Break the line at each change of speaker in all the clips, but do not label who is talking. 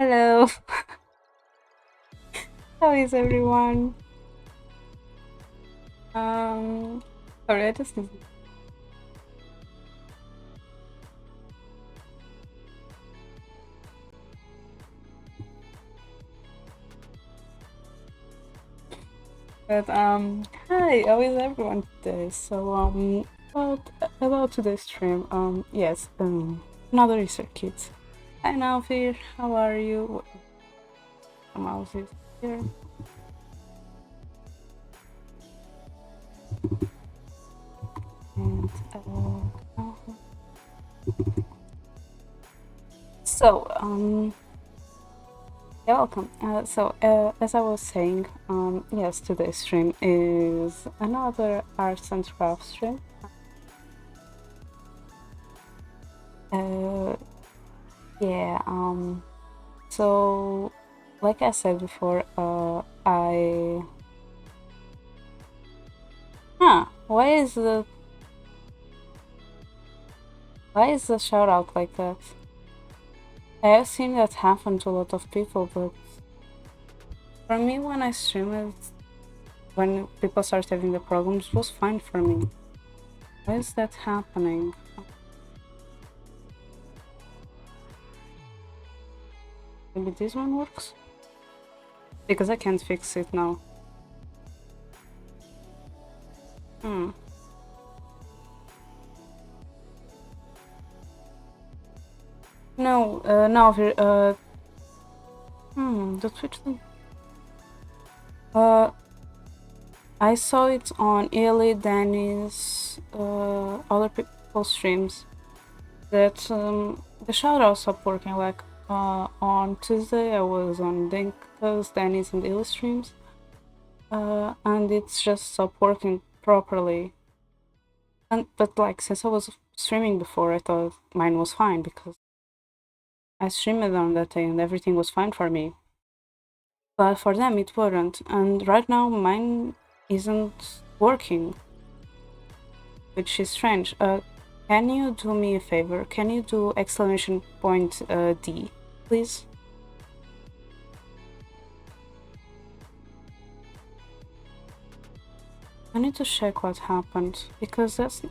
Hello, how is everyone? Um, Sorry, I just but hi, how is everyone today? About today's stream. Yes, another Easter kids. Hi, Naufir, how are you? Mouse is here. And so yeah, welcome. As I was saying, yes, today's stream is another arts and crafts stream. Uh, yeah. So, like I said before, why is the shout out like that? I have seen that happen to a lot of people, but for me, when I stream it, when people start having the problems, it was fine for me. Why is that happening? Maybe this one works? Because I can't fix it now. Hmm. No, no, the Twitch thing. I saw it on Illy, Danny's, other people's streams that the shoutouts stopped working. Like on Tuesday, I was on Dinka's, Danny's, and Illy streams, and it's just stopped working properly. But like since I was streaming before, I thought mine was fine because I streamed on that day and everything was fine for me. But for them, it wasn't, and right now mine isn't working, which is strange. Can you do me a favor? Can you do exclamation point D, please? I need to check what happened because that's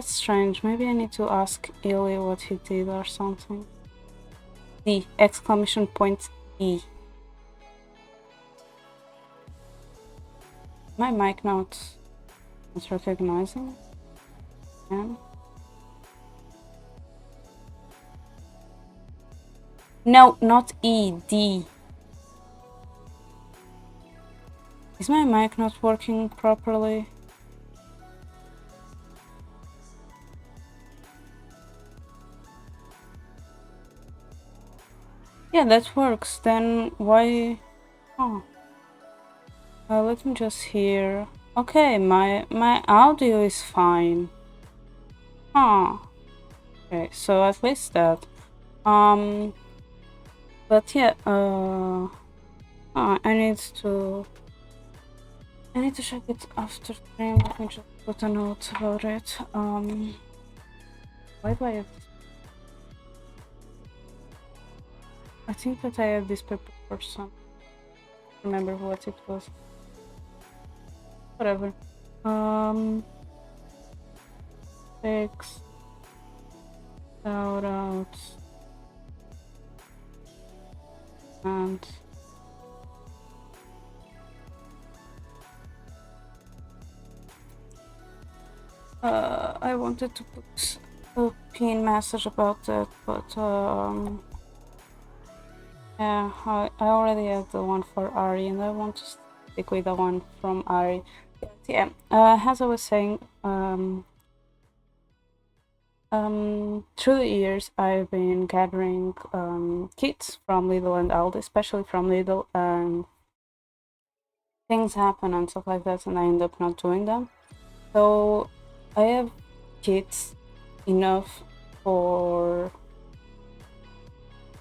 strange. Maybe I need to ask Ilya what he did or something. D, exclamation point D. My mic not recognizing. Yeah. No, not E, D. Is my mic not working properly? Yeah, that works. Then why? Oh, let me just hear. Okay, my audio is fine. Huh. Okay, so at least that. But yeah. I need to. I need to check it after stream. Let me just put a note about it. Why do I have this? I think that I have this paper for some. Remember what it was. Whatever. Fix. Shout out. And I wanted to put a pin message about that, but yeah, I already have the one for Ari, and I want to stick with the one from Ari. But yeah, as I was saying, through the years, I've been gathering kits from Lidl and Aldi, especially from Lidl, and things happen and stuff like that, and I end up not doing them. So I have kits enough for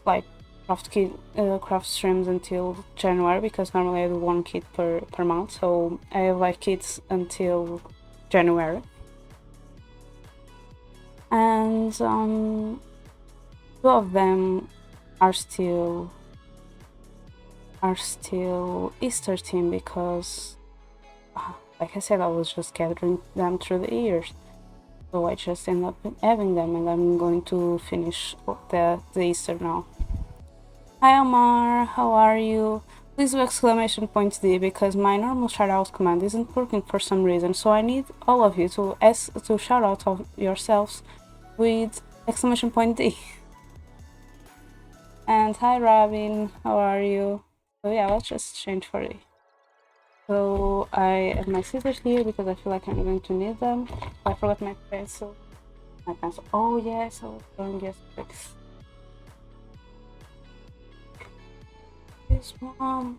like craft streams until January, because normally I do one kit per month. So I have like kits until January, and two of them are still Easter theme because, like I said, I was just gathering them through the years. So I just end up having them, and I'm going to finish the Easter now. Hi Omar, how are you? Please do exclamation point D because my normal shoutout command isn't working for some reason, so I need all of you to shout out of yourselves with exclamation point D. And hi Robin, how are you? So yeah, let's just change for D. So I have my scissors here because I feel like I'm going to need them. I forgot my pencil. Oh yes, I was going yesterday. This one.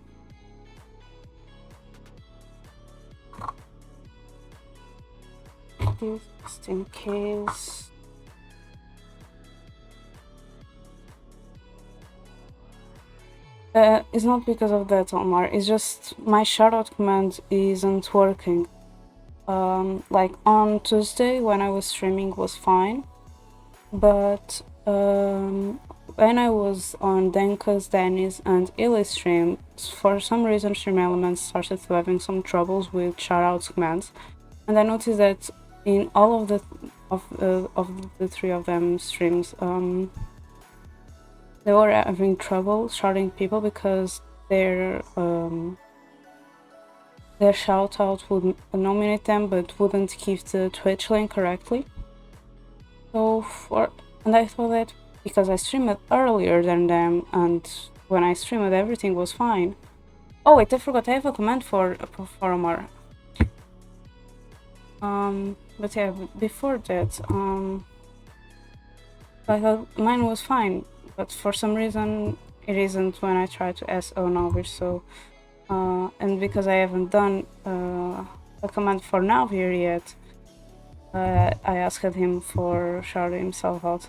This just in case. It's not because of that, Omar. It's just my shoutout command isn't working. Like on Tuesday when I was streaming was fine, but when I was on Denka's, Danny's, and Illy's stream, for some reason Stream Elements started having some troubles with shoutouts commands, and I noticed that in all of the three of them streams, they were having trouble shouting people because their shout out would nominate them but wouldn't give the Twitch link correctly. And I thought that because I streamed earlier than them and when I streamed everything was fine. Oh wait, I forgot I have a command for Omar. But yeah, before that, I thought mine was fine, but for some reason it isn't when I try to SO Navir. So, and because I haven't done a command for Navir yet, I asked him for shouting himself out.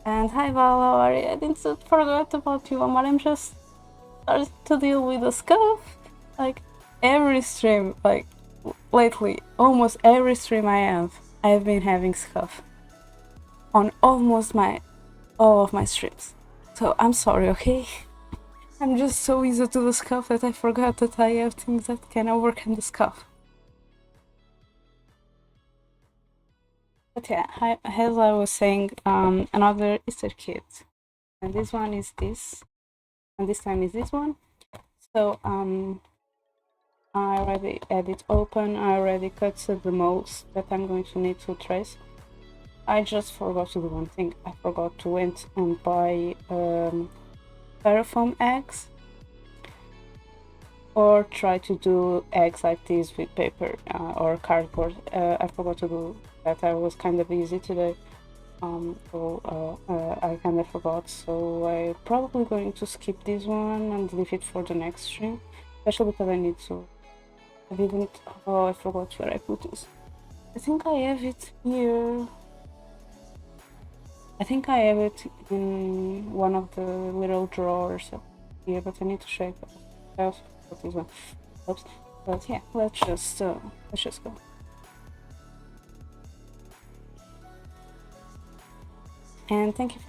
And hi Val, how are you? I didn't forget about you, Omar. I'm just starting to deal with the scuff. Like every stream, like lately, almost every stream I have, I've been having scuff on almost all of my streams. So I'm sorry, okay? I'm just so easy to the scuff that I forgot that I have things that can overcome the scuff. But yeah, as I was saying, another Easter kit. And this one is this. And this time is this one. So I already had it open. I already cut the molds that I'm going to need to trace. I just forgot to do one thing. I forgot to went and buy styrofoam eggs, or try to do eggs like this with paper or cardboard. I forgot to do that. I was kind of busy today, so I kind of forgot. So I'm probably going to skip this one and leave it for the next stream, especially because I need to. I didn't. Oh, I forgot where I put this. I think I have it here. I think I have it in one of the little drawers here, but I need to check. I also put this one. Oops. But yeah, let's just go. And thank you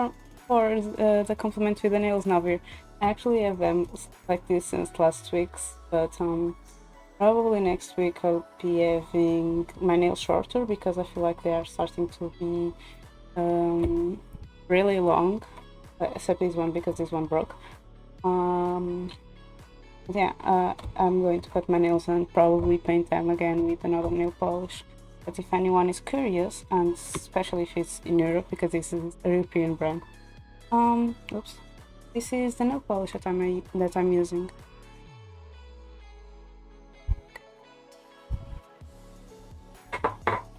for the compliment with the nails, Navir. I actually have them like this since last week's, but probably next week I'll be having my nails shorter because I feel like they are starting to be really long, except this one because this one broke. Yeah, I'm going to cut my nails and probably paint them again with another nail polish. But if anyone is curious, and especially if it's in Europe, because this is a European brand, oops, this is the nail polish that I'm using.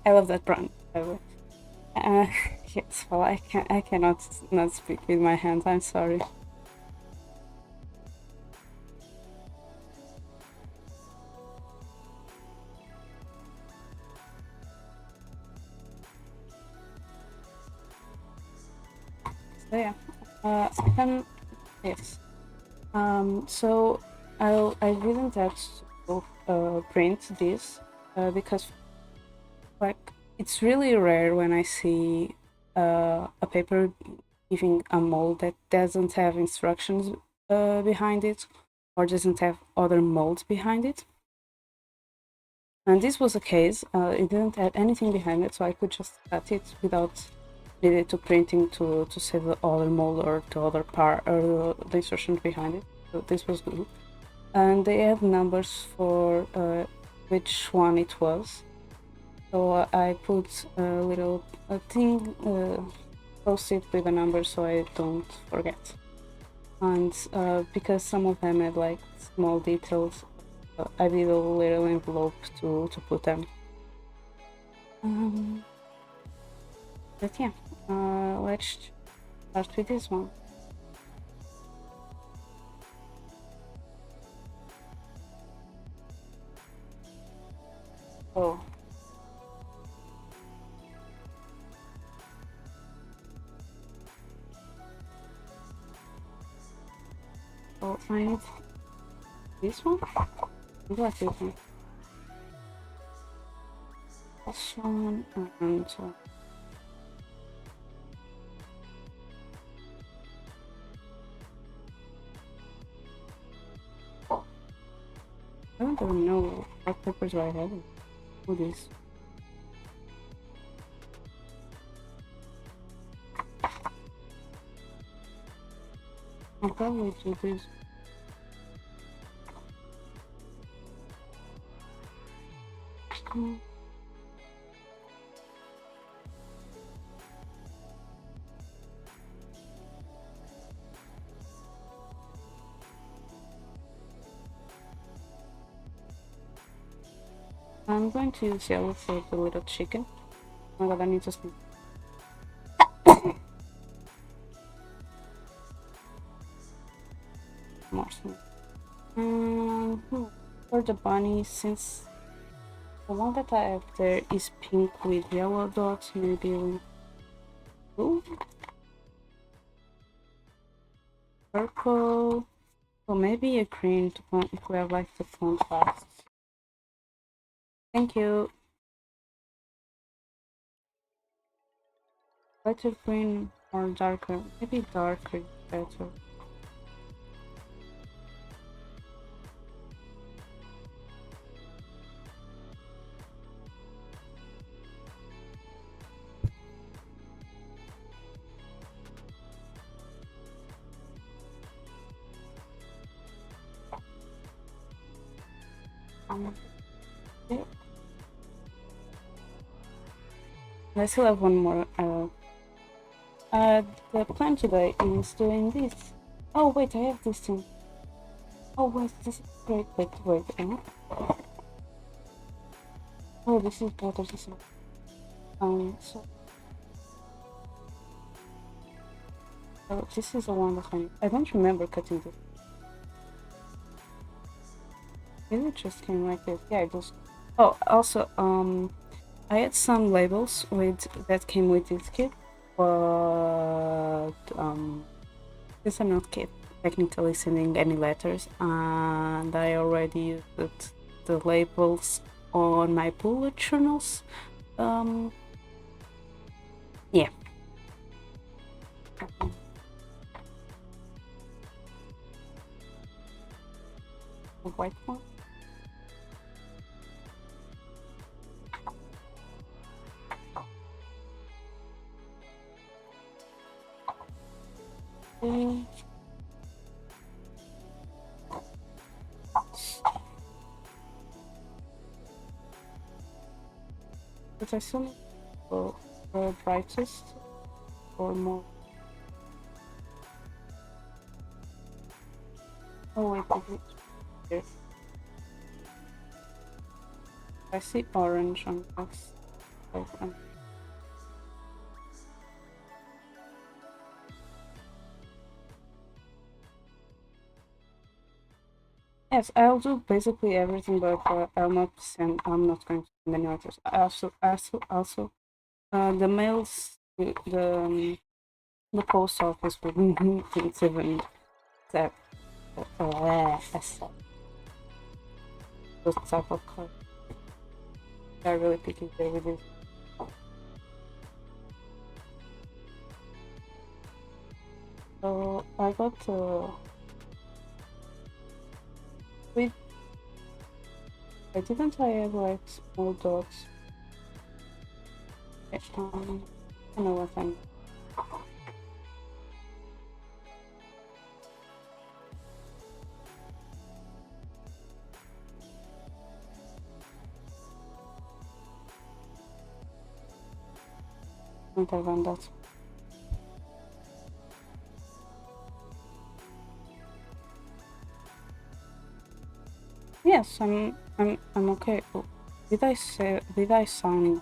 I love that brand, by the way. Yes, well, I cannot not speak with my hands. I'm sorry. So yeah, yes. So I didn't have to print this because like it's really rare when I see a paper giving a mold that doesn't have instructions behind it, or doesn't have other molds behind it. And this was the case. It didn't have anything behind it, so I could just cut it without needed to printing to save the other mold or the other part or the instructions behind it. So this was good. And they had numbers for which one it was. So I put a little thing, post it with a number so I don't forget. And because some of them had like small details, I did a little envelope to put them. But yeah, let's start with this one. Oh. Oh, I need this one? What is it? This one and I don't even know what papers do I have. Who this? I'll probably do this. I'm going to use yellow for the little chicken. Oh my god, I need to sleep. More sleep. For the bunny, since the one that I have there is pink with yellow dots, maybe blue, purple, or maybe a green to point if we have like the contrast. Thank you. Lighter green or darker? Maybe darker is better. Yeah. I still have one more. The plan today is doing this. Oh wait, I have this thing. Oh wait, this is great. Wait. Oh, this is better. This is so this is the one that I don't remember cutting this. Maybe it just came like this. Yeah, it does. Oh, also, I had some labels that came with this kit, but since I'm not technically sending any letters, and I already used the labels on my bullet journals. Yeah. A white one. But I still need the brightest or more. Oh wait, here. I see orange on this. Yes, I'll do basically everything, but I'm not going to send any letters. The mails, the post office wouldn't even accept those type of cards. They're really picky there with this. So I got wait, I didn't I have like small dots? I know what I'm. Better than that. Yes, I'm okay. Oh, did I say? Did I sound?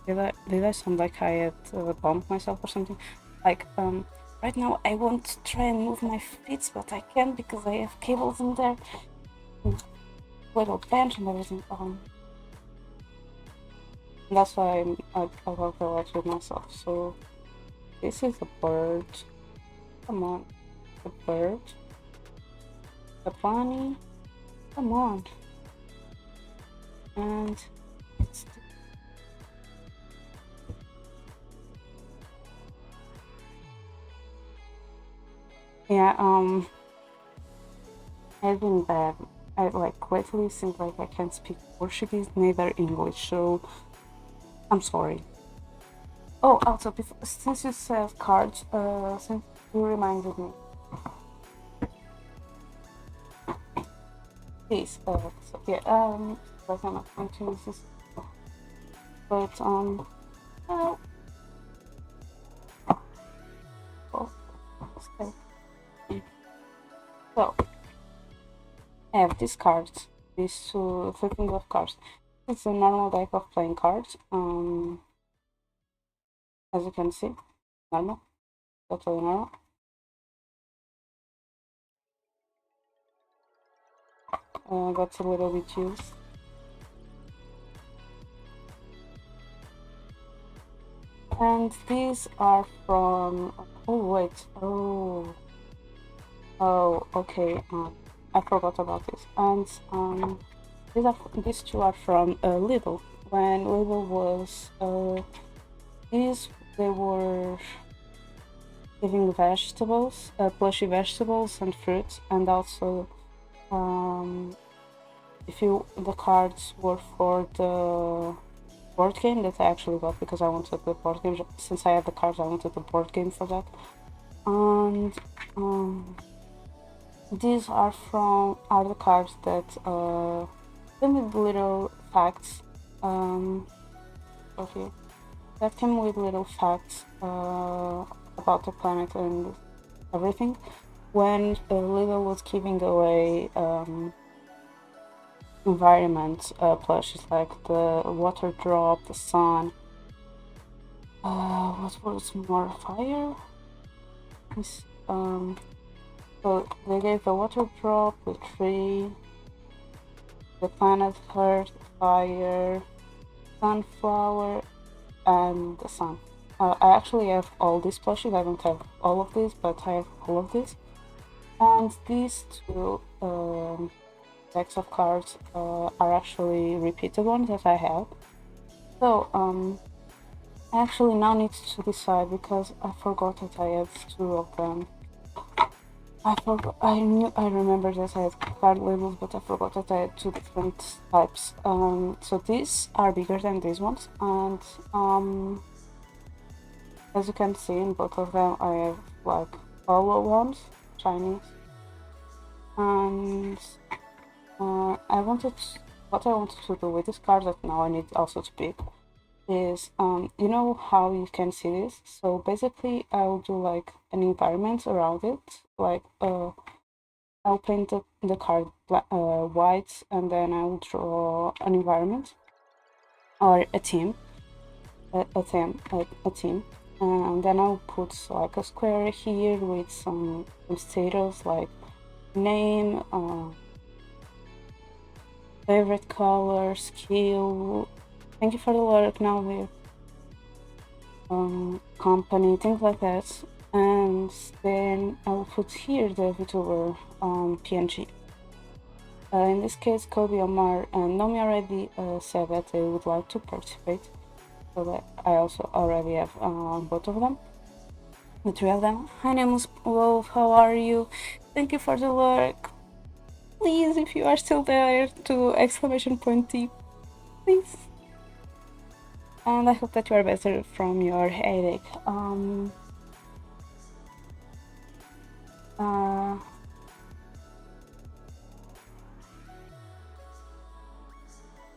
Did I sound like I had bumped myself or something? Like right now I want to try and move my feet, but I can't because I have cables in there, little bench and everything. That's why I work a lot with myself. So this is a bird. Come on, the bird, the bunny. Come on, and it's yeah. I've been bad. I like lately seems like I can't speak Portuguese, neither English. So I'm sorry. Oh, also, before, since you said cards, since you reminded me, please, so, yeah, like I'm not going to use this, but, well, oh, okay. So, I have these cards, these two, flipping of cards. It's a normal deck of playing cards, as you can see, normal, totally normal. Got a little bit used. And these are from, oh wait, oh, okay, I forgot about this. And these two are from Lidl. When Lidl was, these, they were giving vegetables, plushy vegetables and fruits, and also, the cards were for the board game that I actually got because I wanted the board game. Since I had the cards, I wanted the board game for that. And these are the cards that came with little facts. Okay, that came with little facts about the planet and everything. When Lidl was giving away environment plushes like the water drop, the sun. What was more? Fire? So they gave the water drop, the tree, the planet Earth, fire, sunflower, and the sun. I actually have all these plushies. I don't have all of these, but I have all of these. And these two decks of cards are actually repeated ones that I have. So I actually now need to decide because I forgot that I have two of them. I remember that I had card labels, but I forgot that I had two different types. So these are bigger than these ones, and as you can see in both of them, I have like hollow ones, Chinese, and what I wanted to do with this card that now I need also to pick is you know how you can see this. So basically, I'll do like an environment around it, like I'll paint the card white, and then I'll draw an environment or a team, a team, and then I'll put like a square here with some status like name, favorite color, skill. Thank you for the work, now we're company, things like that. And then I'll put here the VTuber PNG. In this case, Kobe, Omar, and Nomi already said that they would like to participate, so that I also already have both of them. The three of them. Hi, Nemus Wolf, how are you? Thank you for the work. Please, if you are still there, to exclamation point T, please. And I hope that you are better from your headache.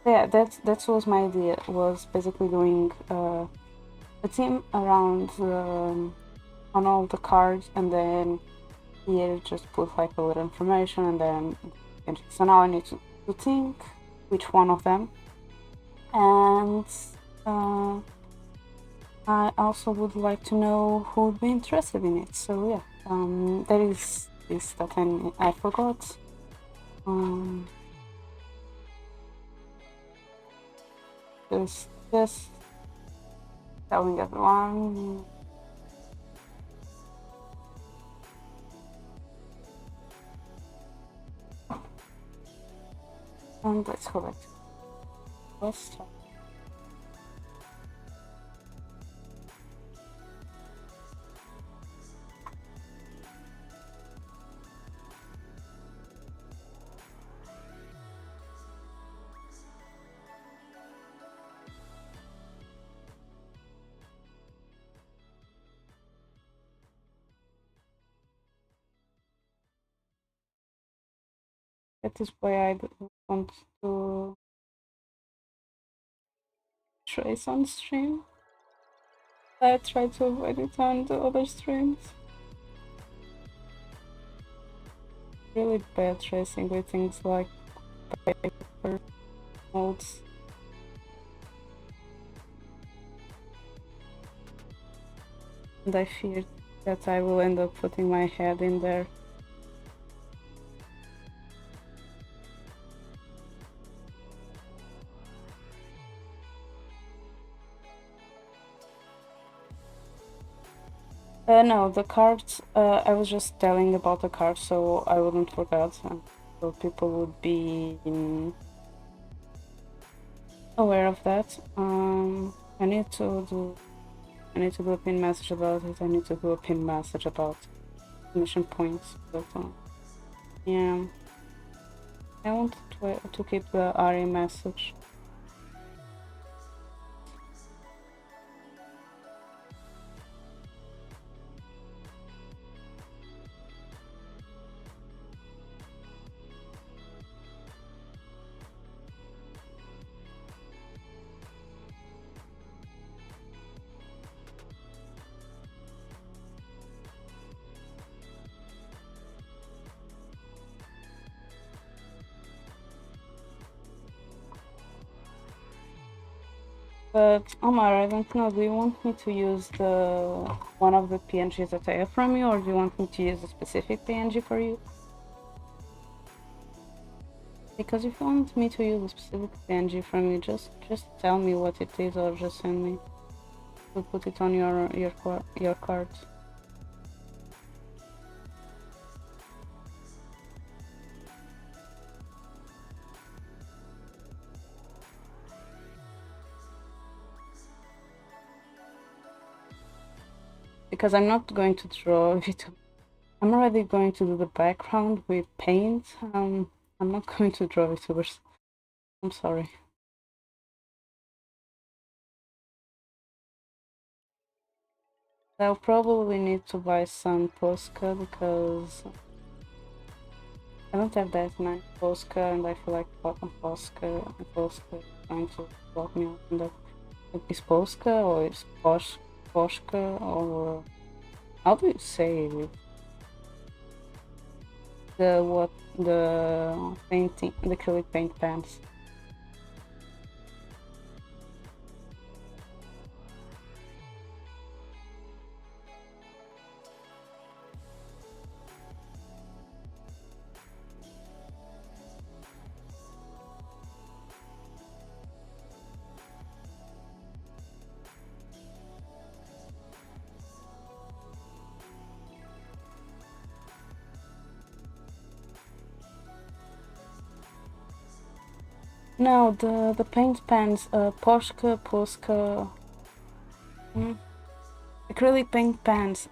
Yeah, that was my idea. Was basically doing a team around on all the cards, and then here just put like a little information, and then so now I need to think which one of them, and I also would like to know who would be interested in it. So yeah, there is this that I forgot. Just telling everyone. And let's go back. Let's start. That is why I don't want to trace on stream. I try to avoid it on the other streams. Really bad tracing with things like paper molds. And I fear that I will end up putting my head in there. No, the cards, I was just telling about the cards so I wouldn't forget, so people would be aware of that. I need to do a pin message about it. I need to do a pin message about mission points, but yeah, I want to keep the RE message. But Omar, I don't know, do you want me to use the one of the PNGs that I have from you, or do you want me to use a specific PNG for you? Because if you want me to use a specific PNG from you, just tell me what it is, or just send me to put it on your card. Because I'm not going to draw it. I'm already going to do the background with paint. I'm not going to draw VTubers. I'm sorry. I'll probably need to buy some Posca because I don't have that many Posca, and I feel like Posca is going to block me out. And that is Posca or is Posca, or how do you say it? The painting, the acrylic paint pens. No, the paint pens, Posca. acrylic paint pens.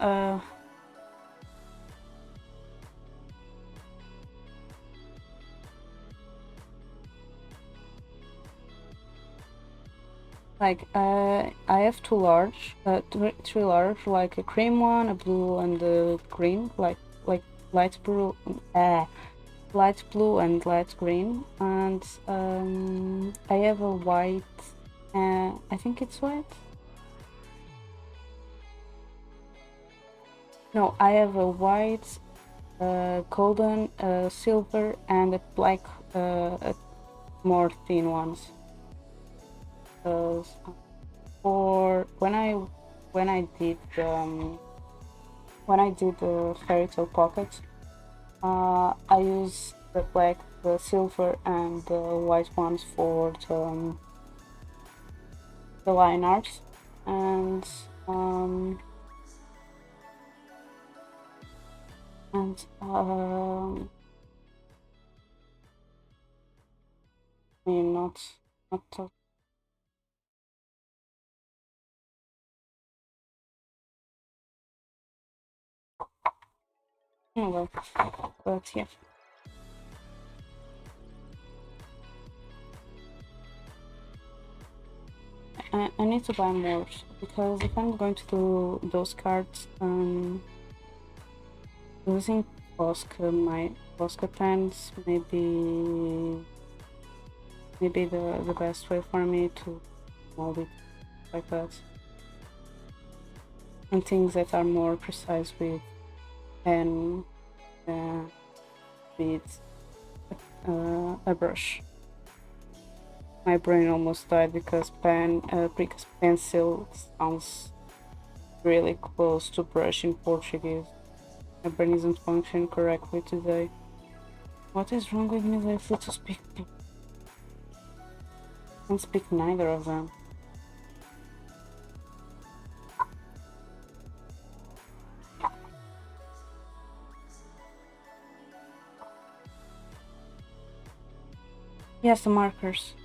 Like I have three large, like a cream one, a blue, and a green, like light blue, light blue and light green, and I have a white. I think it's white. No, I have a white, golden, silver, and a black, more thin ones. For when I did the fairy tale pocket, I use the black, the silver, and the white ones for the line art, and and I mean not well, but yeah. I need to buy more because if I'm going to do those cards, using my Posca pens maybe the best way for me to mold it like that, and things that are more precise with pen, with a brush. My brain almost died because pencil sounds really close to brush in Portuguese. My brain isn't functioning correctly today. What is wrong with me lately to speak? I can't speak neither of them. Yes, the markers.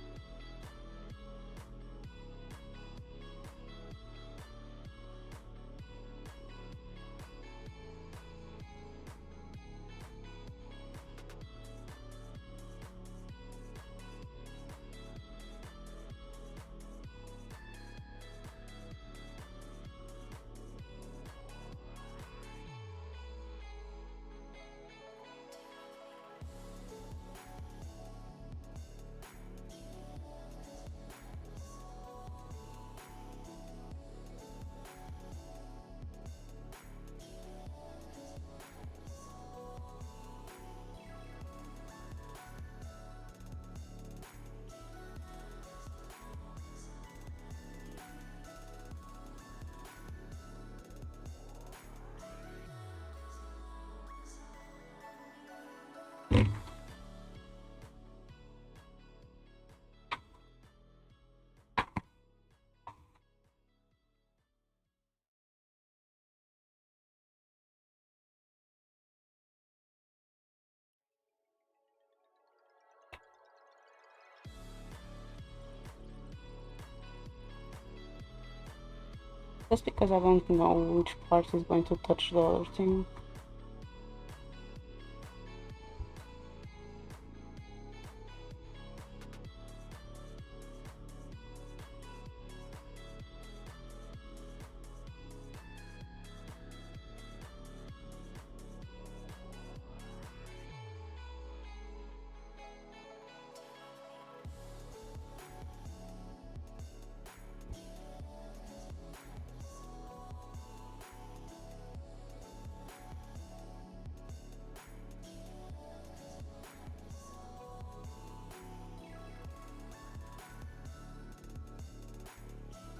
Just because I don't know which part is going to touch the other thing.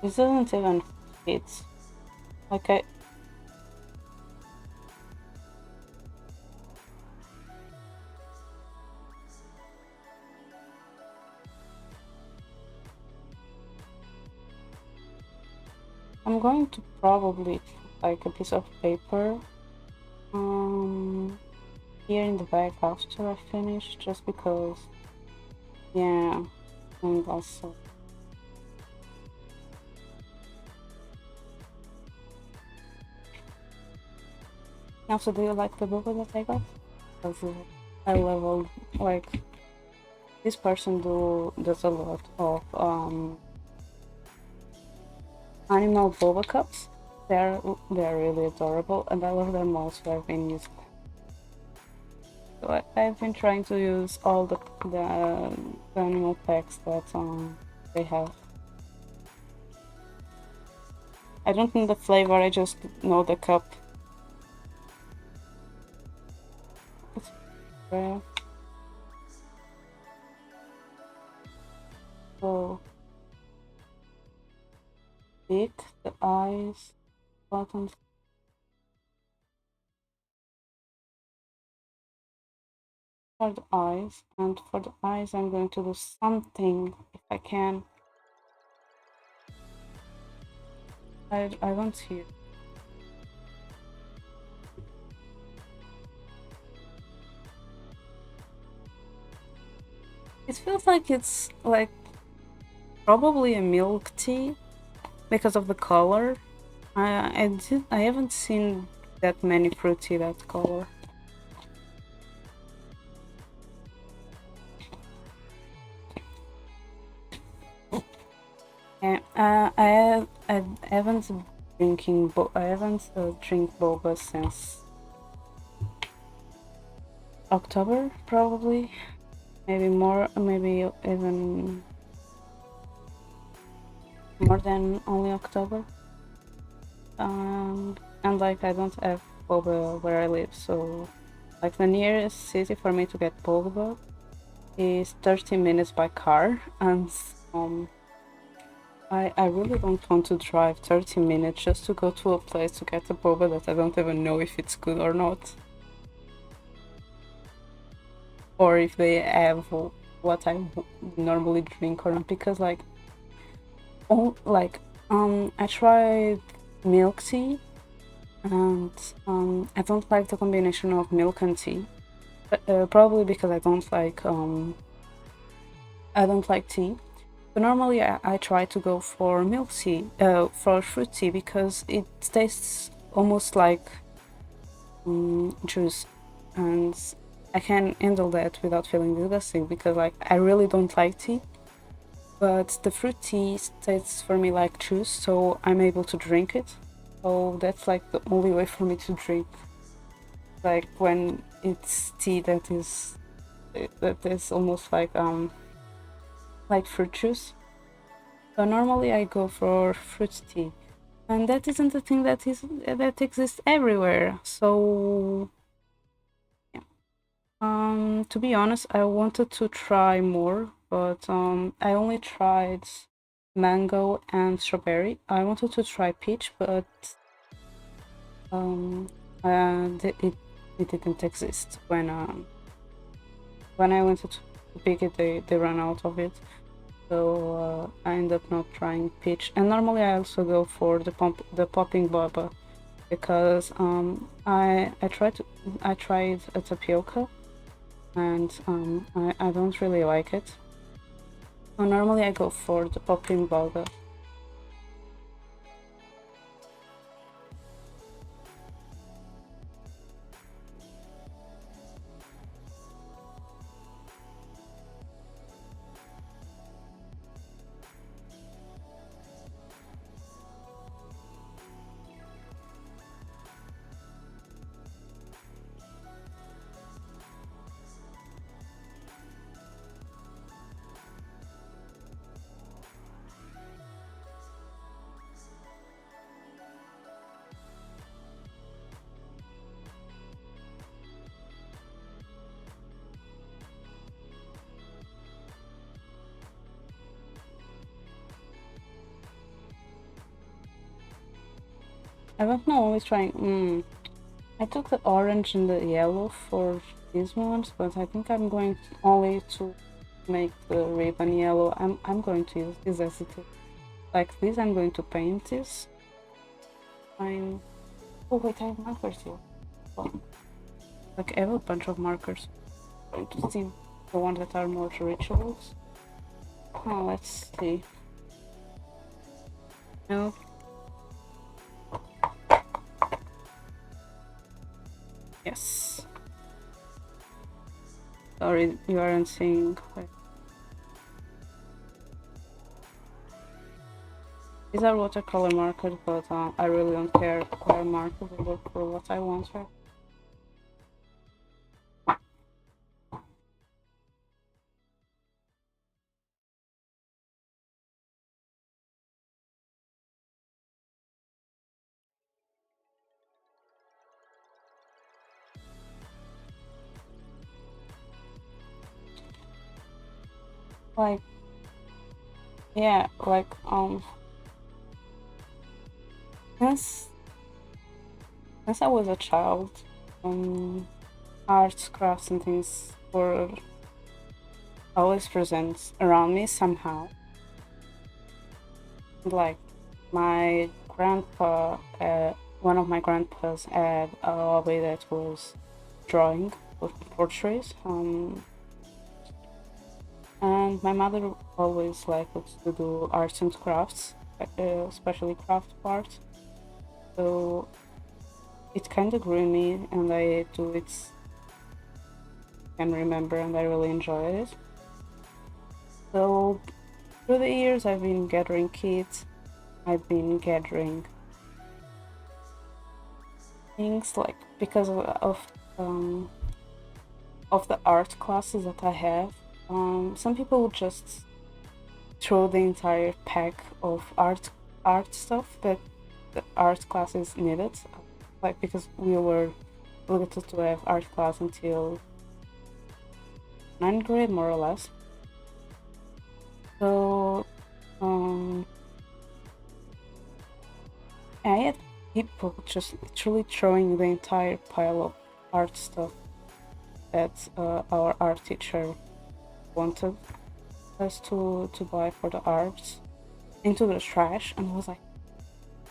This doesn't even fit. Like I'm going to probably put like a piece of paper here in the bag after I finish, just because, yeah, and also Also, do you like the boba that I got? Because I leveled, like, this person does a lot of animal boba cups. They're really adorable, and I love them also. I've been using. So I've been trying to use all the animal packs that they have. I don't know the flavor. I just know the cup. It's rare. So big, the eyes, buttons. For the eyes, and for the eyes I'm going to do something if I can. I don't see it. It feels like it's like probably a milk tea because of the color. I haven't seen that many fruit tea that color. Yeah, I haven't I haven't drink boba since October probably, maybe more, maybe even more than only October. And like I don't have boba where I live, so like the nearest city for me to get boba is 30 minutes by car, and I really don't want to drive 30 minutes just to go to a place to get a boba that I don't even know if it's good or not, or if they have what I normally drink or not, because like I tried milk tea, and I don't like the combination of milk and tea, probably because I don't like tea. But normally I try to go for milk tea, for fruit tea, because it tastes almost like juice, and I can handle that without feeling disgusting, because like I really don't like tea, but the fruit tea tastes for me like juice, so I'm able to drink it. So that's like the only way for me to drink, like when it's tea that is almost like fruit juice. So normally I go for fruit tea, and that isn't a thing that exists everywhere. So yeah. To be honest, I wanted to try more, but I only tried mango and strawberry. I wanted to try peach, but um, it didn't exist when I wanted to pick it. They ran out of it, so I ended up not trying peach. And normally I also go for the popping boba, because I tried a tapioca, and I don't really like it. So normally I go for the popping boba. I don't know, always trying. I took the orange and the yellow for these ones, but I think I'm going only to make the ribbon yellow. I'm going to use this as it is. Like this, I'm going to paint this. I'm. Oh wait, I have markers here. Well, like I have a bunch of markers. I'm going to see the ones that are more rituals. Oh, let's see. No. Yes. Sorry, you aren't seeing. Wait. These are watercolor markers, but I really don't care where markers. They work for what I want, right? Like, yeah, like, since since I was a child, arts, crafts, and things were always present around me somehow. Like my grandpa, one of my grandpas had a hobby that was drawing of portraits. And my mother always liked to do arts and crafts, especially craft parts. So it kind of grew in me, and I do it and remember, and I really enjoyed it. So through the years, I've been gathering kits. I've been gathering things like because of the art classes that I have. Some people would just throw the entire pack of art stuff that the art classes needed, like because we were limited to have art class until ninth grade, more or less. So I had people just literally throwing the entire pile of art stuff that our art teacher wanted us to buy for the arts into the trash, and I was like,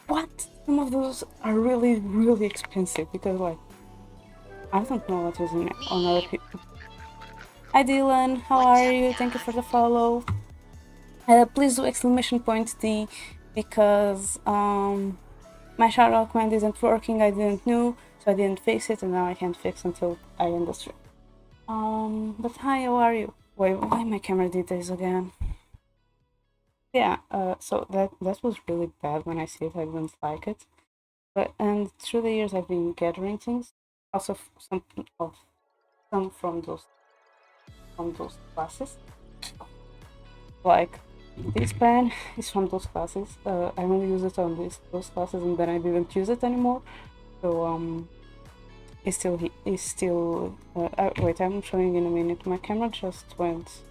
what? Some of those are really, really expensive because, like, I don't know what is on other people. Hi Dylan, how are you? Thank you for the follow. Please do exclamation point D because my shout out command isn't working. I didn't know, so I didn't fix it, and now I can't fix until I end the stream. But hi, how are you? Wait, why my camera did this again? Yeah, so that was really bad when I see it. I didn't like it. But and through the years I've been gathering things. Also some from those classes. Like this pen is from those classes. I only use it on those classes, and then I didn't use it anymore. So it's still. Wait, I'm showing in a minute. My camera just went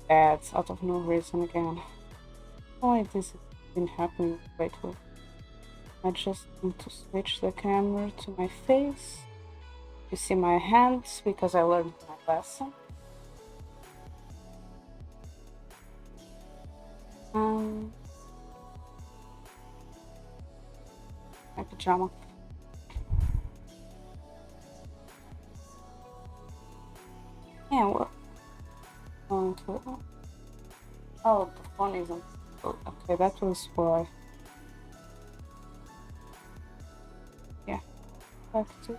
bad out of no reason again. Why this has been happening lately? I just need to switch the camera to my face. You see my hands because I learned my lesson. My pajama. Yeah, we're going to. Oh, the phone isn't. Oh, okay, that was why. Yeah, back to.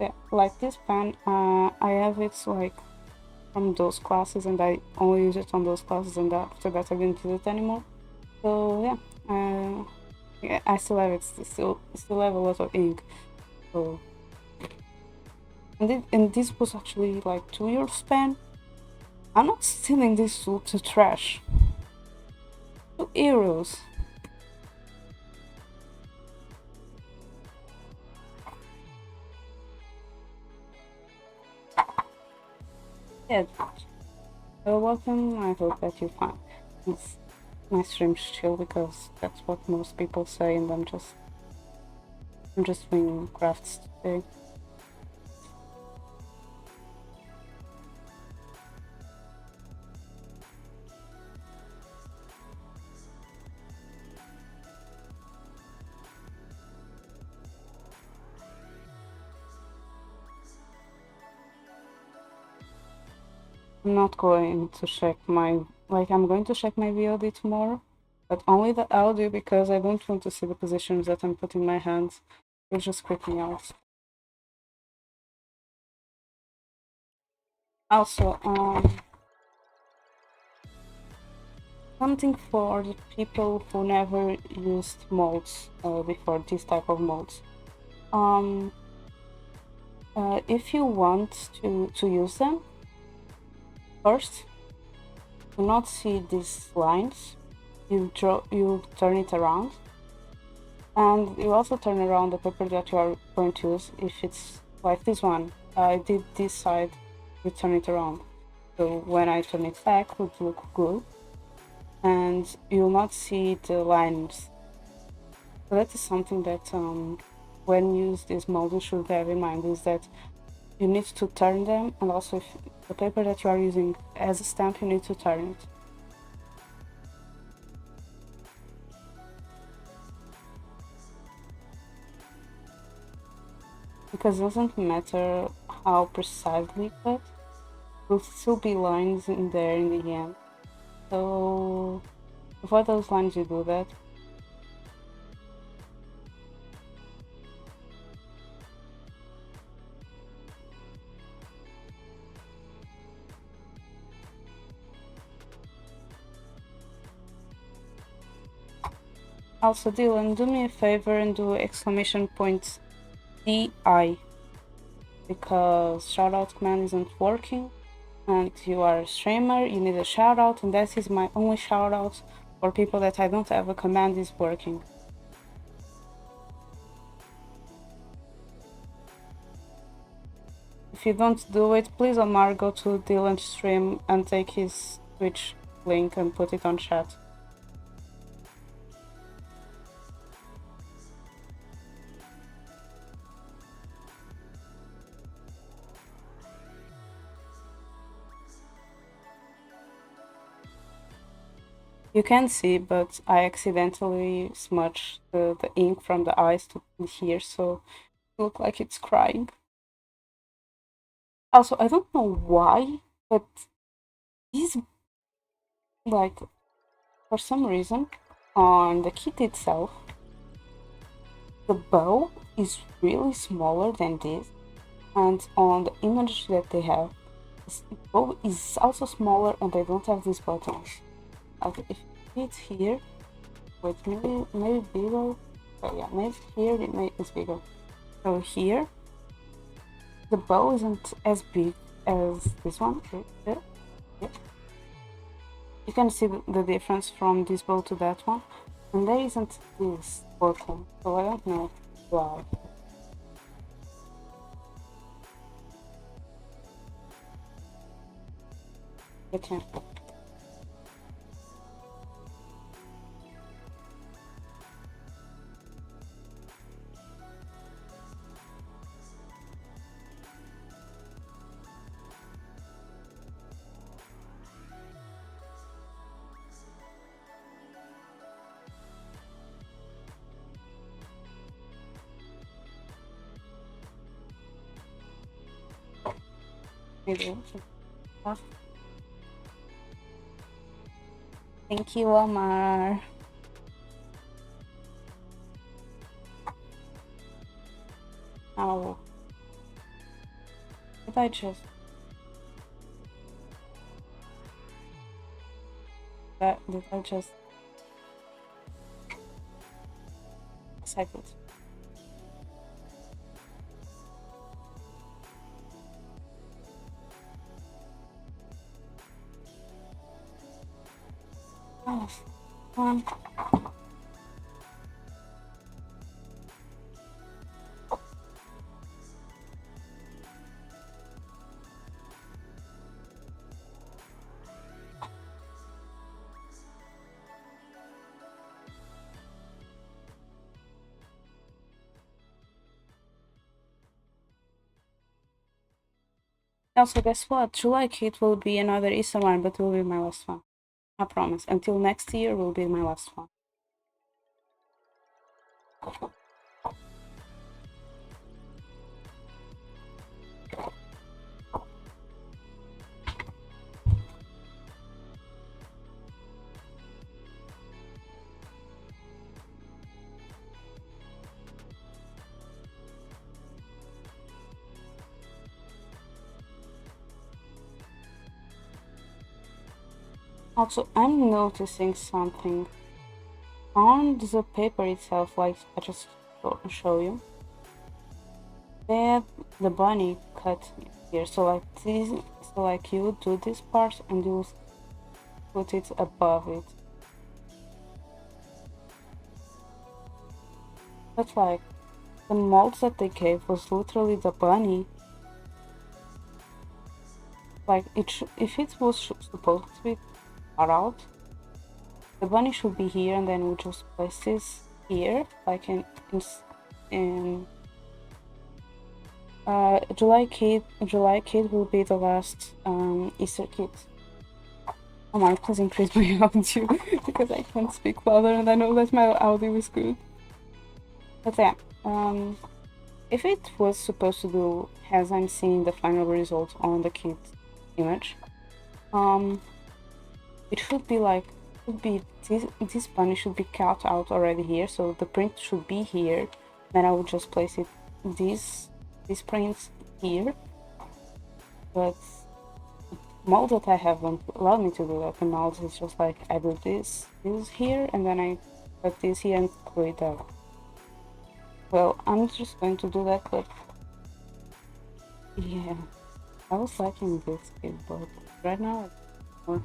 Yeah, like this pen, I have it like from those classes, and I only use it on those classes, and after that I didn't use it anymore. So yeah, I still have it. Still have a lot of ink. So and this was actually like 2 years span. I'm not stealing this to trash. €2. Yeah, welcome. I hope that you find my streams chill because that's what most people say, and I'm just doing crafts today. I'm not going to check my I'm going to check my VOD tomorrow, but only the audio because I don't want to see the positions that I'm putting my hands. It'll just creep me out. Also, something for the people who never used molds before, this type of molds. Um, if you want to use them, first, do not see these lines. You turn it around, and you also turn around the paper that you are going to use. If it's like this one, I did this side, you turn it around. So when I turn it back, it would look good, and you'll not see the lines. So that is something that when you use this mold, you should have in mind, is that you need to turn them, and also if the paper that you are using as a stamp, you need to turn it. Because it doesn't matter how precisely cut, will still be lines in there in the end. So avoid those lines, you do that. Also, Dylan, do me a favor and do exclamation point DI, because shoutout command isn't working and you are a streamer, you need a shoutout, and that is my only shoutout for people that I don't have a command is working. If you don't do it, please Omar, go to Dylan's stream and take his Twitch link and put it on chat. You can see, but I accidentally smudged the ink from the eyes to here, so it looks like it's crying. Also, I don't know why, but these, like, for some reason, on the kit itself, the bow is really smaller than this, and on the image that they have, the bow is also smaller and they don't have these buttons. Like, if it's here, wait, maybe bigger. Oh yeah, maybe here it's bigger. So here, the bow isn't as big as this one. You can see the difference from this bow to that one, and there isn't this button, so I don't know why. Okay. Maybe. Thank you, Omar. Oh, did I just did I just set it? Oh, come on. Also, guess what? July kit will be another Easter one, but it will be my last one. I promise. Until next year will be my last one. Also, I'm noticing something on the paper itself, like I just show you, that the bunny cut here. So like this, so like you do this part and you put it above it. But like the molds that they gave was literally the bunny. Like if it was supposed to be cut out, the bunny should be here, and then we just place this here, like in July Kid will be the last Easter Kid. Oh my, please increase my audio because I can't speak louder and I know that my audio is good. But yeah, if it was supposed to do as I'm seeing the final result on the kit image, um, it should be like should be this bunny should be cut out already here, so the print should be here. Then I would just place it these prints here, but mold that I haven't allowed me to do that. The mold is just like I do this here, and then I put this here and glue it up. Well, I'm just going to do that, but yeah, I was liking this kit, but right now I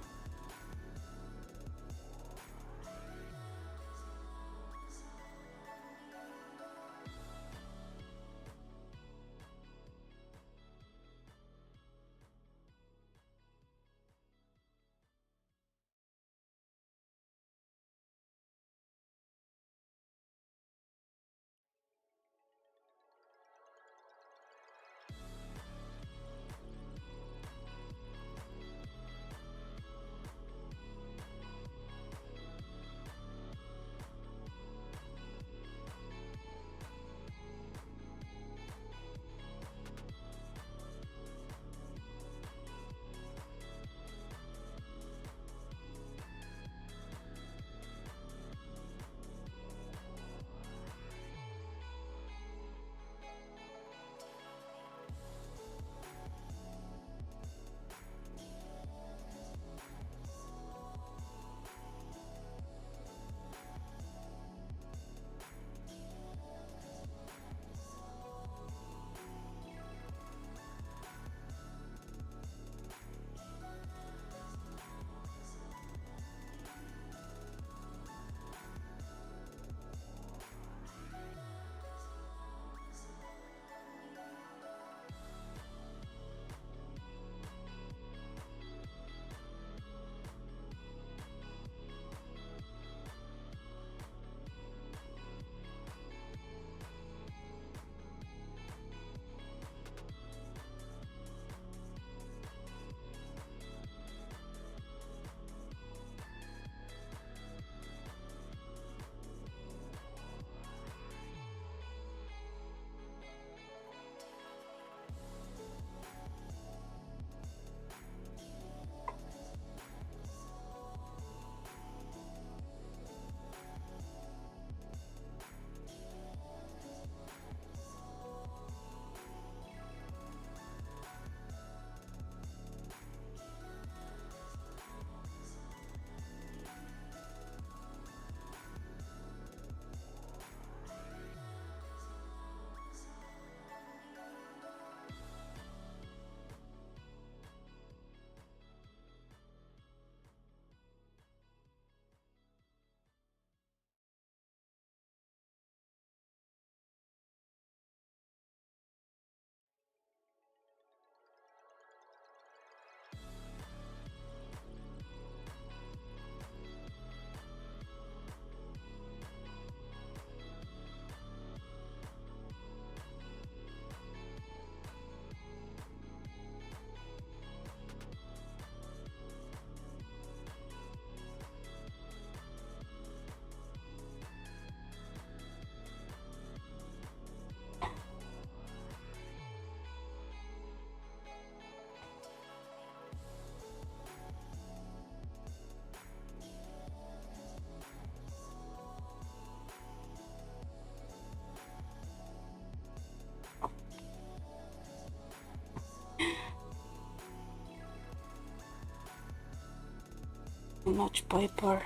much paper.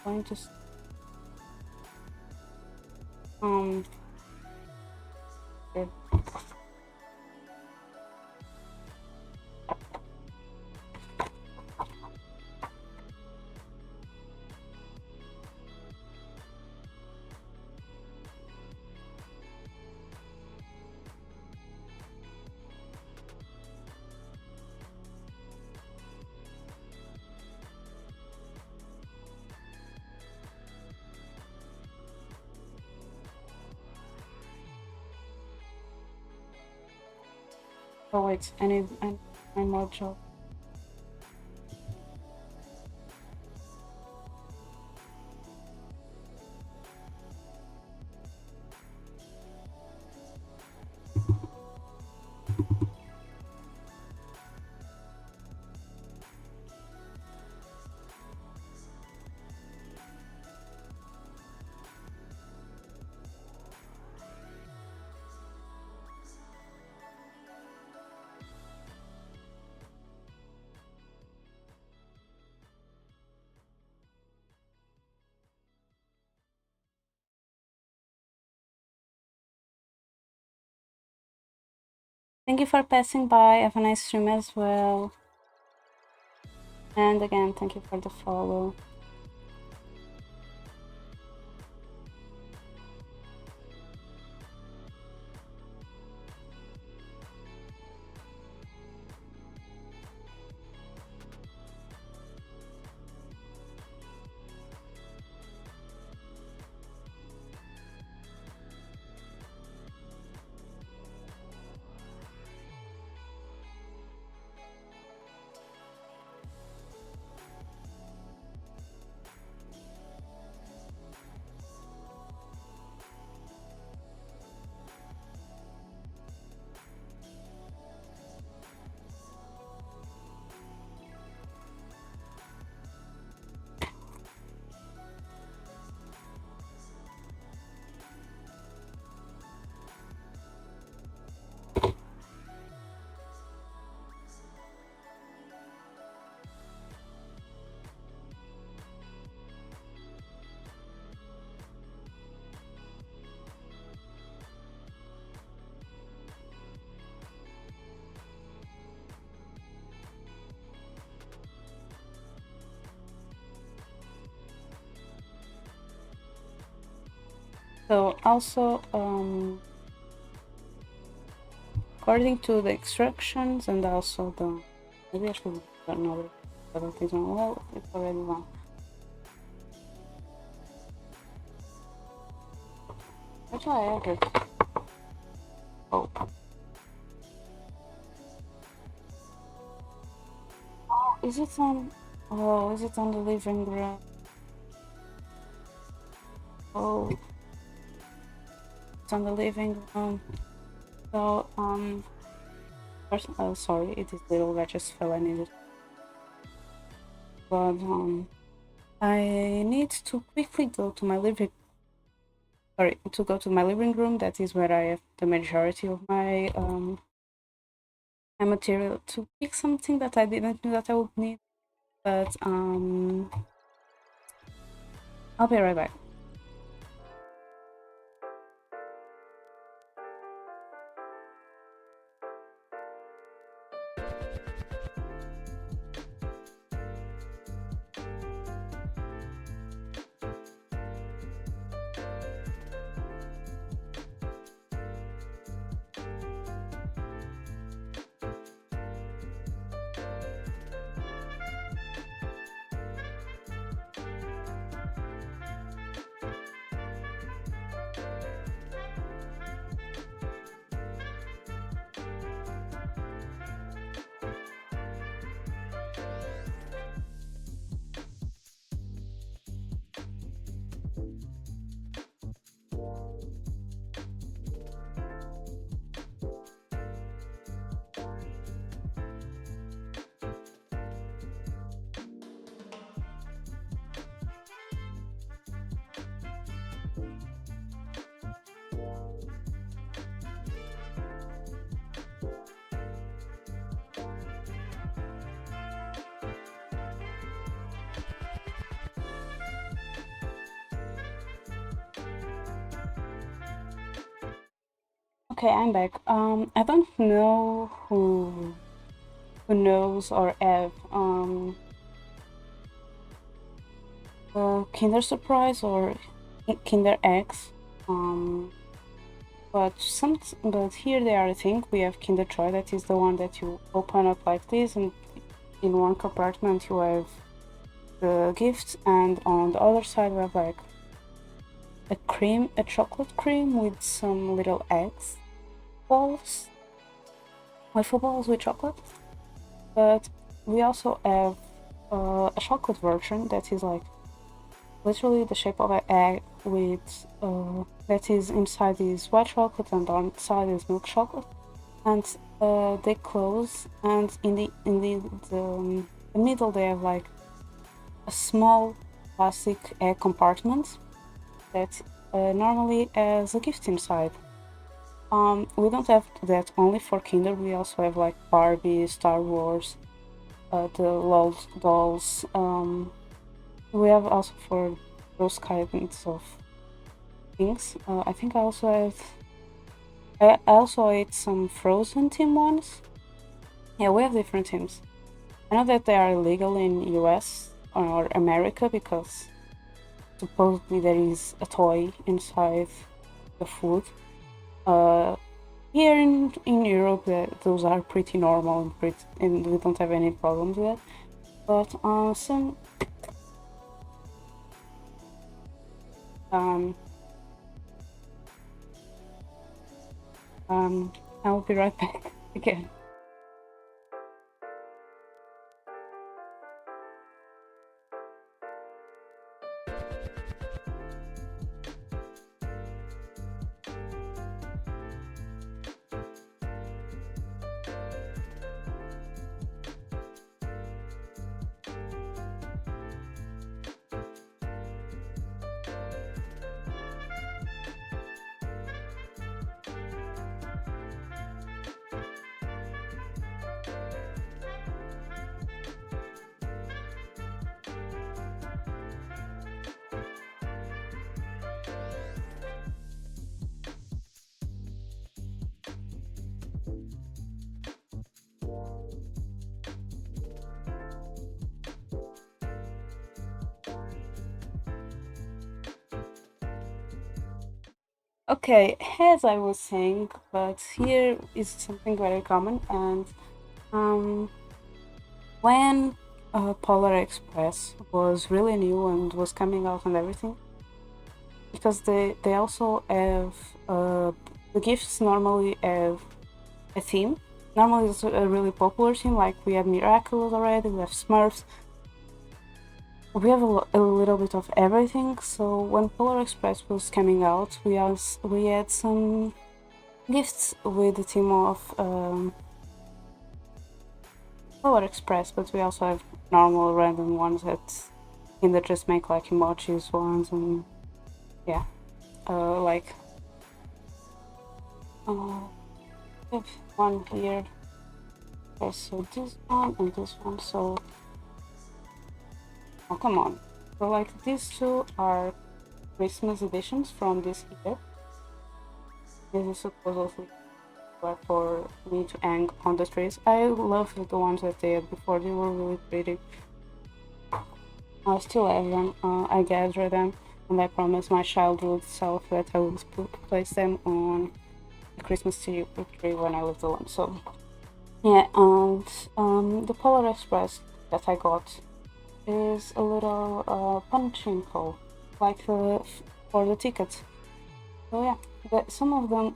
I'm going to okay. Oh wait, I need more job. Thank you for passing by. Have a nice stream as well. And again, thank you for the follow. So also, according to the instructions and also the, maybe I should put another advertisement. Well, it's already one. What do I add it? Oh. Oh, is it on? Oh, is it on the living room? Oh, it's on the living room. So first, oh sorry, it is little. I just fell. I needed, but I need to quickly go to my living. Sorry, to go to my living room. That is where I have the majority of my my material to pick something that I didn't know that I would need. But I'll be right back. Okay, I'm back. I don't know who knows or have Kinder Surprise or Kinder Eggs. Um, but here they are. I think we have Kinder Joy. That is the one that you open up like this, and in one compartment you have the gifts, and on the other side we have like a chocolate cream with some little eggs balls, waffle balls with chocolate. But we also have a chocolate version that is like literally the shape of an egg with that is inside is white chocolate and on the side is milk chocolate, and they close, and in the middle they have like a small plastic egg compartment that normally has a gift inside. We don't have that only for Kinder. We also have like Barbie, Star Wars, the LOL dolls. We have also for those kinds of things. I think I also ate some Frozen team ones. Yeah, we have different teams. I know that they are illegal in US or America because supposedly there is a toy inside the food. Uh, Here in Europe, those are pretty normal and we don't have any problems with that. But some um, I'll be right back again. Okay, as I was saying, but here is something very common, and um, when Polar Express was really new and was coming out and everything, because they also have the gifts normally have a theme. Normally, it's a really popular theme. Like we have Miraculous already, we have Smurfs. We have a little bit of everything. So when Polar Express was coming out, we had some gifts with the theme of Polar Express, but we also have normal random ones that just make like emojis ones, and yeah, like we have one here. Okay, so this one and this one. So oh, come on. So like these two are Christmas editions from this year. This is supposedly for me to hang on the trees. I love the ones that they had before. They were really pretty. I still have them. I gathered them, and I promised my childhood self that I would place them on the Christmas tree when I lived alone. So yeah, and the Polar Express that I got is a little punching hole, like for the tickets. So yeah, some of the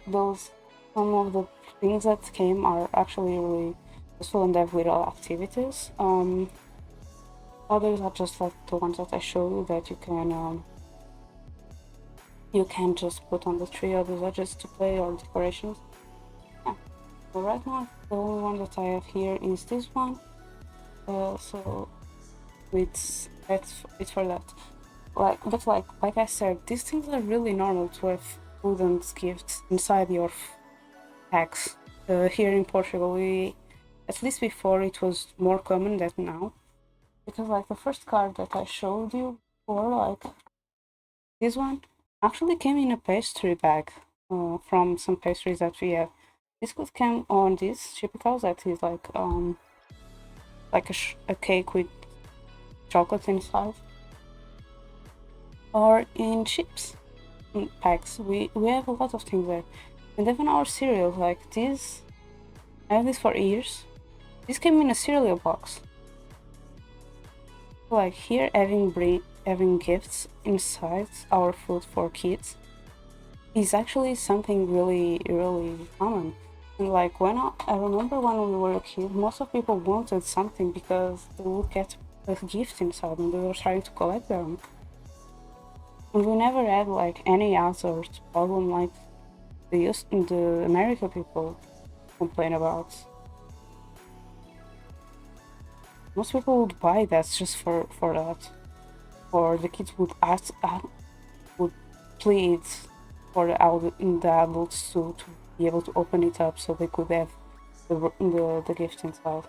things that came are actually really useful and have little activities. Others are just like the ones that I show you that you can just put on the tree. Others are just to play or decorations. Yeah. So right now the only one that I have here is this one. So it's for that. Like I said, these things are really normal to have food and gifts inside your packs. Here in Portugal, at least before it was more common than now, because like the first card that I showed you before, like this one, actually came in a pastry bag. from some pastries that we have. This could come on this typical that is like a cake with chocolate inside, or in chips in packs. We have a lot of things there, and even our cereals like this. I have this for years. This came in a cereal box. Like here, having gifts inside our food for kids is actually something really common. And like I remember when we were a kid, most of people wanted something because they would get a gift inside and they were trying to collect them. And we never had like any other problem like the American people complain about. Most people would buy that just for that, or the kids would ask would plead for the adults to be able to open it up so they could have the gift inside.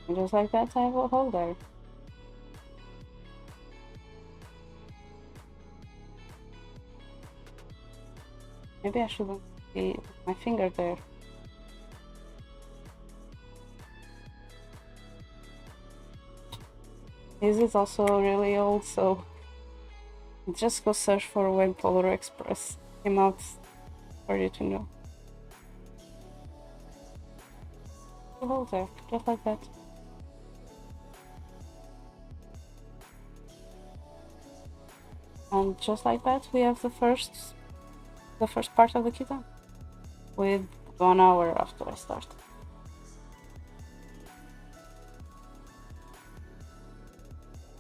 And just like that, I have a hole there. Maybe I shouldn't be put my finger there. This is also really old, so just go search for when Polar Express came out for you to know. The hole there, just like that. And just like that, we have the first part of the kitten with 1 hour after I start.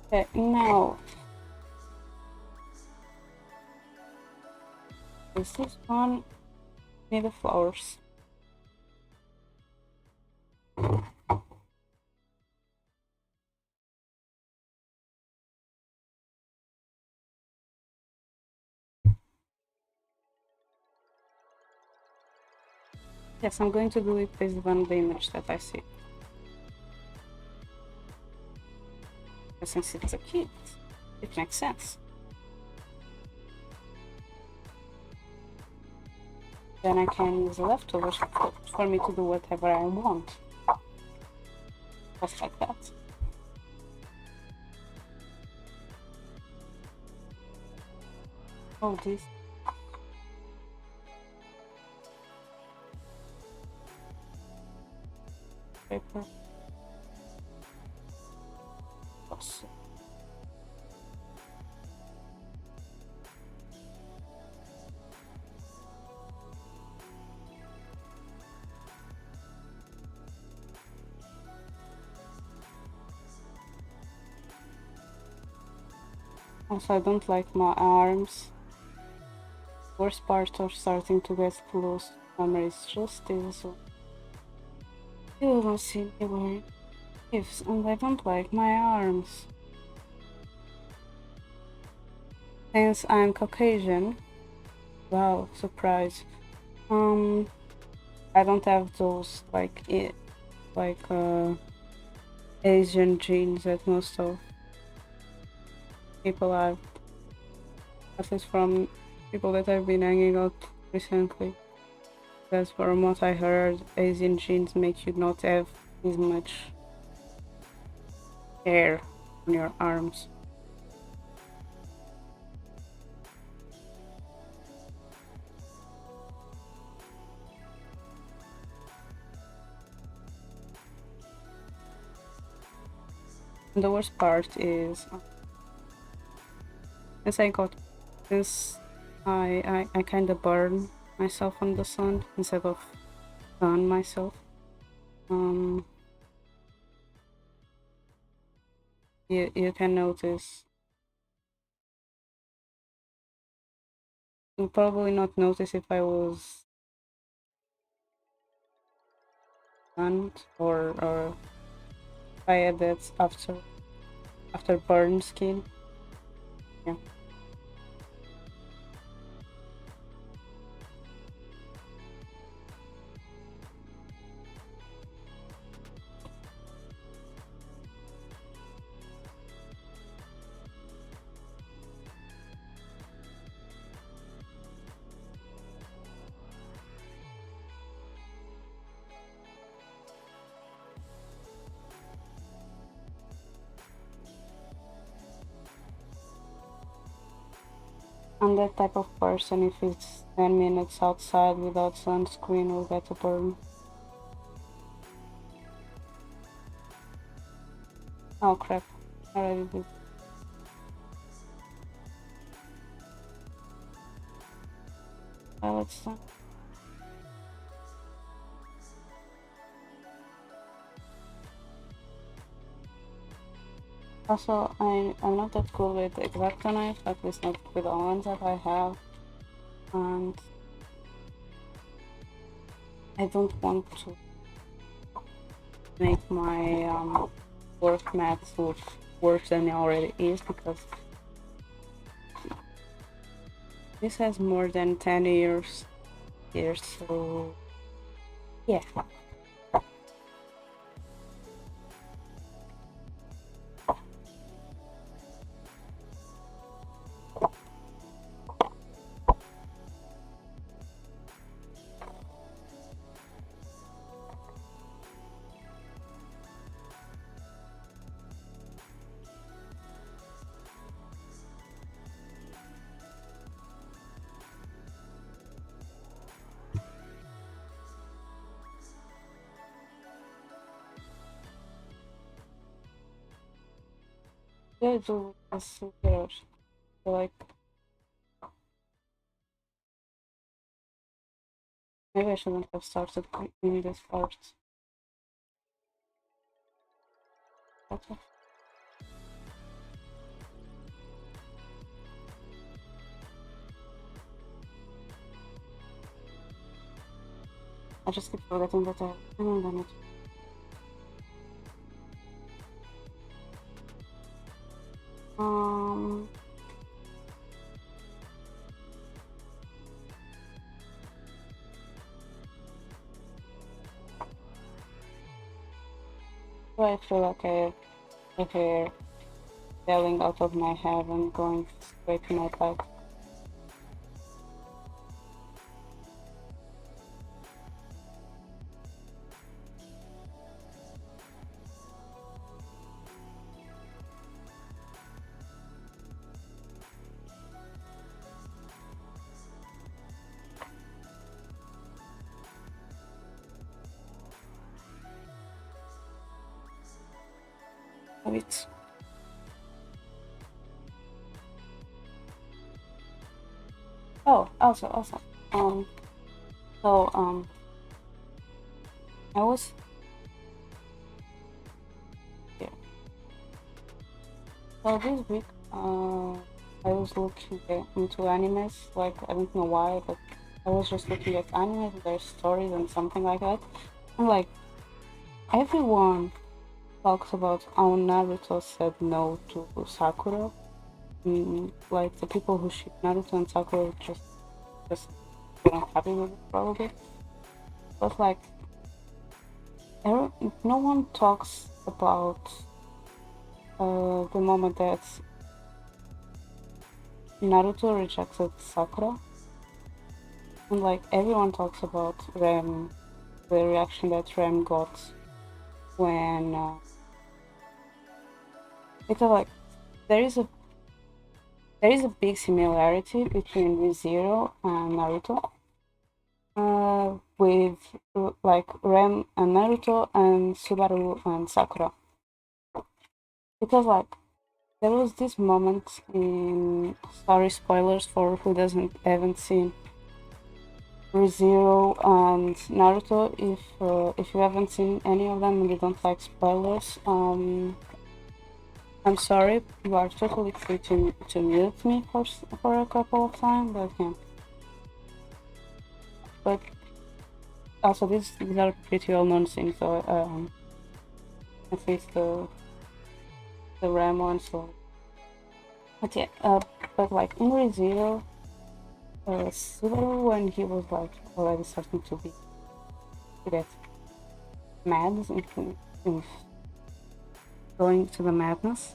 Okay, now this is one need the flowers. Yes, I'm going to do it based on the image that I see. Since it's a kit, it makes sense. Then I can use the leftovers for me to do whatever I want. Just like that. Oh, this. Paper. Awesome. Also, I don't like my arms. Worst part of starting to get close to summer is just this one. You don't see me wearing gifts, and I don't like my arms. Since I'm Caucasian, wow, surprise. I don't have those like Asian genes that most of people have. At least from people that I've been hanging out recently. Because from what I heard, Asian genes make you not have as much hair on your arms. And the worst part is, since I got this, I kind of burn myself on the sun instead of sun myself. You can notice. You'll probably not notice if I was stunned or if I had that after burn skin. Yeah. I'm that type of person. If it's 10 minutes outside without sunscreen, will get a burn. Oh crap! I already did. Let's. Also, I'm not that cool with the X-Acto knife, at least not with the ones that I have, and I don't want to make my work mats look worse than it already is, because this has more than 10 years here, so yeah. Yeah, do a super, like, maybe I shouldn't have started in this part. Okay. I just keep forgetting that I have on it. Um, so I feel like I hear yelling out of my head and going straight to my back. Wait. Oh, also, so, I was here. So this week, I was looking into animes, like, I don't know why, but I was just looking at animes, their stories and something like that. And like, everyone talks about how Naruto said no to Sakura. Like, the people who ship Naruto and Sakura just weren't happy with it, probably. But like, no one talks about the moment that Naruto rejected Sakura, and like everyone talks about Rem, the reaction that Rem got when because like there is a big similarity between ReZero and Naruto, with like Rem and Naruto and Subaru and Sakura, because like there was this moment in, sorry, spoilers for who doesn't haven't seen ReZero and Naruto. If you haven't seen any of them and you don't like spoilers, I'm sorry, you are totally free to mute me for a couple of times, but yeah. But also these are pretty well known things, so at least the RAM one, so. But yeah, but like in ReZero, Subaru, when he was like already starting to get mad in going to the madness.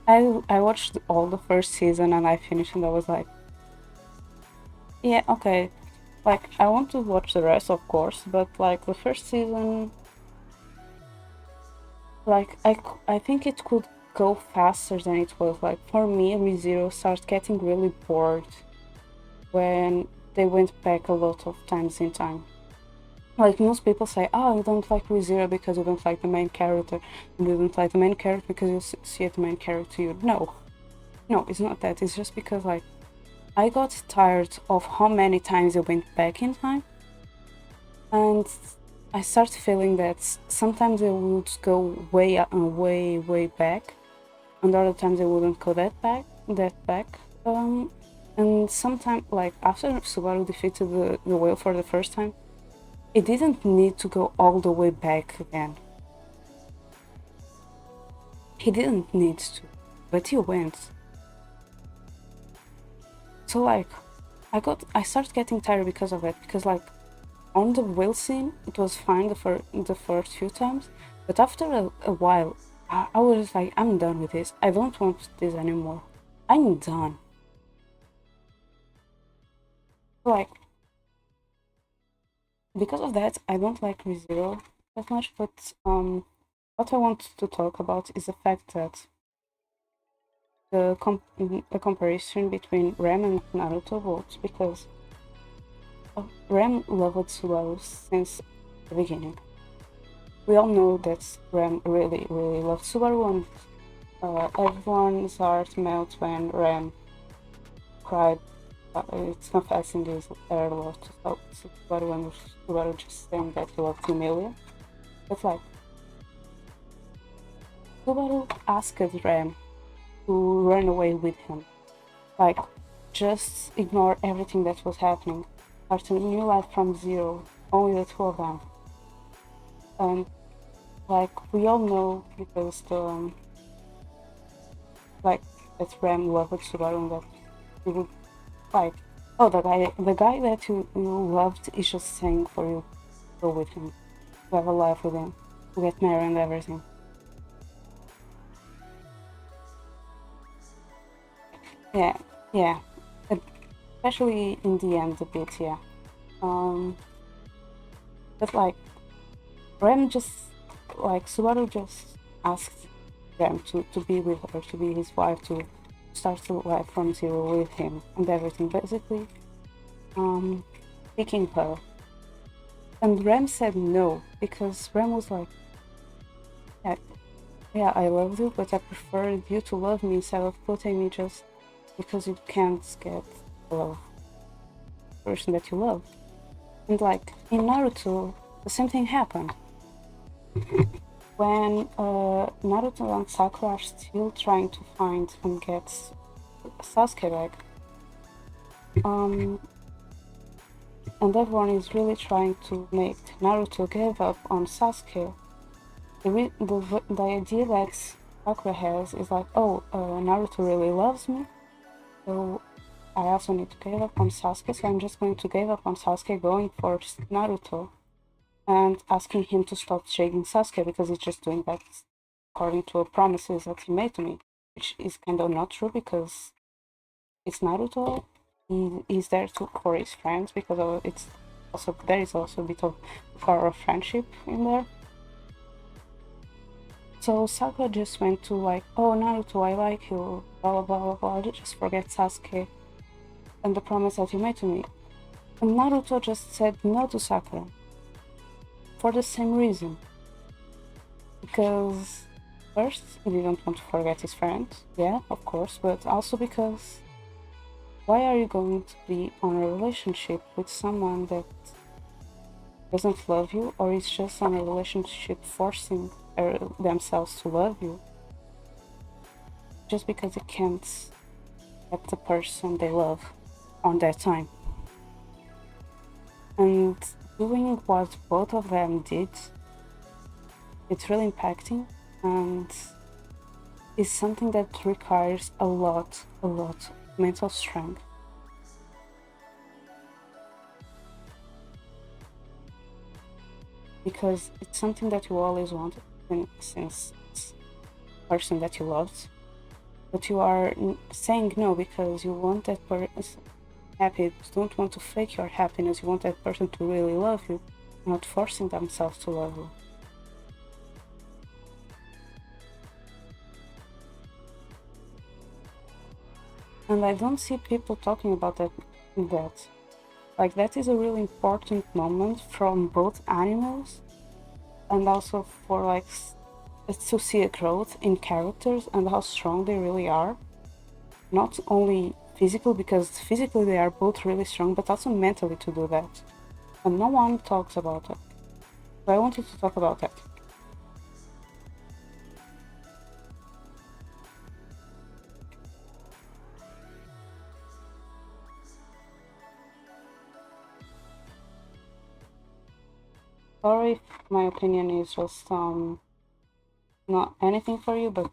I watched all the first season and I finished and I was like, yeah, okay, like I want to watch the rest, of course, but like the first season, like I think it could go faster than it was. Like for me, ReZero started getting really bored when they went back a lot of times in time. Like most people say, oh, you don't like ReZero because you don't like the main character, and you don't like the main character because you see the main character. You no, it's not that. It's just because like I got tired of how many times you went back in time, and I started feeling that sometimes they would go way back, and other times they wouldn't go that back. And sometimes, like after Subaru defeated the whale for the first time, it didn't need to go all the way back again. He didn't need to, but he went. So like, I started getting tired because of it. Because like, on the whale scene, it was fine the first few times, but after a while, I was like, I'm done with this. I don't want this anymore. I'm done. Like, because of that, I don't like ReZero that much. But what I want to talk about is the fact that the comparison between Ram and Naruto works because Ram loved Subaru since the beginning. We all know that Ram really loved Subaru, and everyone's heart melts when Ram cried. It's confessing his air love to Subaru, and Subaru just saying that he loved Emilia. But like, Subaru asked Ram to run away with him. Like, just ignore everything that was happening. Start a new life from zero, only the two of them. And like we all know, because like that Ram loved Subaru, and that he would like, oh, the guy that you loved is just saying for you to go with him, to have a life with him, to get married and everything. Yeah, yeah, especially in the end a bit, yeah. Um, but like Ram just like Subaru just asked Ram to be with her, to be his wife, to start to life from zero with him and everything, basically picking her. And Ram said no, because Ram was like, yeah, yeah, I love you, but I prefer you to love me instead of putting me just because you can't get love the person that you love. And like in Naruto, the same thing happened. When Naruto and Sakura are still trying to find and get Sasuke back, and everyone is really trying to make Naruto give up on Sasuke, the idea that Sakura has is like, oh, Naruto really loves me, so I also need to give up on Sasuke, so I'm just going to give up on Sasuke, going for Naruto, and asking him to stop chasing Sasuke because he's just doing that according to promises that he made to me, which is kind of not true because it's Naruto. He's there for his friends because it's also there is also a bit of power of friendship in there. So Sakura just went to like, oh Naruto, I like you, blah blah blah blah. Just forget Sasuke and the promise that you made to me. And Naruto just said no to Sakura for the same reason. Because first, he didn't want to forget his friend, yeah, of course, but also because why are you going to be on a relationship with someone that doesn't love you, or is just on a relationship forcing themselves to love you just because they can't get the person they love on that time? And doing what both of them did, it's really impacting and is something that requires a lot of mental strength. Because it's something that you always wanted since it's the person that you loved, but you are saying no because you want that person happy. You don't want to fake your happiness. You want that person to really love you, not forcing themselves to love you. and I don't see people talking about that. Like, that is a really important moment from both animals, and also for like to see a growth in characters and how strong they really are. Not only physical, because physically they are both really strong, but also mentally to do that. And no one talks about it. So I wanted to talk about that. Sorry if my opinion is just not anything for you, but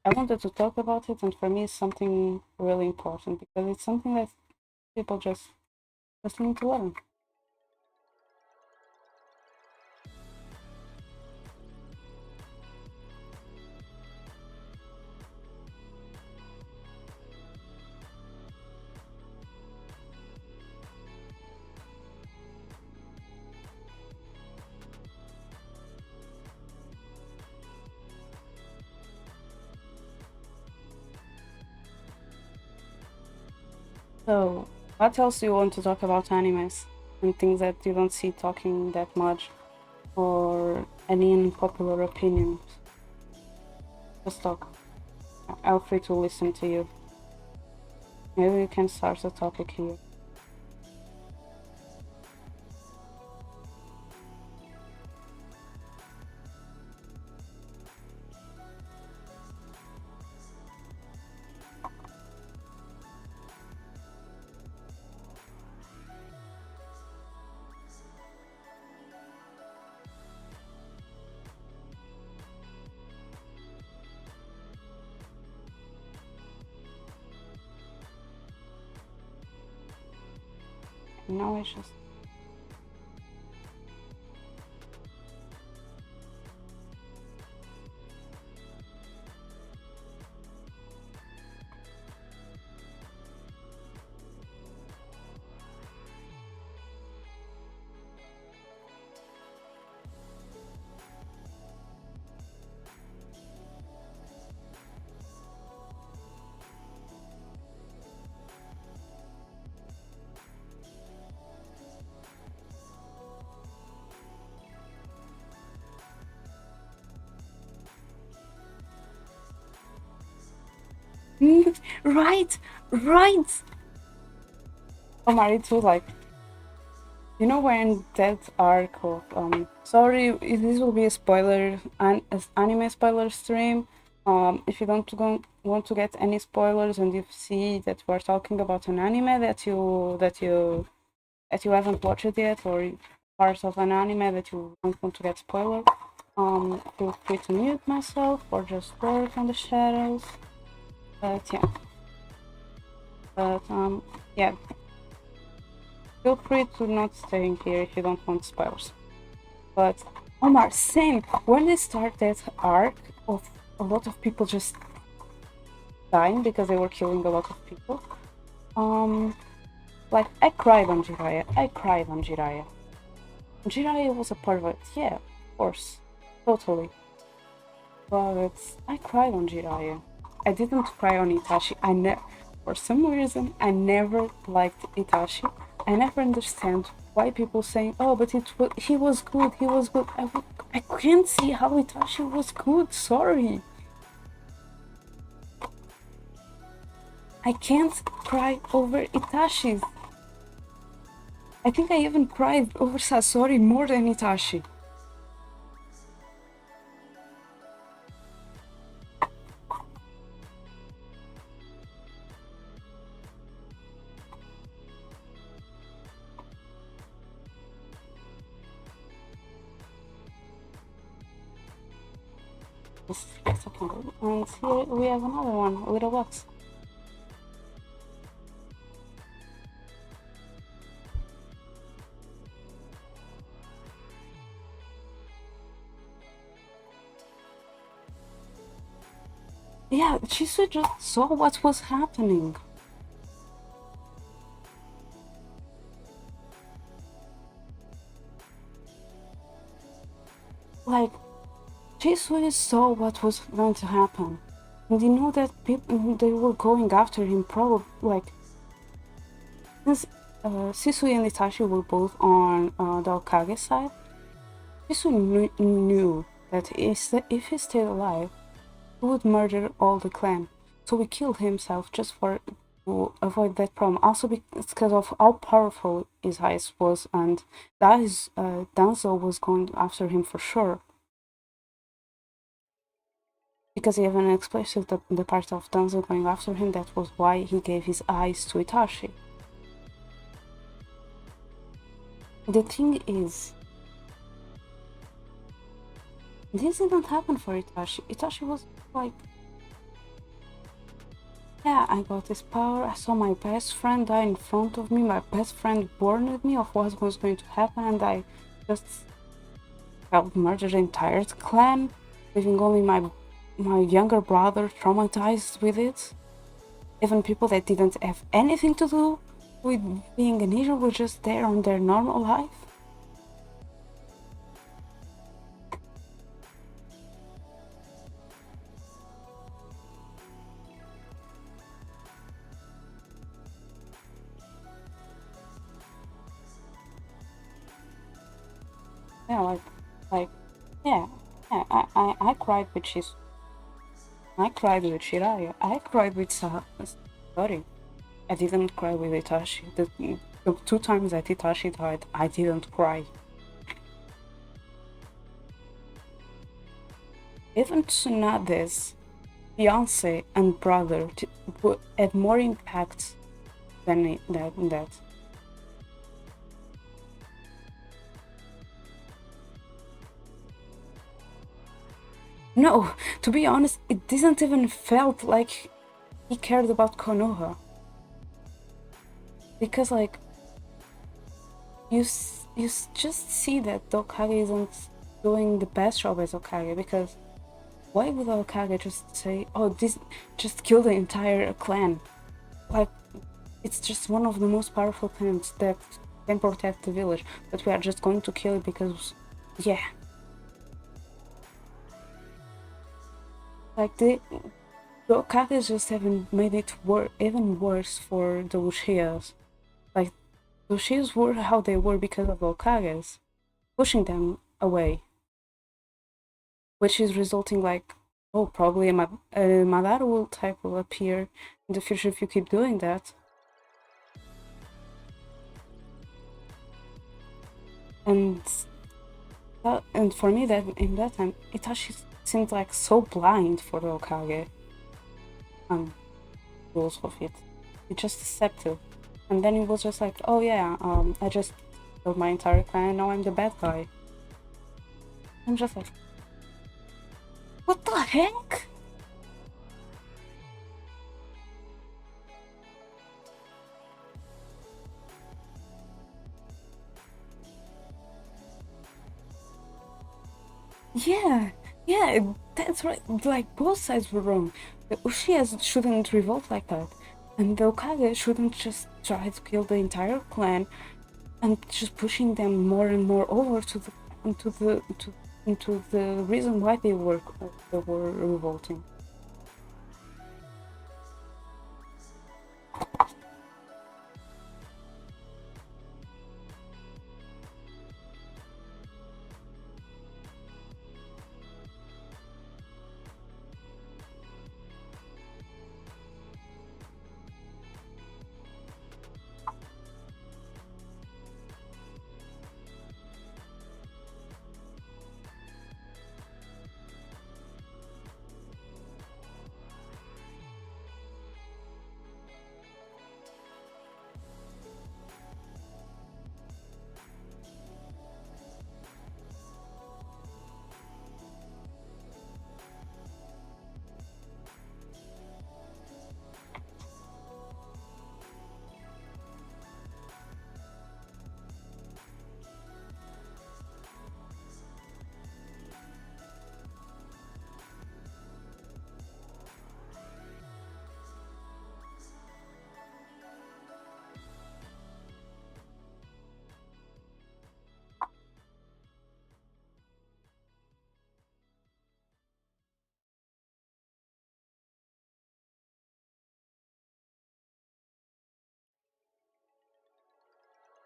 I wanted to talk about it, and for me it's something really important because it's something that people just need to learn. So, what else do you want to talk about animes and things that you don't see talking that much, or any unpopular opinions? Just talk. I'm free to listen to you. Maybe we can start a topic here. No, it's just right, right. Omar, it was like, you know, when that arc of sorry, this will be a spoiler and as anime spoiler stream. If you don't want to get any spoilers, and you see that we're talking about an anime that you haven't watched yet, or parts of an anime that you don't want to get spoiled, feel free to mute myself or just work on the shadows. But yeah, but yeah, feel free to not stay in here if you don't want spoilers. But Omar, same. When they start that arc of a lot of people just dying because they were killing a lot of people, um, like I cried on Jiraiya. I cried on Jiraiya. Jiraiya was a part of it. Yeah, of course, totally. But I cried on Jiraiya. I didn't cry on Itachi. For some reason, I never liked Itachi. I never understand why people saying, "Oh, but he was good. He was good." I can't see how Itachi was good. Sorry, I can't cry over Itachi. I think I even cried over Sasori more than Itachi. Just a second. And here we have another one, Little Box. Yeah, Chisui just saw what was happening. Like, Chisui saw what was going to happen. And you know that people they were going after him probably like since Sisui and Itachi were both on the Okage side. Sisui knew that if he stayed alive, he would murder all the clan. So he killed himself just for to avoid that problem. Also because of how powerful his eyes was, and that is Danzo was going after him for sure. Because he even explains the part of Danzo going after him, that was why he gave his eyes to Itachi. The thing is, this didn't happen for Itachi. Itachi was like, yeah, I got this power, I saw my best friend die in front of me, my best friend warned me of what was going to happen, and I just helped murder the entire clan, leaving only my younger brother traumatized with it. Even people that didn't have anything to do with being a ninja were just there on their normal life. Yeah, like, yeah, yeah. I cried with I cried with Shiraya. I cried with Sorry, I didn't cry with Itachi. The two times that Itachi died, I didn't cry. Even Tsunade's fiance and brother had more impact than that. No, to be honest, it didn't even felt like he cared about Konoha. Because like you just see that the Okage isn't doing the best job as Okage, because why would the Okage just say, oh, this just kill the entire clan? Like, it's just one of the most powerful clans that can protect the village, but we are just going to kill it because, yeah. Like, the Okages just haven't made it even worse for the Uchihas. Like, the Uchihas were how they were because of the Okages, pushing them away, which is resulting like, oh, probably a Madara type will appear in the future if you keep doing that. And and for me, that in that time, Itachi seemed like so blind for the Okage rules of it. He just accepted, and then it was just like, oh yeah, I just killed my entire clan, and now I'm the bad guy. I'm just like, what the heck? Yeah, yeah, that's right. Like, both sides were wrong. The Uchihas shouldn't revolt like that, and the Okage shouldn't just try to kill the entire clan and just pushing them more and more over to the into the reason why they were revolting.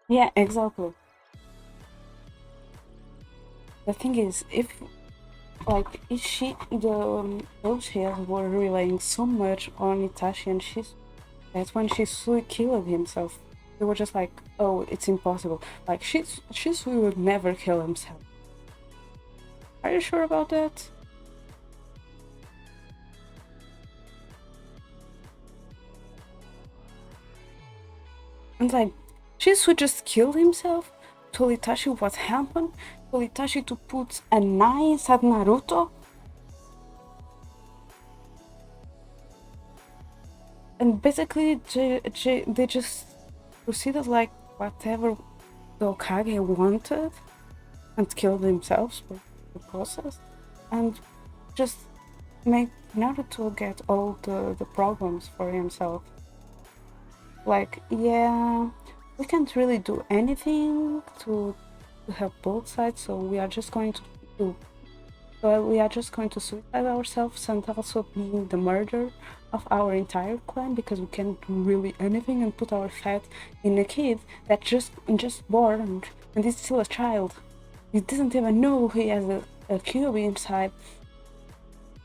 Yeah, exactly. The thing is, if she those heroes were relying so much on Itachi and she's that's when Shisui killed himself. They were just like, oh, it's impossible. Like Shisui would never kill himself. Are you sure about that? And like Shisui just killed himself? Told Itachi what happened? Told Itachi to put a knife inside Naruto? And basically they just proceeded like whatever the Hokage wanted and killed themselves for the process and just make Naruto get all the problems for himself. Like, yeah, we can't really do anything to help both sides, so we are just going to do we are just going to suicide ourselves and also being the murder of our entire clan because we can't do really anything and put our faith in a kid that just born and is still a child. He doesn't even know he has a cube inside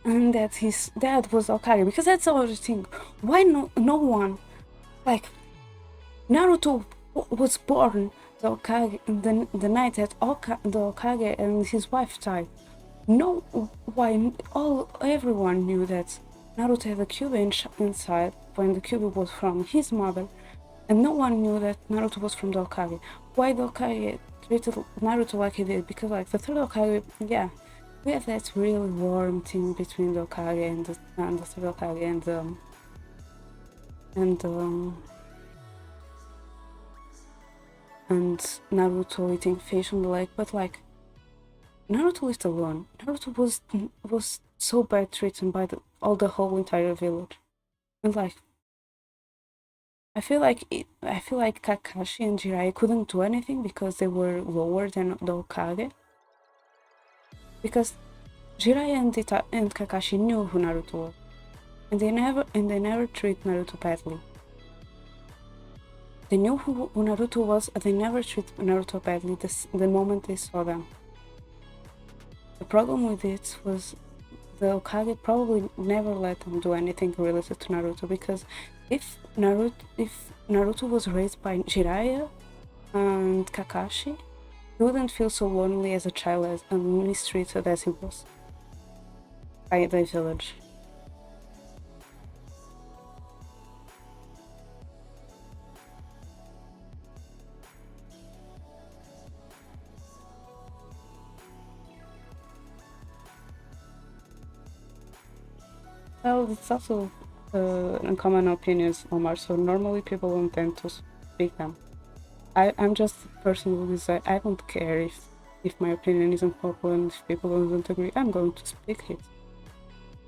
and that his dad was Okage because that's the other thing. Why no one like Naruto was born the Okage the night that the Okage and his wife died. No, why all everyone knew that Naruto had a cube inside when the cube was from his mother, and no one knew that Naruto was from the Okage. Why the Okage treated Naruto like he did? Because like the third Okage, yeah, we have that really warm thing between the Okage and the third Okage and um, and Naruto eating fish on the lake, but like Naruto lived alone. Naruto was so bad treated by all the whole entire village, and like I feel like Kakashi and Jiraiya couldn't do anything because they were lower than the Hokage. Because Jiraiya and Kakashi knew who Naruto was, and they never treat Naruto badly. They knew who Naruto was, and they never treat Naruto badly the moment they saw them. The problem with it was the Hokage probably never let them do anything related to Naruto because if Naruto was raised by Jiraiya and Kakashi, he wouldn't feel so lonely as a child and mistreated as he was by the village. Well, it's also uncommon opinions, Omar, so normally people don't tend to speak them. I'm just a person who is like, I don't care if my opinion isn't popular and if people don't agree, I'm going to speak it.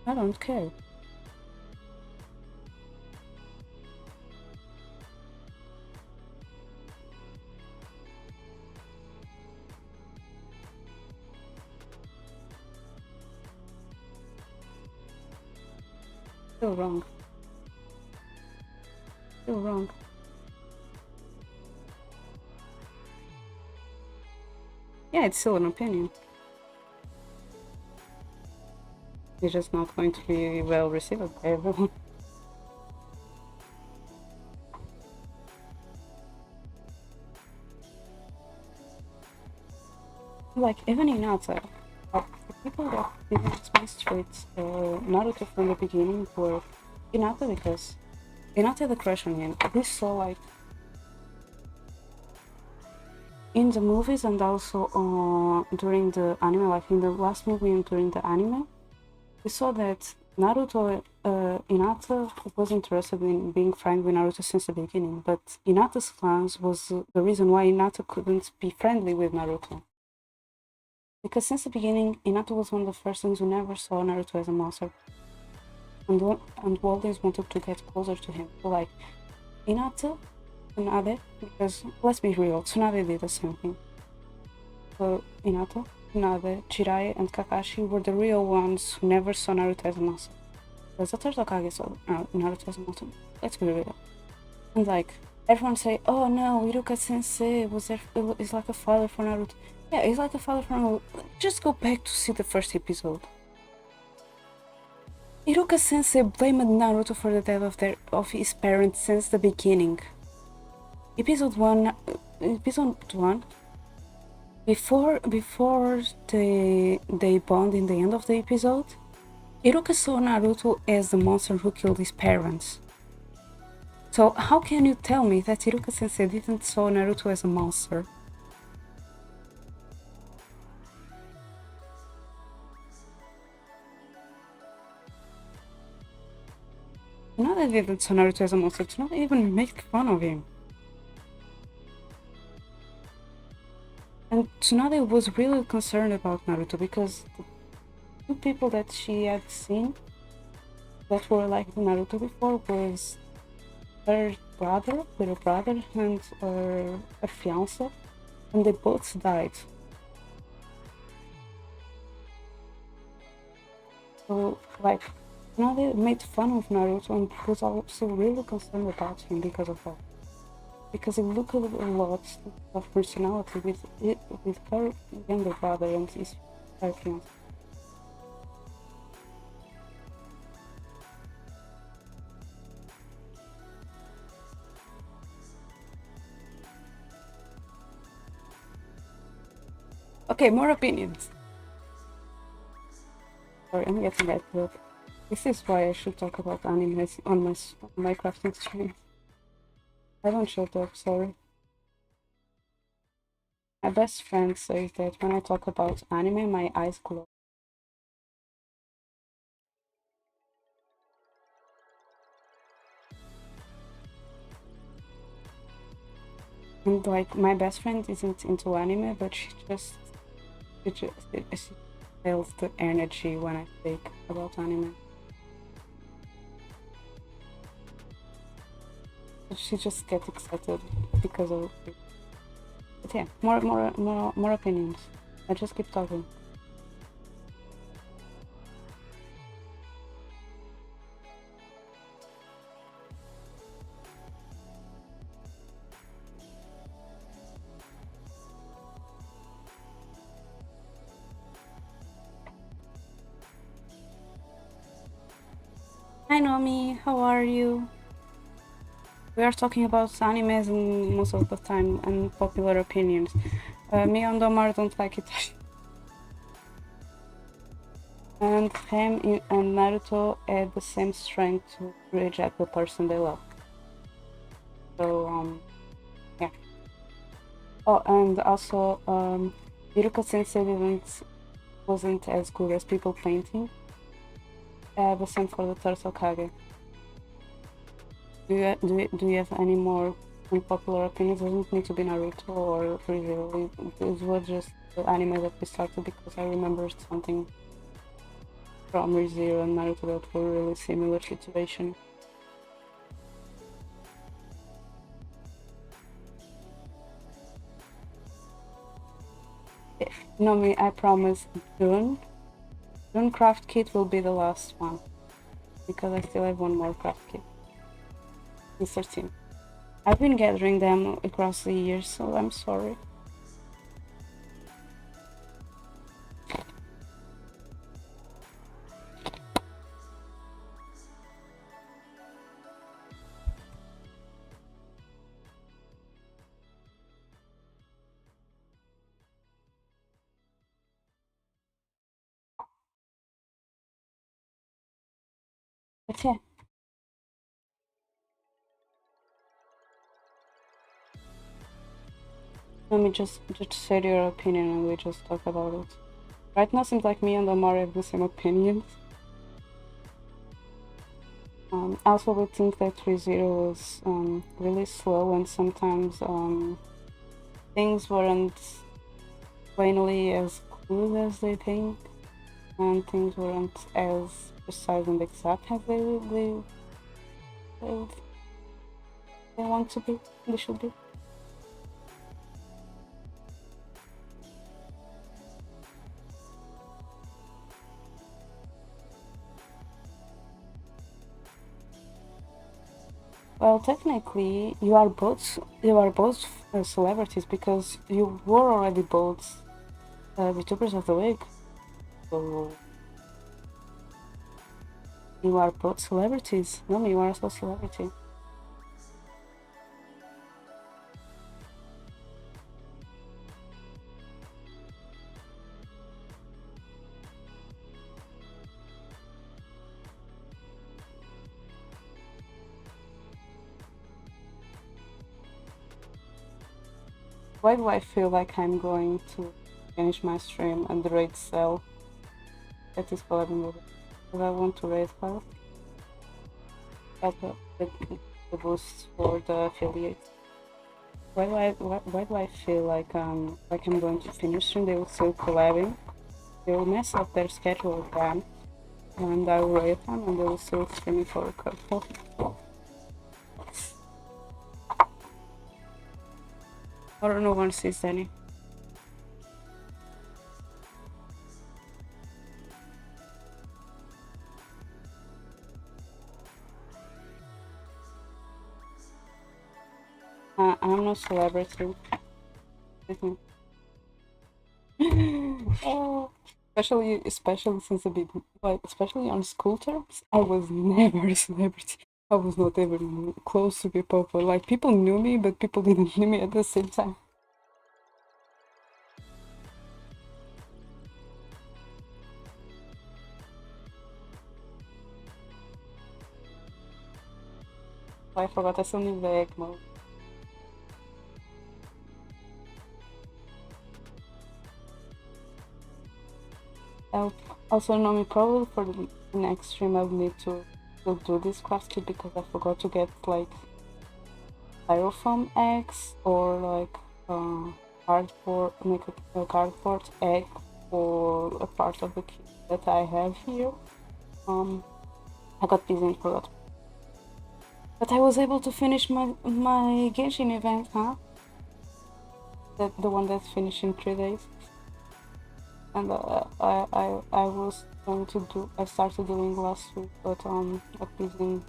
I don't care. Still wrong. Still wrong. Yeah, it's still an opinion. It's just not going to be well received by everyone. Like, even Hinata, the people that didn't mistreat Naruto from the beginning were Hinata because Hinata had a crush on him. We saw, like, in the movies and also during the anime, like in the last movie and during the anime, we saw that Naruto, Hinata was interested in being friends with Naruto since the beginning, but Hinata's plans was the reason why Hinata couldn't be friendly with Naruto. Because since the beginning, Inato was one of the persons who never saw Naruto as a monster, and always wanted to get closer to him. So like, Inato, Tsunade, because let's be real, Tsunade did the same thing. So Inato, Tsunade, Jiraiya, and Kakashi were the real ones who never saw Naruto as a monster. Because the third Hokage saw Naruto as a monster. Let's be real. And like, everyone say, "Oh no, Iruka Sensei is like a father for Naruto." Yeah, he's like a father for Naruto. Just go back to see the first episode. Iruka Sensei blamed Naruto for the death of his parents since the beginning. Episode one, before they bond in the end of the episode, Iruka saw Naruto as the monster who killed his parents. So how can you tell me that Iruka Sensei didn't saw Naruto as a monster? Not that they didn't saw Naruto as a monster, to not even make fun of him. And Tsunade was really concerned about Naruto because the two people that she had seen that were like Naruto before was her little brother, and her fiance, and they both died. So, like, Tsunade made fun of Naruto and was also really concerned about him because of that. Because he looked a lot of personality with her younger brother and his her fiance. Okay, more opinions. Sorry, I'm getting that book. This is why I should talk about anime on my crafting stream. I don't shut up, sorry. My best friend says that when I talk about anime, my eyes glow. And like, my best friend isn't into anime, but she feels the energy when I speak about anime. She just gets excited because of it. But yeah, more opinions. I just keep talking. Hi Nomi, how are you? We are talking about animes and most of the time and popular opinions. Me and Omar don't like it. And him and Naruto had the same strength to reject the person they love. So yeah. Oh, and also Iruka Sensei wasn't as good as people painting. The same for the Turtle Kage. Do you have any more unpopular opinions? It doesn't need to be Naruto or ReZero. It was just the anime that we started because I remembered something from ReZero and Naruto that were really similar situation. No, me, I promise. June craft kit will be the last one because I still have one more craft kit. It's 13. I've been gathering them across the years, so I'm sorry. But yeah. Let me just say your opinion and we just talk about it. Right now seems like me and Omar have the same opinions. I also would think that ReZero was really slow and sometimes things weren't plainly as good as they think and things weren't as precise and exact as they want to be, they should be. Well, technically, you are both celebrities because you were already both VTubers of the week. So you are both celebrities. No, you are also a celebrity. Why do I feel like I'm going to finish my stream and rate sell at this collab movie? Because I want to rate collab. Get the boost for the affiliates. Why do I feel like I'm going to finish and they will still collabing? They will mess up their schedule again, and I will rate them and they will still stream for a couple. Or no one sees any. I'm no celebrity. Oh, especially since the beginning, like especially on school terms, I was never a celebrity. I was not even close to be popular. Like people knew me, but people didn't know me at the same time. I forgot I still need the egg mode. I'll also know me probably for the next stream. I'll need to do this craft kit because I forgot to get like styrofoam eggs or like cardboard, make a cardboard egg for a part of the kit that I have here. I got busy and forgot. But I was able to finish my Genshin event, huh? The one that's finished in 3 days. And I was going to do. I started doing last week, but got busy.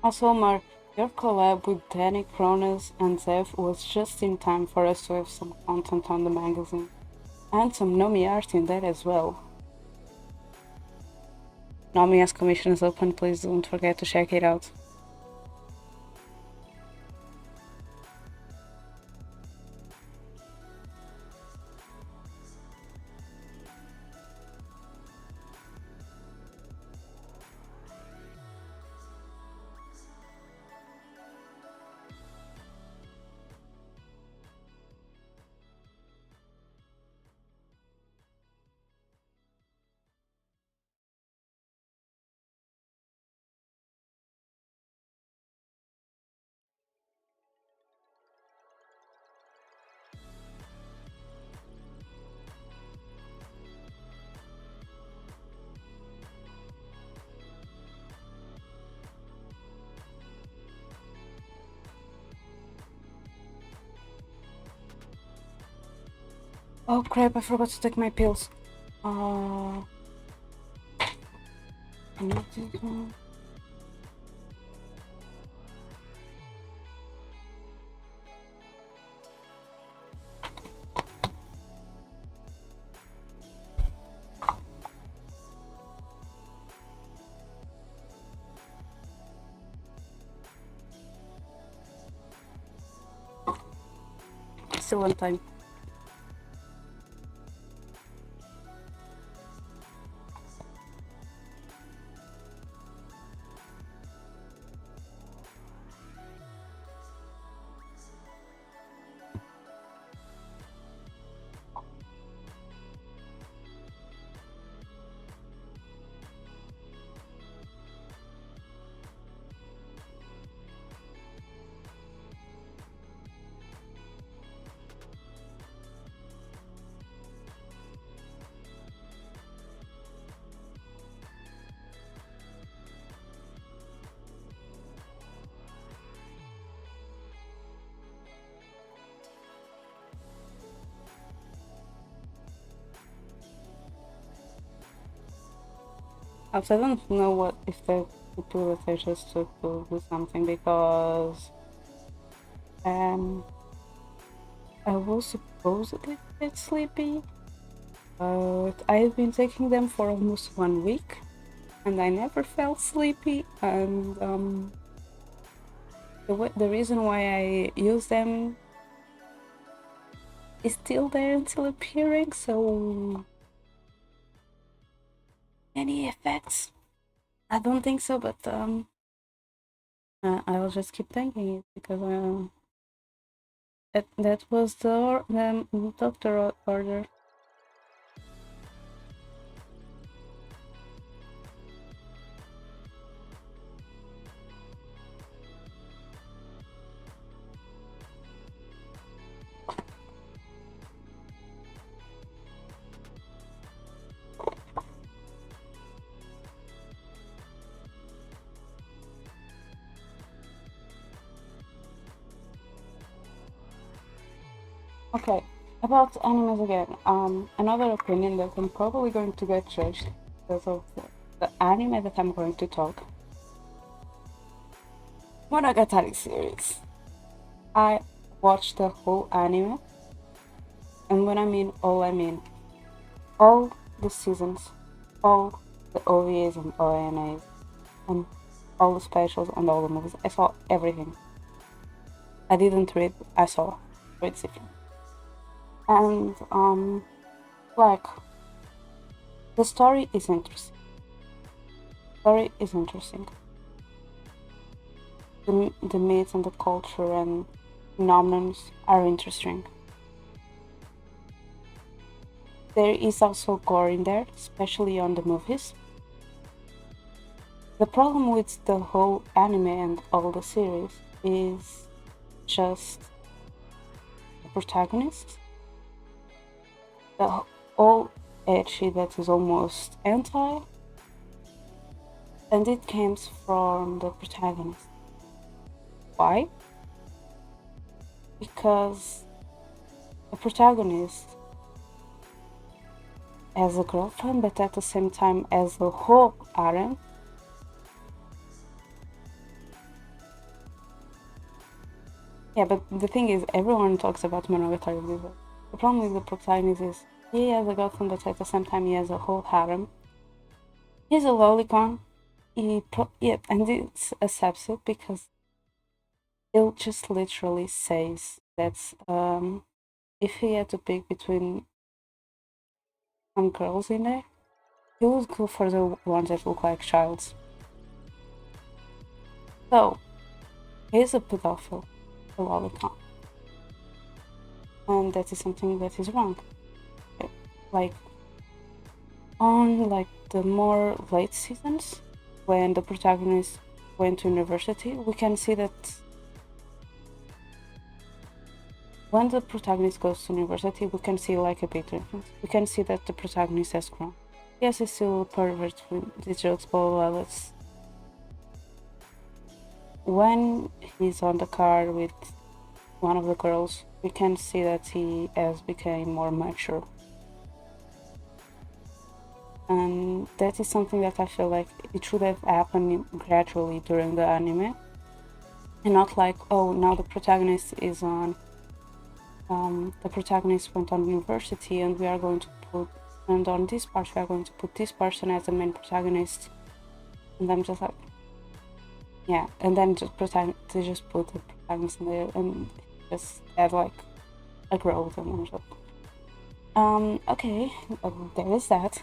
Also, Mark, your collab with Danny, Kronos, and Zev was just in time for us to have some content on the magazine. And some Nomi art in there as well. Nomiya's commission is open, please don't forget to check it out. Oh crap, I forgot to take my pills. I need to... Still on time. I don't know what if the people that I just took will do something because um I was supposedly a bit sleepy, but I've been taking them for almost 1 week and I never felt sleepy. And the reason why I use them is still there until appearing. So any effects? I don't think so, but I will just keep thanking it because that was the doctor order. Okay, about animes again. Another opinion that I'm probably going to get judged because of the anime that I'm going to talk. Monogatari series. I watched the whole anime, and when I mean all the seasons, all the OVAs and ONAs, and all the specials and all the movies. I saw everything. I didn't read. I saw. It's different. And like the story is interesting. Story is interesting. The myths and the culture and phenomena are interesting. There is also gore in there, especially on the movies. The problem with the whole anime and all the series is just the protagonist. The all edgy that is almost anti, and it comes from the protagonist. Why? Because the protagonist has a girlfriend, but at the same time has a whole harem. Yeah, but the thing is, everyone talks about Monogatari Blizzard. The problem with the protagonist is he has a girlfriend, but at the same time he has a whole harem. He's a lolicon. Yeah, and it's accepts it because it just literally says that if he had to pick between some girls in there, he would go for the ones that look like childs. So he's a pedophile, a lolicon, and that is something that is wrong. Like on like the more late seasons, when the protagonist went to university, we can see that when the protagonist goes to university, we can see like a big difference. We can see that the protagonist has grown. Yes, he's still a pervert with the jokes, blah blah. When he's on the car with one of the girls, we can see that he has become more mature. And that is something that I feel like it should have happened gradually during the anime, and not like, oh, now the protagonist is on the protagonist went on university and we are going to put, and on this part we are going to put this person as the main protagonist, and I'm just like, yeah, and then they just put the protagonist in there and just add like a growth, and I'm just okay, there is that.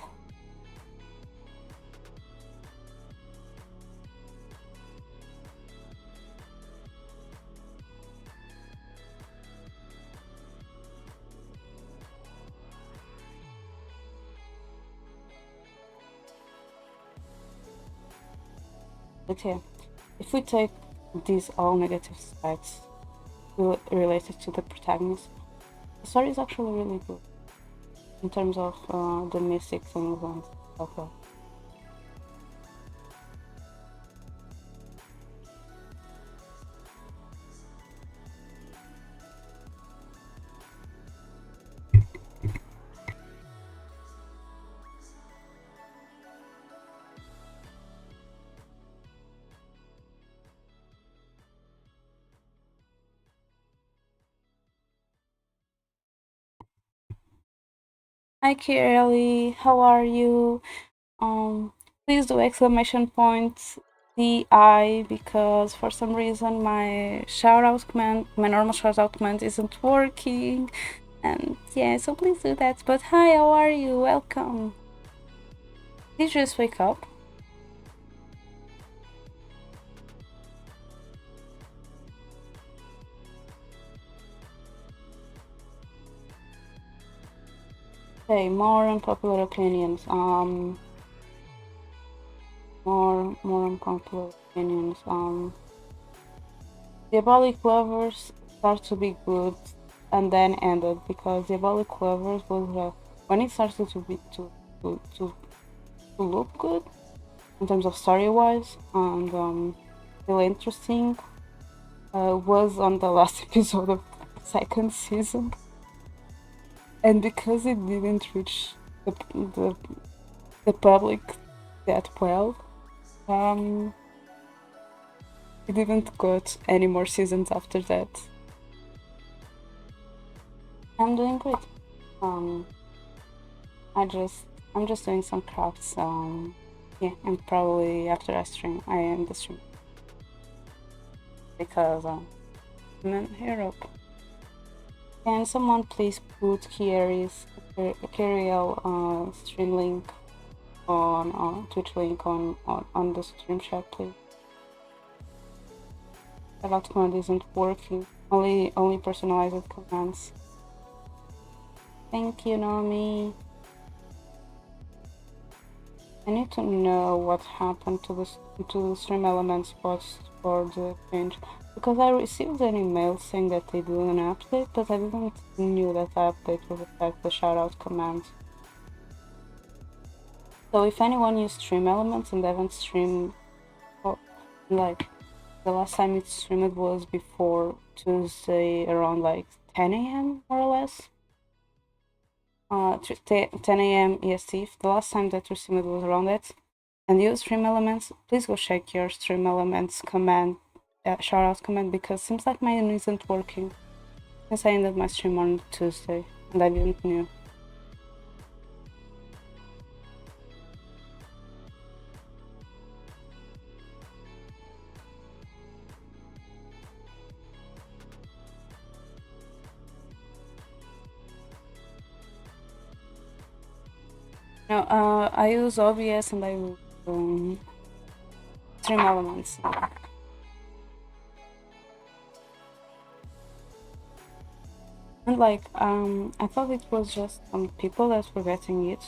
But yeah, if we take these all negative sides related to the protagonist, the story is actually really good in terms of the mystic things and stuff like that. Hi Kireli, how are you? Um, please do exclamation point DI because for some reason my shout out command, my normal shout out command isn't working. And yeah, so please do that. But hi, how are you? Welcome. Did you just wake up? Okay, more unpopular opinions. More unpopular opinions. Diabolic Lovers start to be good and then ended because Diabolic Lovers was when it started to be to look good in terms of story wise and still interesting was on the last episode of the second season, and because it didn't reach the, the public that well, um, it didn't got any more seasons after that. I'm doing great. Um, I'm just doing some crafts. Yeah, and probably after I end the stream because I'm in Europe. Can someone please put Kiriel stream link on Twitch link on the stream chat, please? The last command isn't working. Only personalized commands. Thank you, Nomi. I need to know what happened to the stream elements post for the change because I received an email saying that they did an update, but I didn't knew that the update would affect the shoutout command. So if anyone used stream elements and haven't streamed, like the last time it streamed was before Tuesday around like 10 a.m. more or less. 10 a.m. EST. The last time that we streamed was around that. And use stream elements. Please go check your stream elements command, shoutout command, because it seems like mine isn't working. Since I ended my stream on Tuesday and I didn't know. No, I use OBS and I use stream elements. And like, I thought it was just some people that were getting it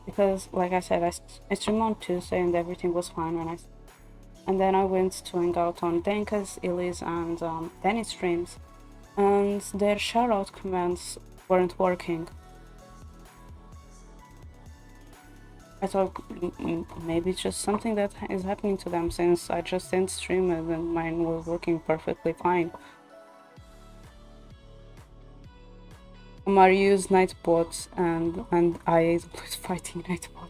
because, like I said, I streamed on Tuesday and everything was fine when and then I went to hang out on Denka's, Illy's, and Danny's streams, and their shoutout commands weren't working. I thought maybe it's just something that is happening to them since I just didn't stream it and mine was working perfectly fine. Mario used Nightbot and IA is always fighting Nightbot.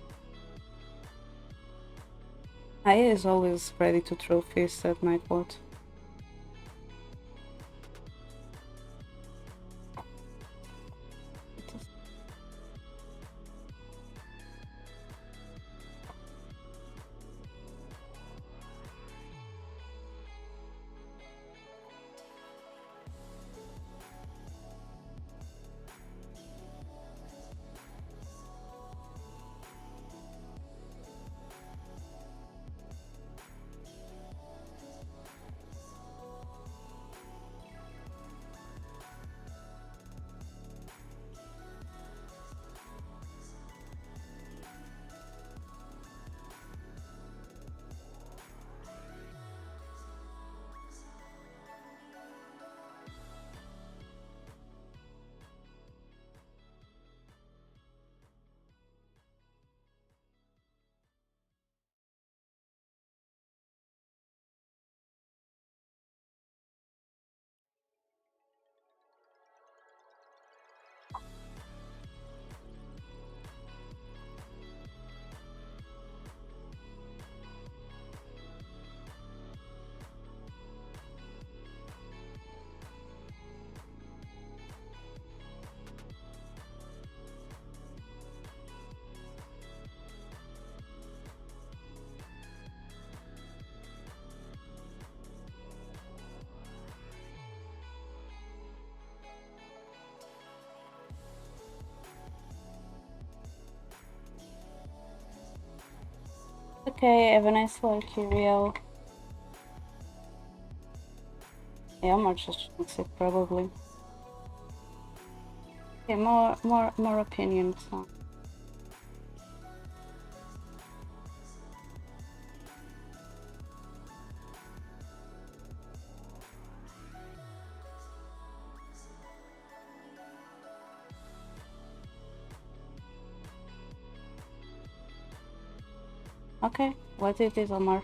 IA is always ready to throw fists at Nightbot. Okay, have a nice work, Kiriel. Yeah, more just it probably. Okay, more opinions. Okay, what it is, Omar?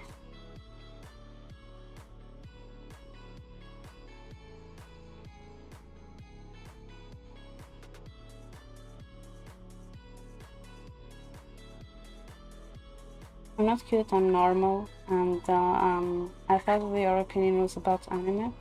I'm not cute, I'm normal, and I thought your opinion was about anime.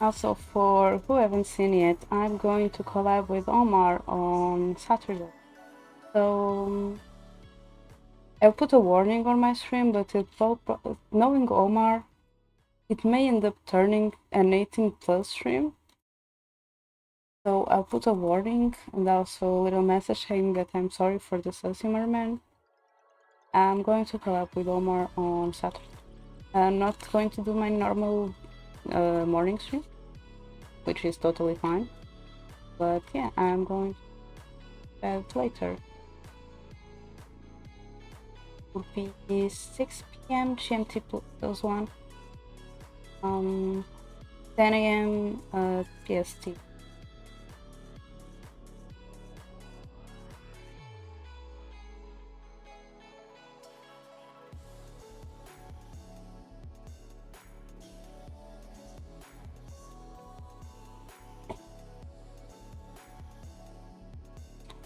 Also, for who haven't seen yet, I'm going to collab with Omar on Saturday. So I'll put a warning on my stream, but knowing Omar, it may end up turning an 18 plus stream. So I'll put a warning and also a little message saying that I'm sorry for the sus humor man. I'm going to collab with Omar on Saturday. I'm not going to do my normal morning stream, which is totally fine. But yeah, I'm going to bed later. Would be 6 p.m. GMT plus 1. 10 a.m. PST.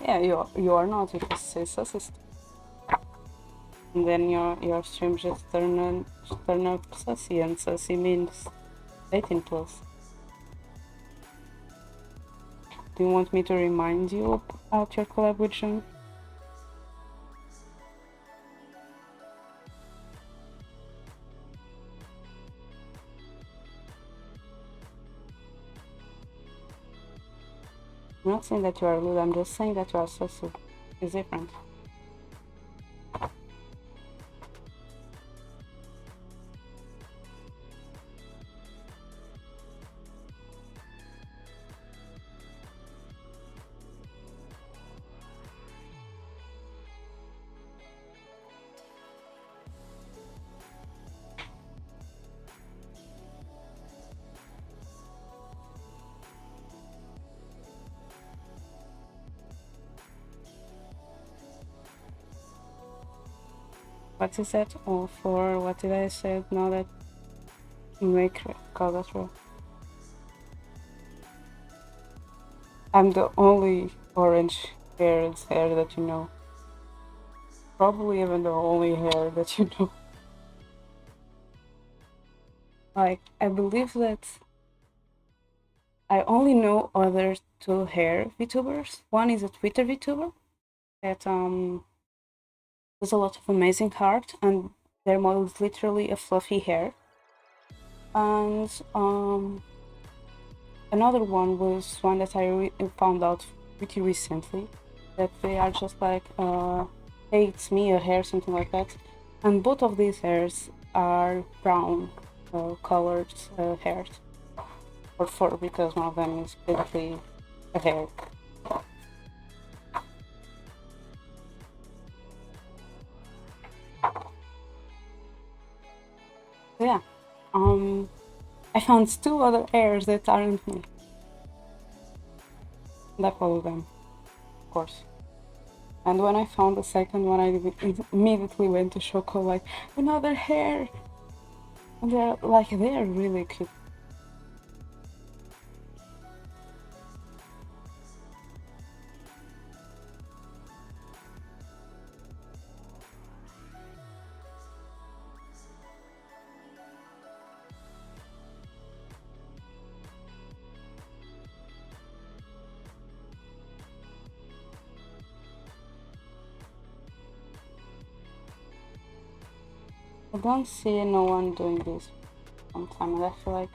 Yeah, you are not because it's assistant. And then your stream just turn up sussy, and sussy means 18 plus. Do you want me to remind you about your collab with John? I'm not saying that you are rude, I'm just saying that you are sussy. It's different. What is that? Oh, for what did I say? Now that you make Kagatro. I'm the only orange haired hair that you know. Probably even the only hair that you know. Like, I believe that I only know other two hair VTubers. One is a Twitter VTuber that does a lot of amazing art, and their model is literally a fluffy hair. And another one was one that I found out pretty recently, that they are just like, hey, it's me, a hair, something like that. And both of these hairs are brown colored hairs, or fur, because one of them is basically a hair. So yeah, I found two other hairs that aren't me. And I followed them, of course. And when I found the second one, I immediately went to Shoko, like, another hair! And they're really cute. I don't see no one doing this on time, and I feel like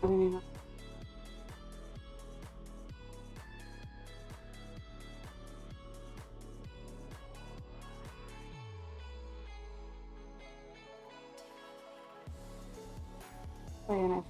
I mean, very nice.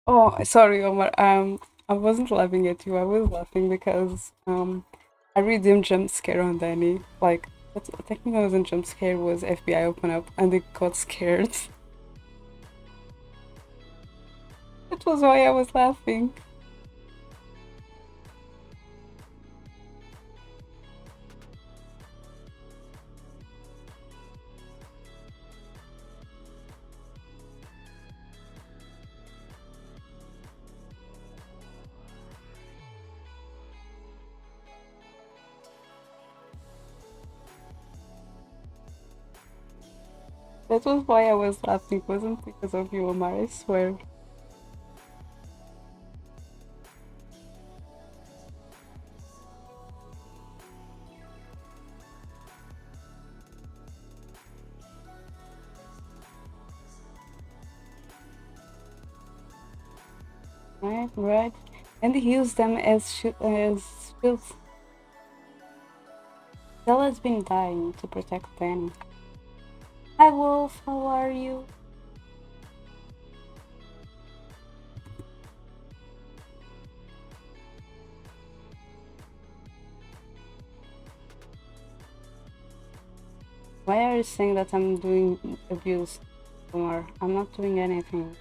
Oh, sorry, Omar. I wasn't laughing at you. I was laughing because I read them jump scare on Danny. Like, that's technically wasn't jump scare. Was FBI open up and they got scared. That was why I was laughing. That was why I was laughing. It wasn't because of you, Omar. I swear. Right, right. And he used them as shields. Stella's been dying to protect Danny. Hi, Wolf. How are you? Why are you saying that I'm doing abuse, Omar? I'm not doing anything.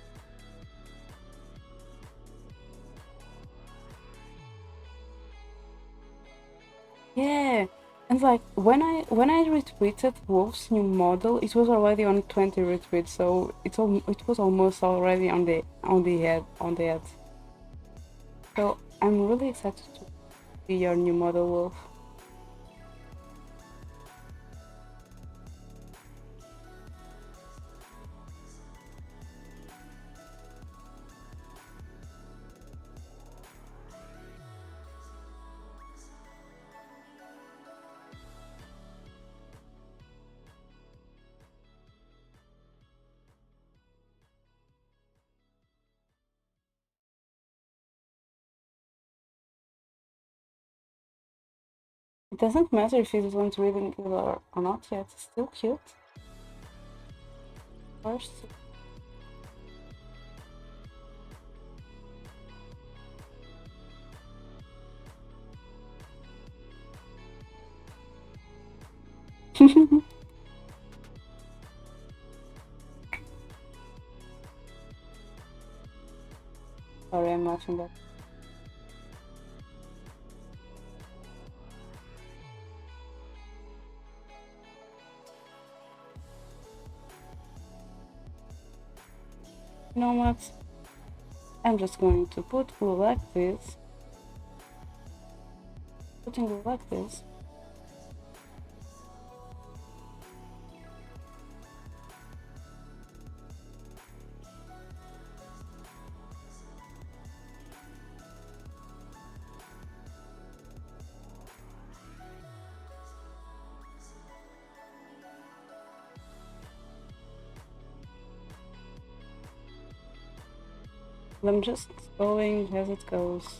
Yeah, and like when I retweeted Wolf's new model, it was already on 20 retweets, so it was almost already on the head. So I'm really excited to see your new model, Wolf. It doesn't matter if it isn't really good or not yet. It's still cute. First, sorry, I'm watching that. You know what? I'm just going to put glue like this. Putting glue like this. I'm just going as it goes.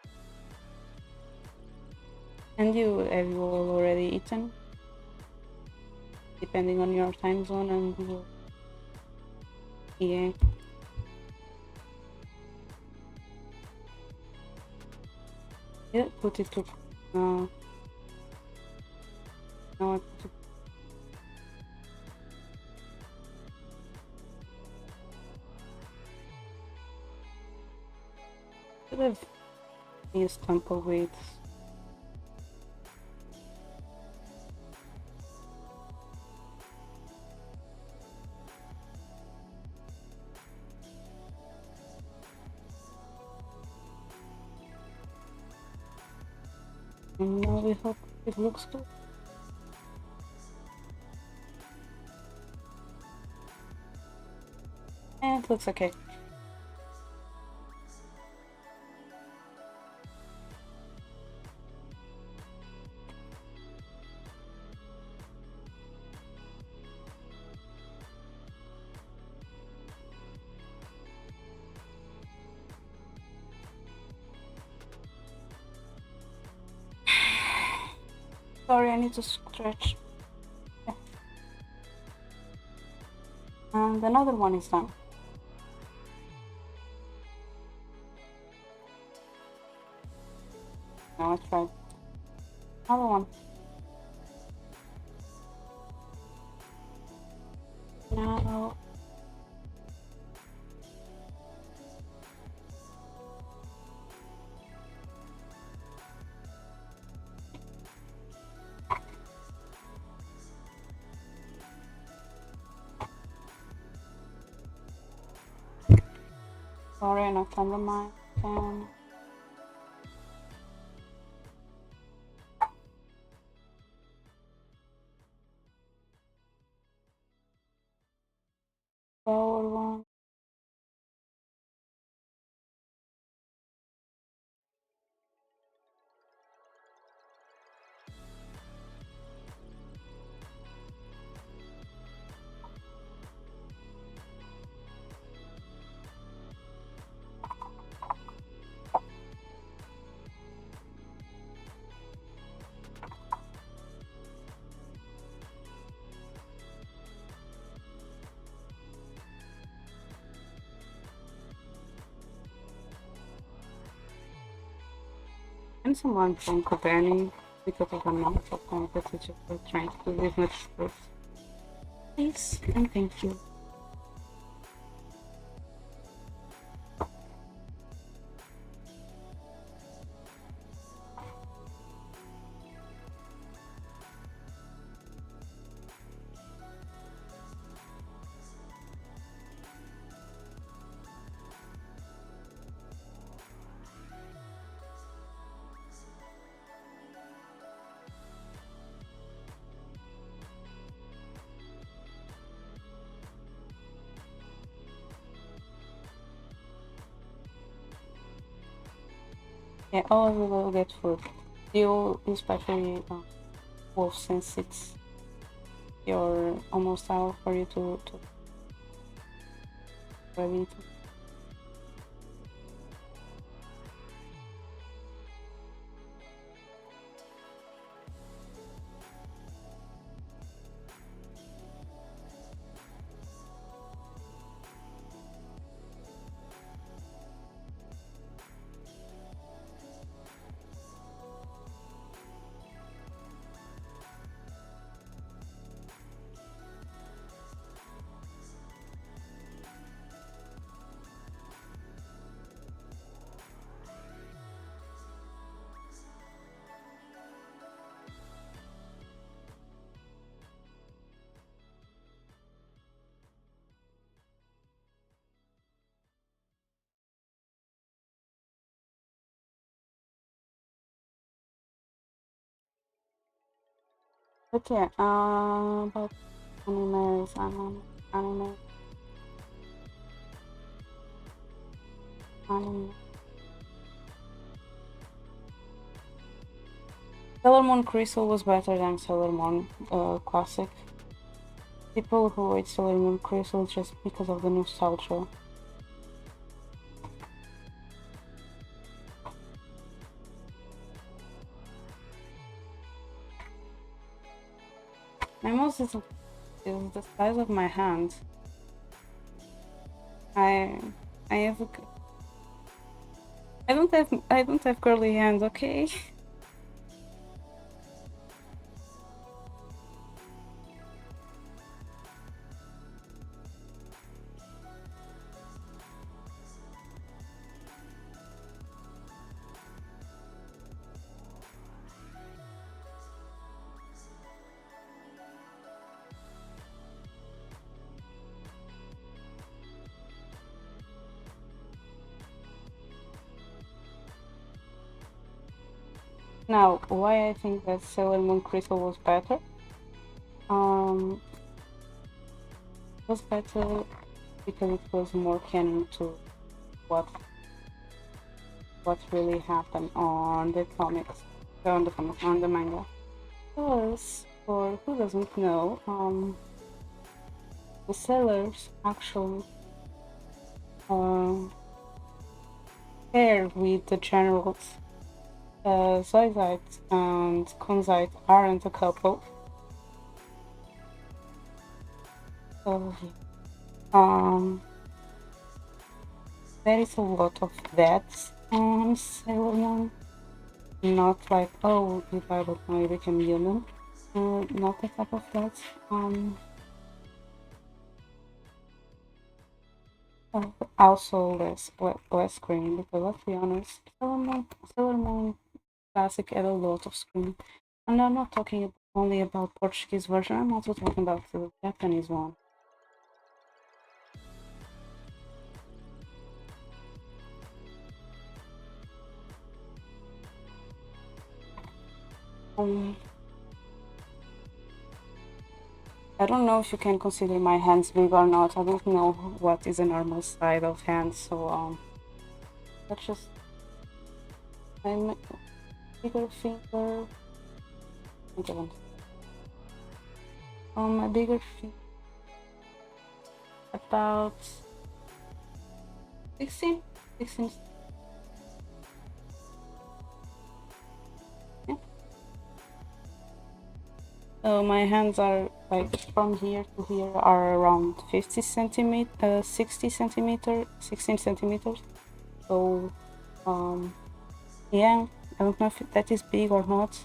And have you all already eaten? Depending on your time zone and your eating. Yeah, put it to now I put it. Should have used tumbleweeds. And now we hope it looks good. And it looks okay. Sorry, I need to stretch. Okay. And another one is done. Now I tried. Another one. Now sorry, I knocked on the mic. Forward one. And someone from Kobani because of the amount of competition we're trying to do with much sports. Please and thank you. Yeah, all we will get food. You especially wolf, since it's your almost hour for you to ready to. But yeah, about anime, anime. Sailor Moon Crystal was better than Sailor Moon Classic. People who hate Sailor Moon Crystal just because of the nostalgia. is the size of my hand. I I have I don't have curly hands, okay? Now, why I think that Sailor Moon Crystal was better? Um, was better because it was more canon to what really happened on the comics, on the manga. Plus, for who doesn't know, the sailors actually um, paired with the generals. Zoisite and Kunzite aren't a couple. So, um, there is a lot of that on Sailor Moon. Not like, oh, if I don't know, you become human. Not the type of that. Also less screen because let's be honest, Sailor Moon Classic had a lot of screen, and I'm not talking only about Portuguese version. I'm also talking about the Japanese one. Um, I don't know if you can consider my hands big or not. I don't know what is a normal size of hands, so let's just I'm bigger finger. Okay, a bigger finger about 16, 16. Yeah. My hands are like from here to here are around 50 centimeter, 60 centimeter, 16 centimeters. So, yeah, I don't know if that is big or not.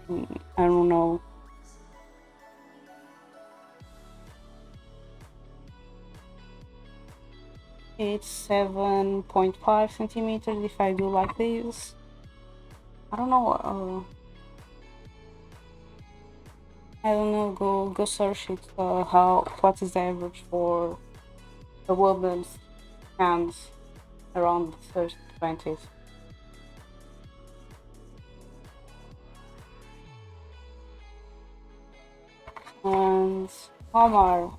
I don't know. It's 7.5 centimeters if I do like this. I don't know. I don't know. Go search it. What is the average for a woman's hands around the 20s? And Omar,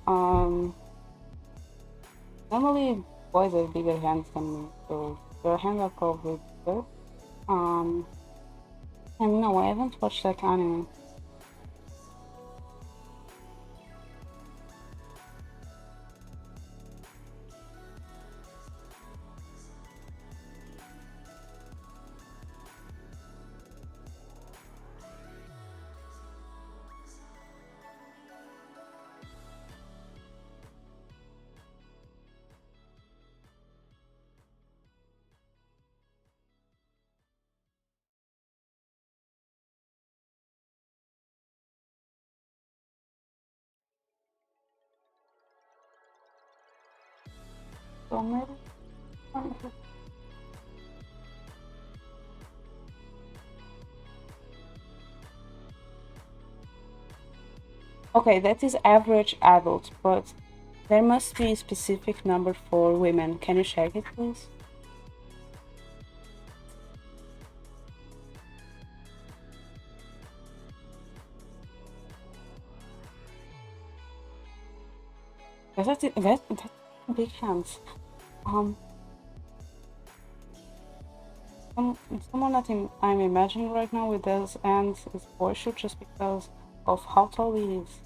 normally boys have bigger hands than me, so your hands are probably bigger. Um, and no, I haven't watched that anime. So maybe. Okay, that is average adult, but there must be a specific number for women. Can you check it, please? That's big hands. Um, someone that I'm imagining right now with those hands is Porsche just because of how tall he is.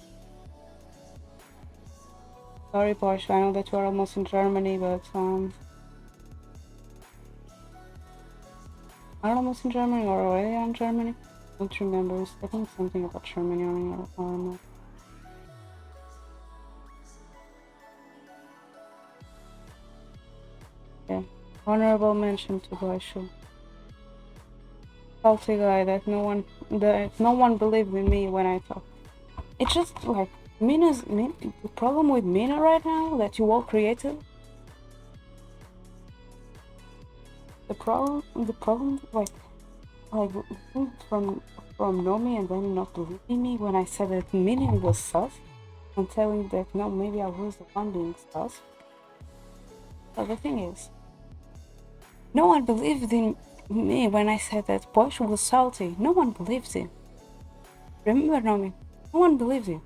Sorry, Porsche, I know that you are almost in Germany, but are almost in Germany or already in Germany? don't remember. I think something about Germany or not. Yeah. Honorable mention to Baishu. Salty guy that no one believed in me when I talk. It's just like the problem with Mina right now that you all created. The problem like from Nomi and then not believing me when I said that Mina was sus and telling that no, maybe I was the one being sus. But the thing is, no one believed in me when I said that Bosch was salty. No one believed it. Remember, Nomi? No one believed you.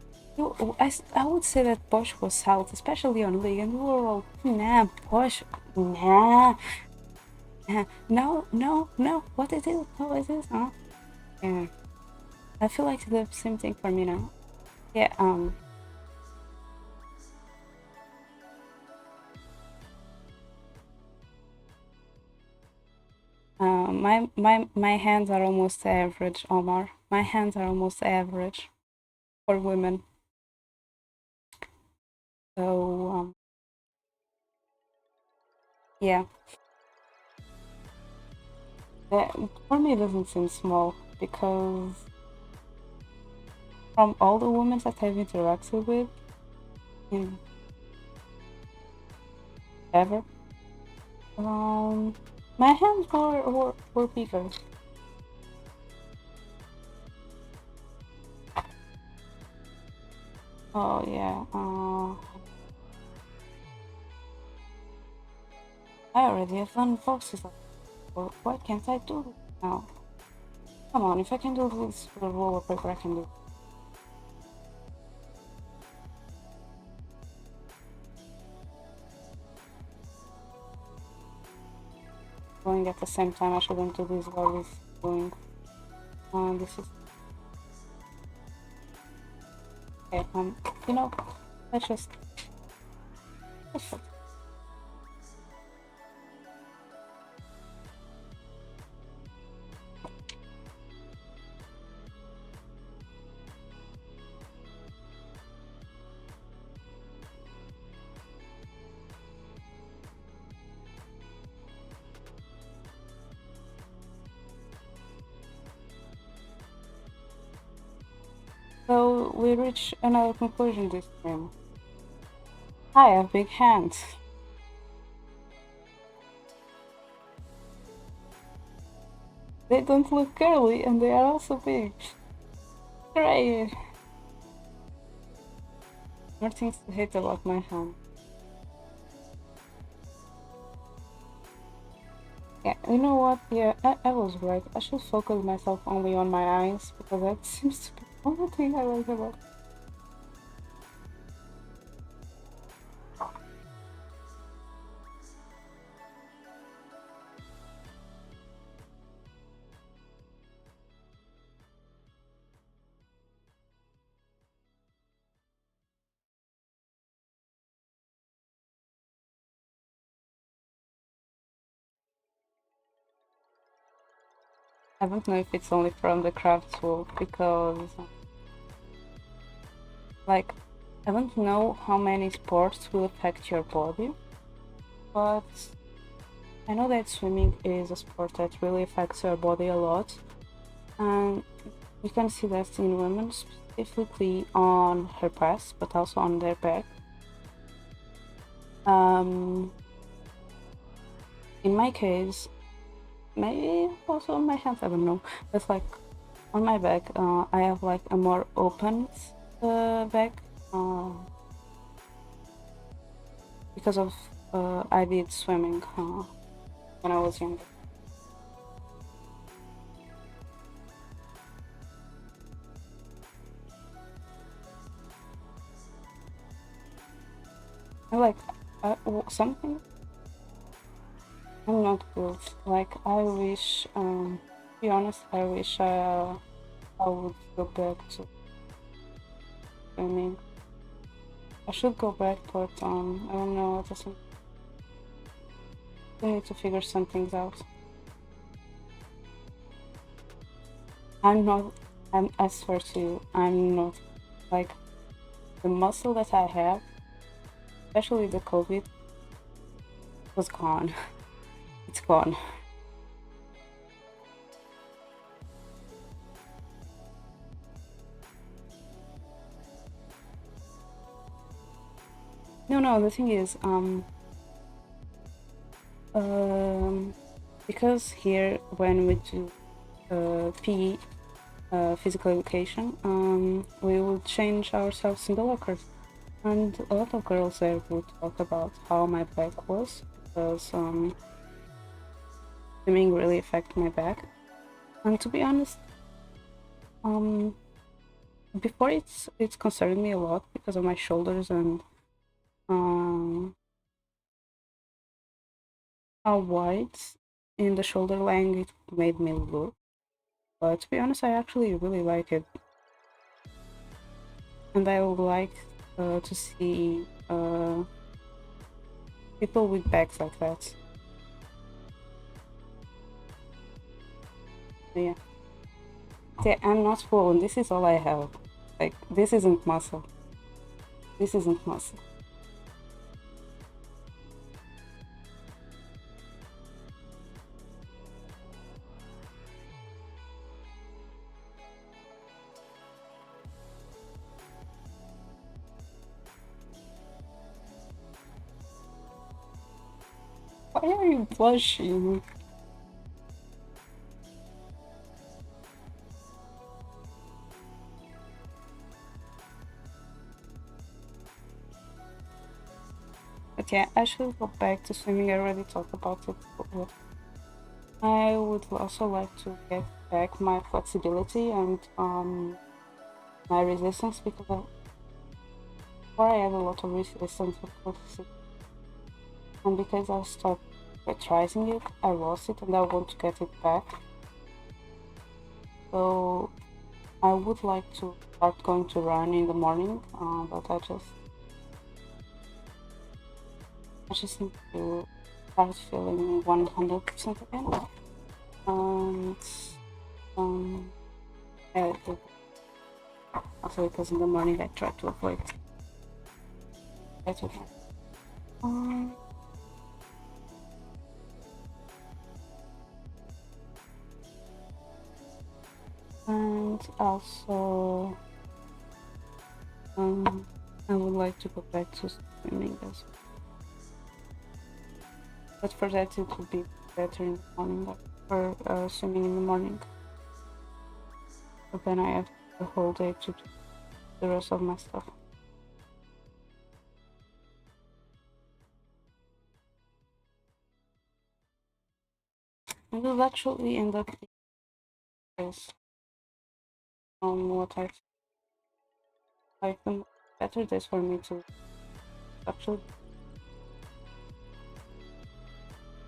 I would say that Bosch was salty, especially on League, and we were all, nah, Bosch, nah, nah, no, what it is, no, it is, huh? Yeah. I feel like the same thing for me now. Yeah, my hands are almost average, Omar. My hands are almost average for women. So yeah, that, for me it doesn't seem small because from all the women that I've interacted with, in ever, um, my hands were bigger. Oh yeah, I already have done boxes. Why can't I do this now? Come on, if I can do this for roller paper, I can do it. Going at the same time, I shouldn't do this while this is going. This is okay. You know, let's just. Let's just So we reach another conclusion this time. I have big hands. They don't look curly and they are also big. Great. More things to hate about my hand. Yeah, you know what? Yeah, I was right. I should focus myself only on my eyes because that seems to be the only thing I like about. I don't know if it's only from the crafts world because, like, I don't know how many sports will affect your body, but I know that swimming is a sport that really affects your body a lot, and you can see that in women, specifically on her breasts, but also on their back. In my case, maybe also on my hands, I don't know, but like on my back, I have like a more open back because of I did swimming when I was younger. I like something. I'm not good. Like I wish, to be honest, I wish I would go back to swimming. I should go back, but I don't know. I need to figure some things out. I'm not. I swear to you, I'm not like the muscle that I have, especially the COVID, was gone. It's gone. No, no. The thing is, um, because here when we do PE, physical education, we will change ourselves in the lockers. And a lot of girls there would talk about how my back was because swimming really affected my back. And to be honest, um, before it's concerned me a lot because of my shoulders and um, how wide in the shoulder length it made me look. But to be honest, I actually really like it, and I would like to see people with backs like that. Yeah. Yeah, I'm not full, and this is all I have. Like, this isn't muscle. This isn't muscle. Why are you blushing? But yeah, I should go back to swimming. I already talked about it. But I would also like to get back my flexibility and my resistance because before I had a lot of resistance with toxicity. And because I stopped prioritizing it, I lost it and I want to get it back. So I would like to start going to run in the morning, but I just need to start feeling 100% again. And um, yeah, also because in the morning I try to avoid that. Um, and also, I would like to go back to swimming as well. But for that, it would be better in the morning, like for swimming in the morning. But then I have the whole day to do the rest of my stuff. It will actually end up as what I like the better days for me to actually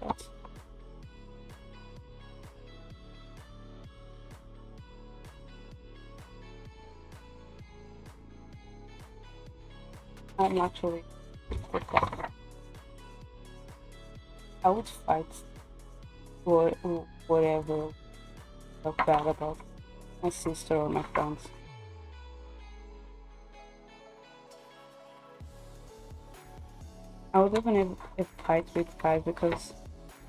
that. I'm actually I would fight for whatever I felt bad about my sister or my friends. I would even have a fight with guys because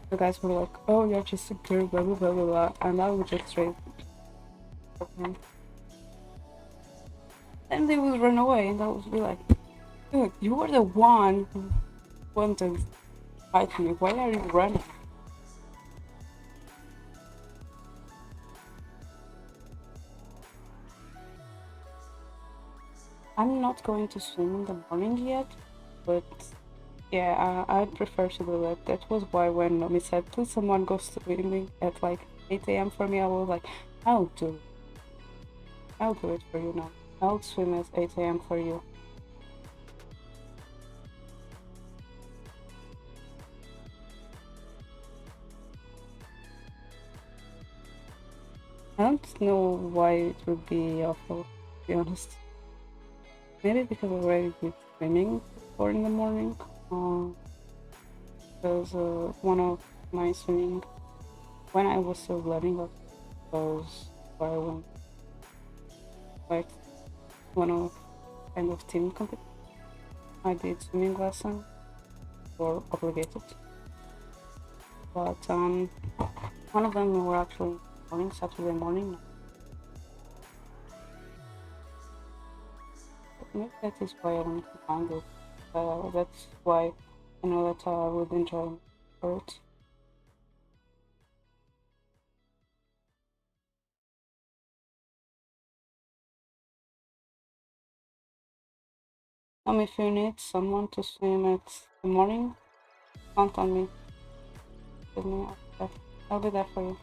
the guys were like, "Oh, you're just a girl, blah blah blah blah," blah. And I would just straight them. Then they would run away, and I would be like, "Dude, you were the one who wanted to fight me. Why are you running?" I'm not going to swim in the morning yet, but yeah, I'd prefer to do that. That was why when Nomi said, please someone go swimming at like 8 a.m. for me, I was like, I'll do it. I'll do it for you now. I'll swim at 8 a.m. for you. I don't know why it would be awful, to be honest. Maybe because I already did swimming before in the morning. Because one of my swimming, when I was still learning, was why I went like one of kind of team competition. I did swimming lesson or obligated, but one of them were actually morning, Saturday morning. Maybe that is why I wanted to find it. That's why I know that I would enjoy it. If you need someone to swim at the morning, count on me. Give me I'll be there for you.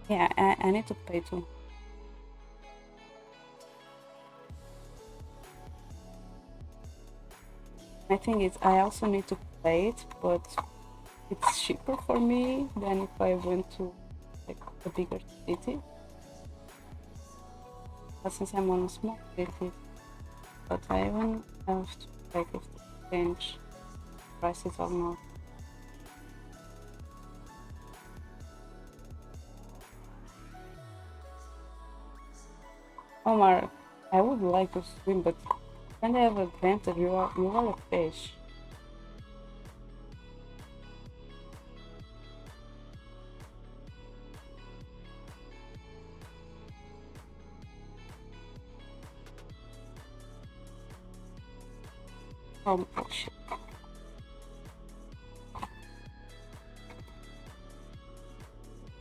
Yeah, I need to pay too. My thing is, I also need to pay it, but it's cheaper for me than if I went to like a bigger city. But since I'm on a small city, but I even have to check if the change prices or not. Omar, I would like to swim, but when I have advantage, you are a fish. Shit.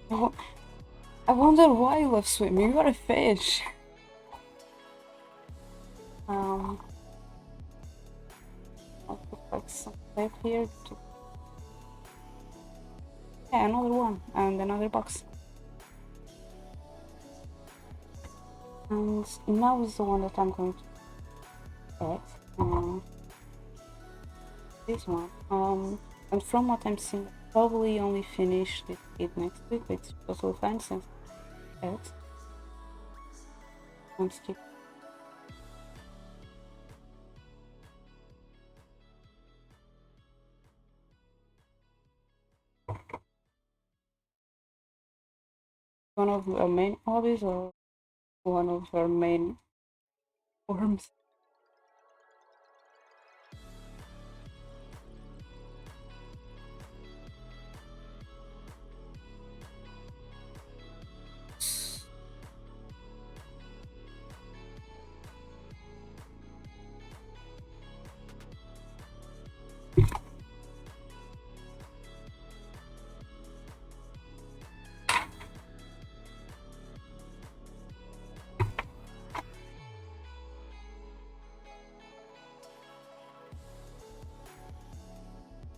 Oh, I wonder why you love swimming. You are a fish. Um, I'll put like some tape here. Yeah, another one and another box. And now is the one that I'm going to add. This one. And from what I'm seeing, probably only finish this kit next week. It's totally fine since it's I'm skip. One of our main hobbies or one of our main forms.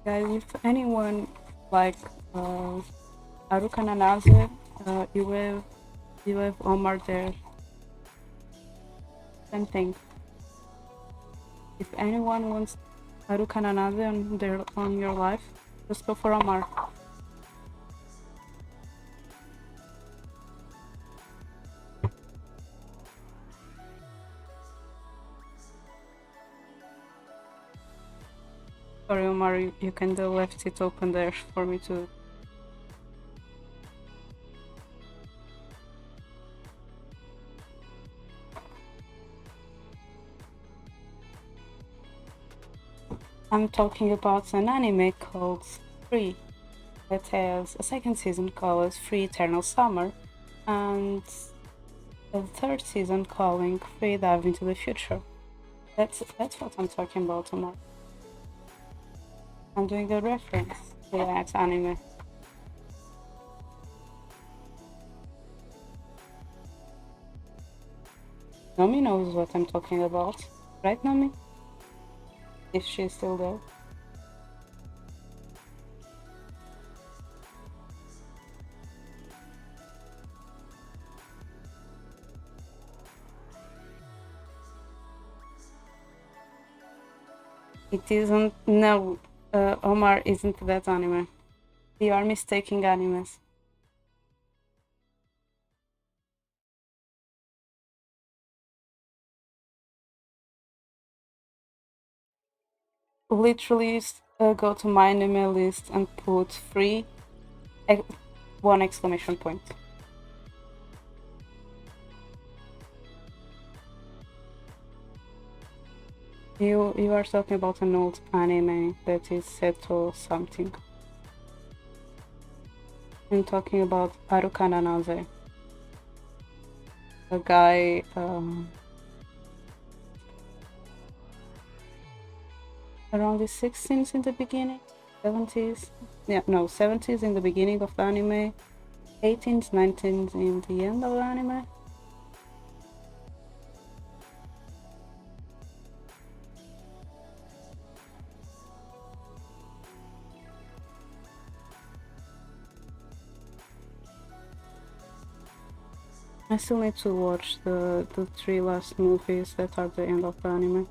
Guys, if anyone like Haruka Nanase, you have Omar there. Same thing. If anyone wants Haruka Nanase on your life, just go for Omar. Sorry, Omar, you can left it open there for me to. I'm talking about an anime called Free that has a second season called Free Eternal Summer and a third season calling Free Dive into the Future. That's what I'm talking about, Omar. I'm doing a reference to that anime. Nomi knows what I'm talking about, right, Nomi? If she's still there. It isn't. No, Omar isn't that anime. You are mistaking animes. Literally go to my anime list and put free one exclamation point. You are talking about an old anime that is Seto something. I'm talking about Haruka Nanase. A guy around the 16s in the beginning, 70s. Yeah, no, 70s in the beginning of the anime, 18s, 19s in the end of the anime. I still need to watch the three last movies that are the end of the anime.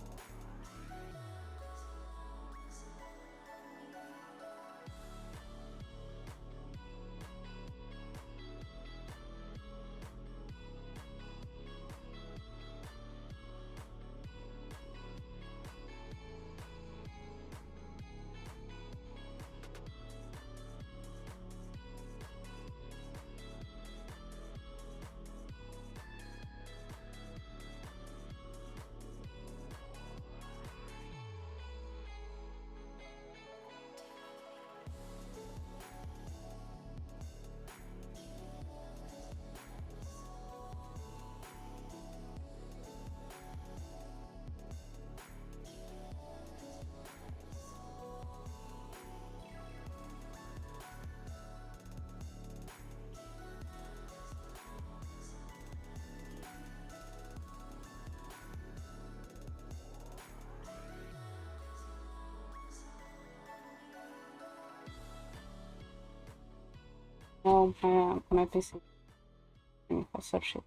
No, my PC. I'll search it.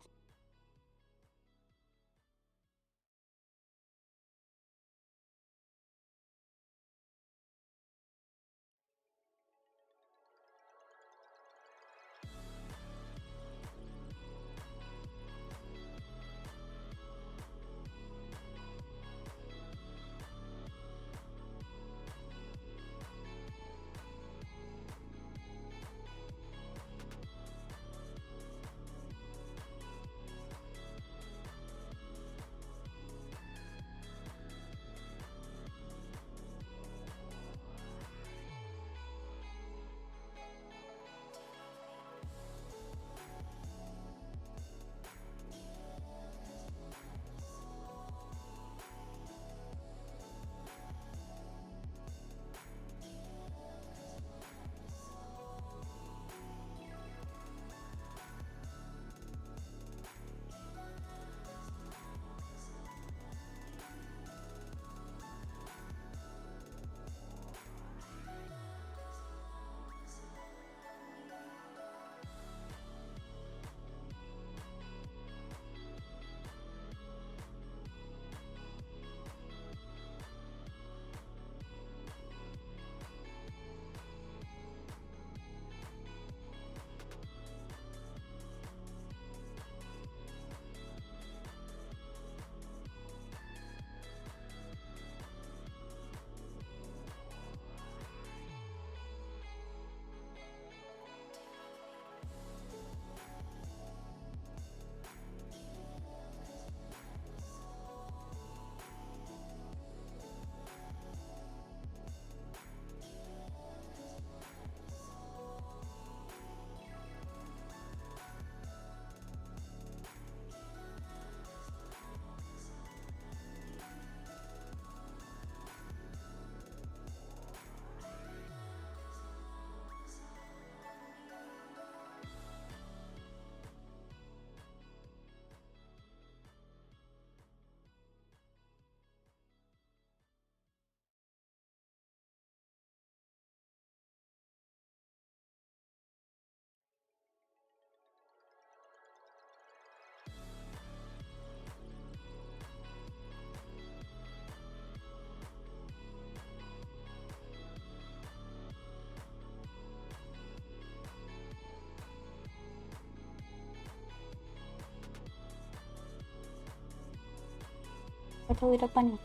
Это ли понятно?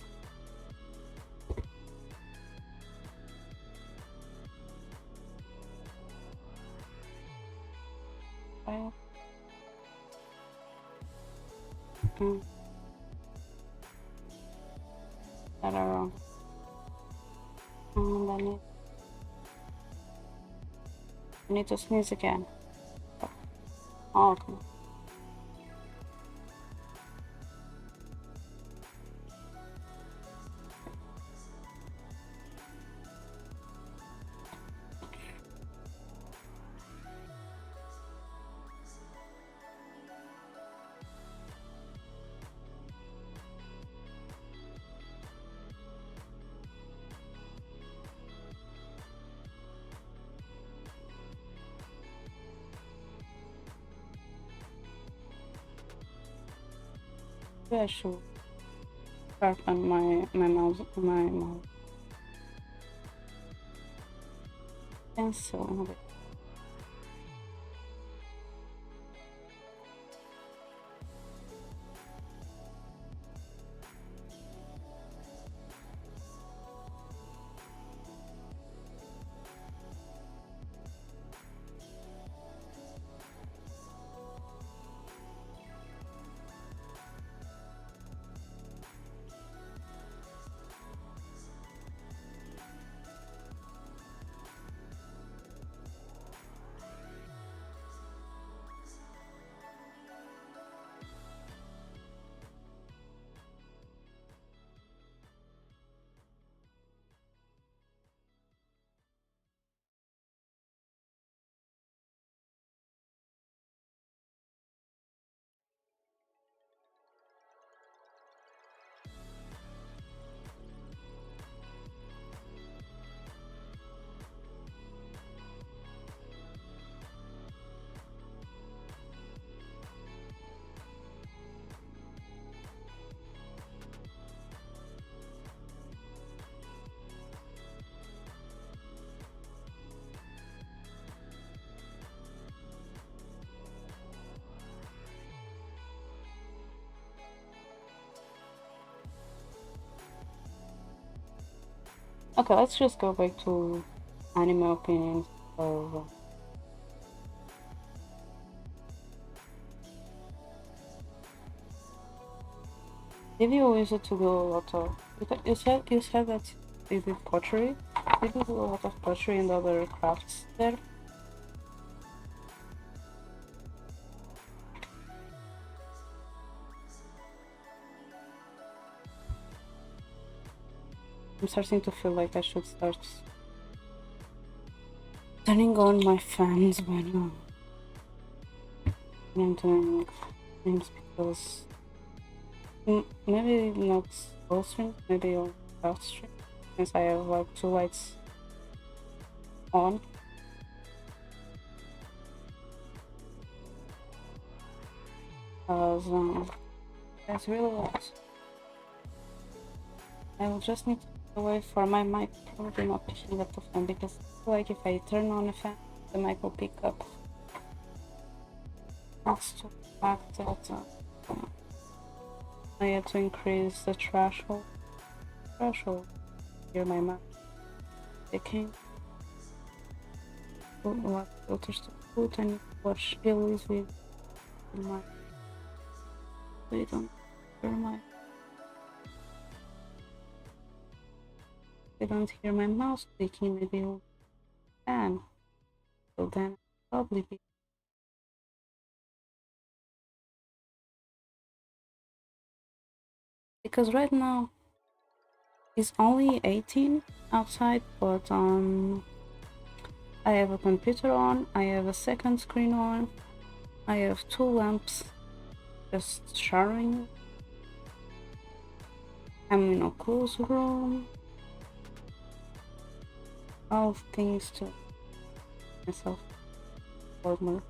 Right. That are wrong. And I need to sneeze again. Oh, okay. Maybe I should sharpen my mouse pencil a bit. Okay, let's just go back to anime opinions. So, did you use it to do a lot of? You said that you did pottery. Did you do a lot of pottery and other crafts there? I'm starting to feel like I should start turning on my fans when I'm doing things because maybe not all streams, maybe on off stream, since I have like 2 lights on. Because that's really loud. I will just need to wait for my mic probably not picking up the fan because I feel like if I turn on the fan, the mic will pick up. That's to the fact that I had to increase the threshold. Hear my mic picking. What filters to put? I need to watch Billy's with my. They don't hear my. They don't hear my mouse clicking. Maybe you'll fan. So then probably be. Because right now it's only 18 outside, but I have a computer on, I have a second screen on, I have 2 lamps just showering. I'm in a closed room. All things to myself warmer.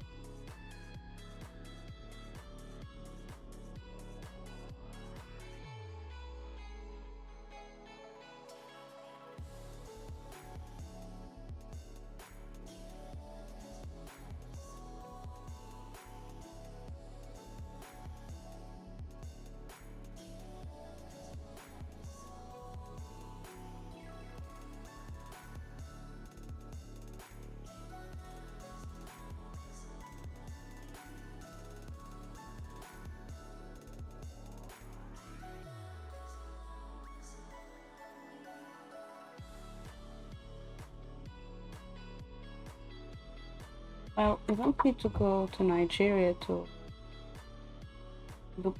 Well, you don't need to go to Nigeria to do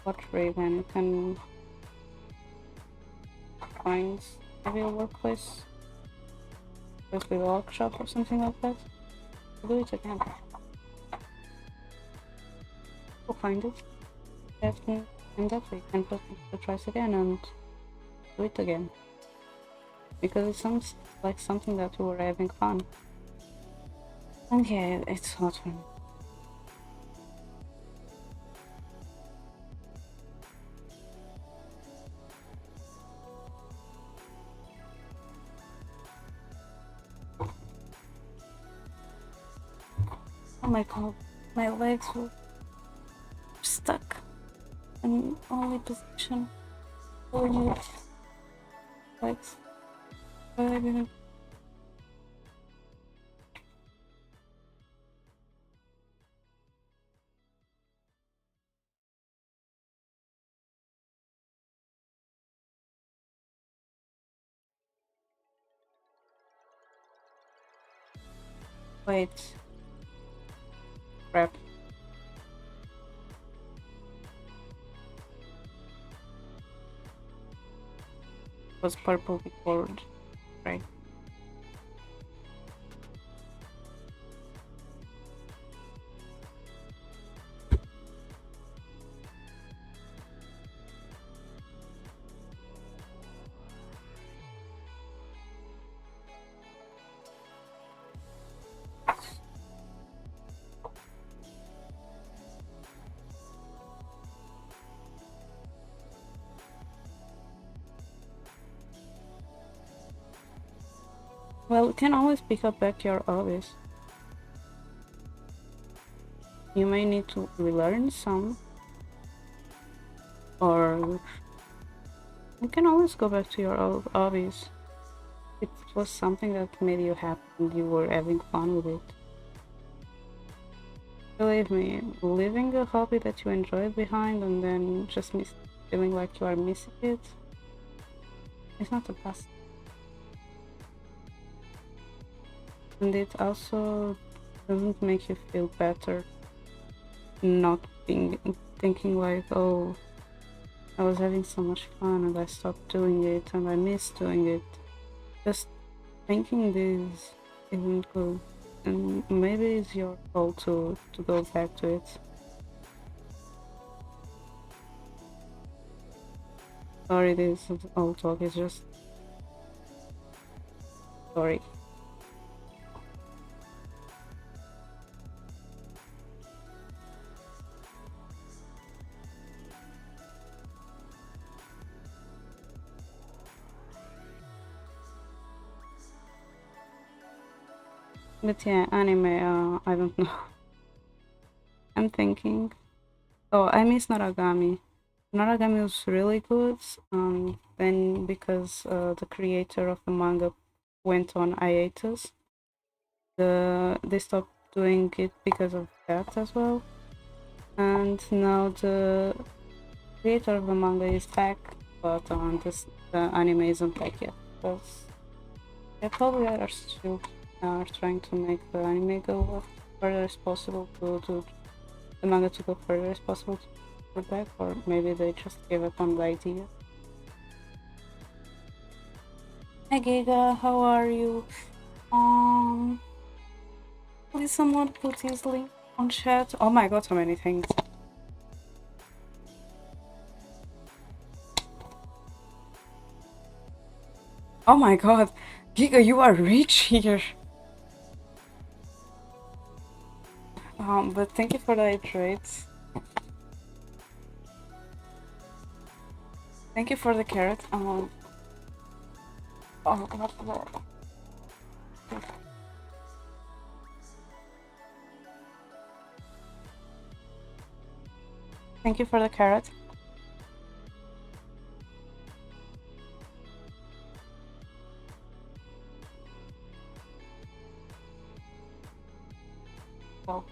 pottery, then you can find maybe a workplace with a workshop or something like that. Do it again. We'll find it. Definitely, and that way you can put the tries again and do it again. Because it sounds like something that we were having fun. And yeah, it's not fun. Oh my god, my legs were stuck in only position. Oh, my legs. Why I didn't. Wait. Crap. It was purple before, right? Well, you can always pick up back your hobbies. You may need to relearn some, or you can always go back to your old hobbies. It was something that made you happy and you were having fun with it. Believe me, leaving a hobby that you enjoyed behind and then just feeling like you are missing it, it's not the best. And it also doesn't make you feel better not being thinking like, oh, I was having so much fun and I stopped doing it and I miss doing it. Just thinking this isn't good, and maybe it's your fault to go back to it. Sorry, this all talk is just sorry. But yeah, anime, I don't know. I'm thinking. Oh, I miss Naragami. Naragami was really good. Then because the creator of the manga went on hiatus, they stopped doing it because of that as well. And now the creator of the manga is back, but the anime isn't back yet. Because they probably are still trying to make the anime go further as possible to the manga to go further as possible to go back, or maybe they just gave up on the idea. Hi Giga, how are you? Um, please someone put his link on chat. Oh my god, so many things. Oh my god, Giga, you are rich here. But thank you for the hydrates. Thank you for the carrot. Oh, what? Thank you for the carrot. Well,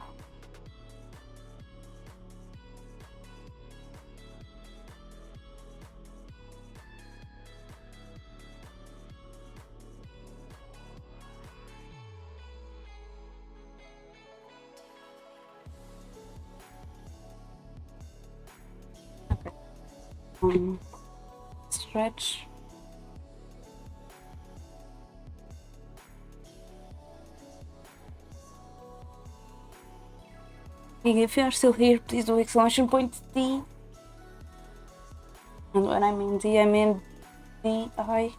stretch. If you are still here, please do exclamation point D. And when I mean D, I mean D-I.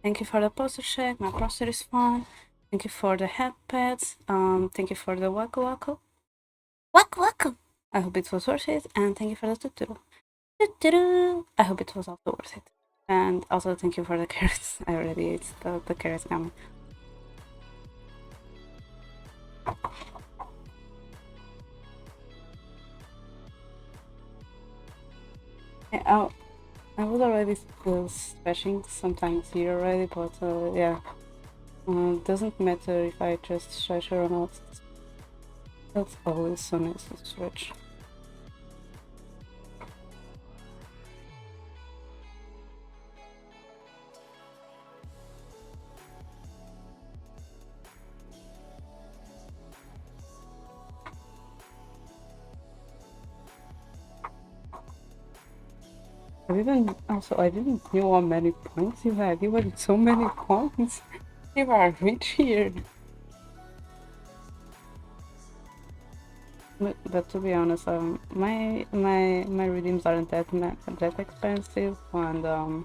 Thank you for the poster check. My poster is fun. Thank you for the headpads. Thank you for the waku waku. Waku waku! I hope it was worth it. And thank you for the tutu. Tutu! I hope it was also worth it. And also thank you for the carrots. I already ate the carrots coming. Yeah, I was already stretching sometimes here already, but yeah. Doesn't matter if I just stretch or not. That's always so nice to stretch. I didn't know how many points you had. You had so many points. You are rich here. But to be honest, my redeems aren't that expensive, and I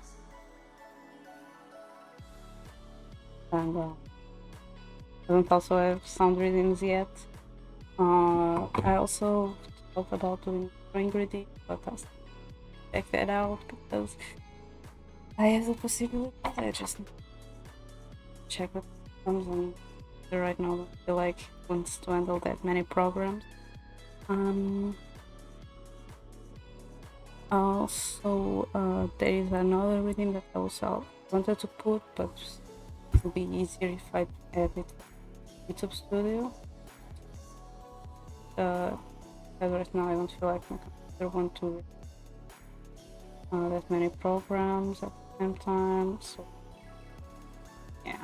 don't also have sound redeems yet. I also thought about doing string redeem, but I'll check that out because I have the possibility. I just check what comes on right now. I feel like wants to handle that many programs. Also, there is another reading that I also wanted to put, but it will be easier if I add it to YouTube Studio. As right now, I don't feel like my computer wants to that many programs at the same time, so yeah.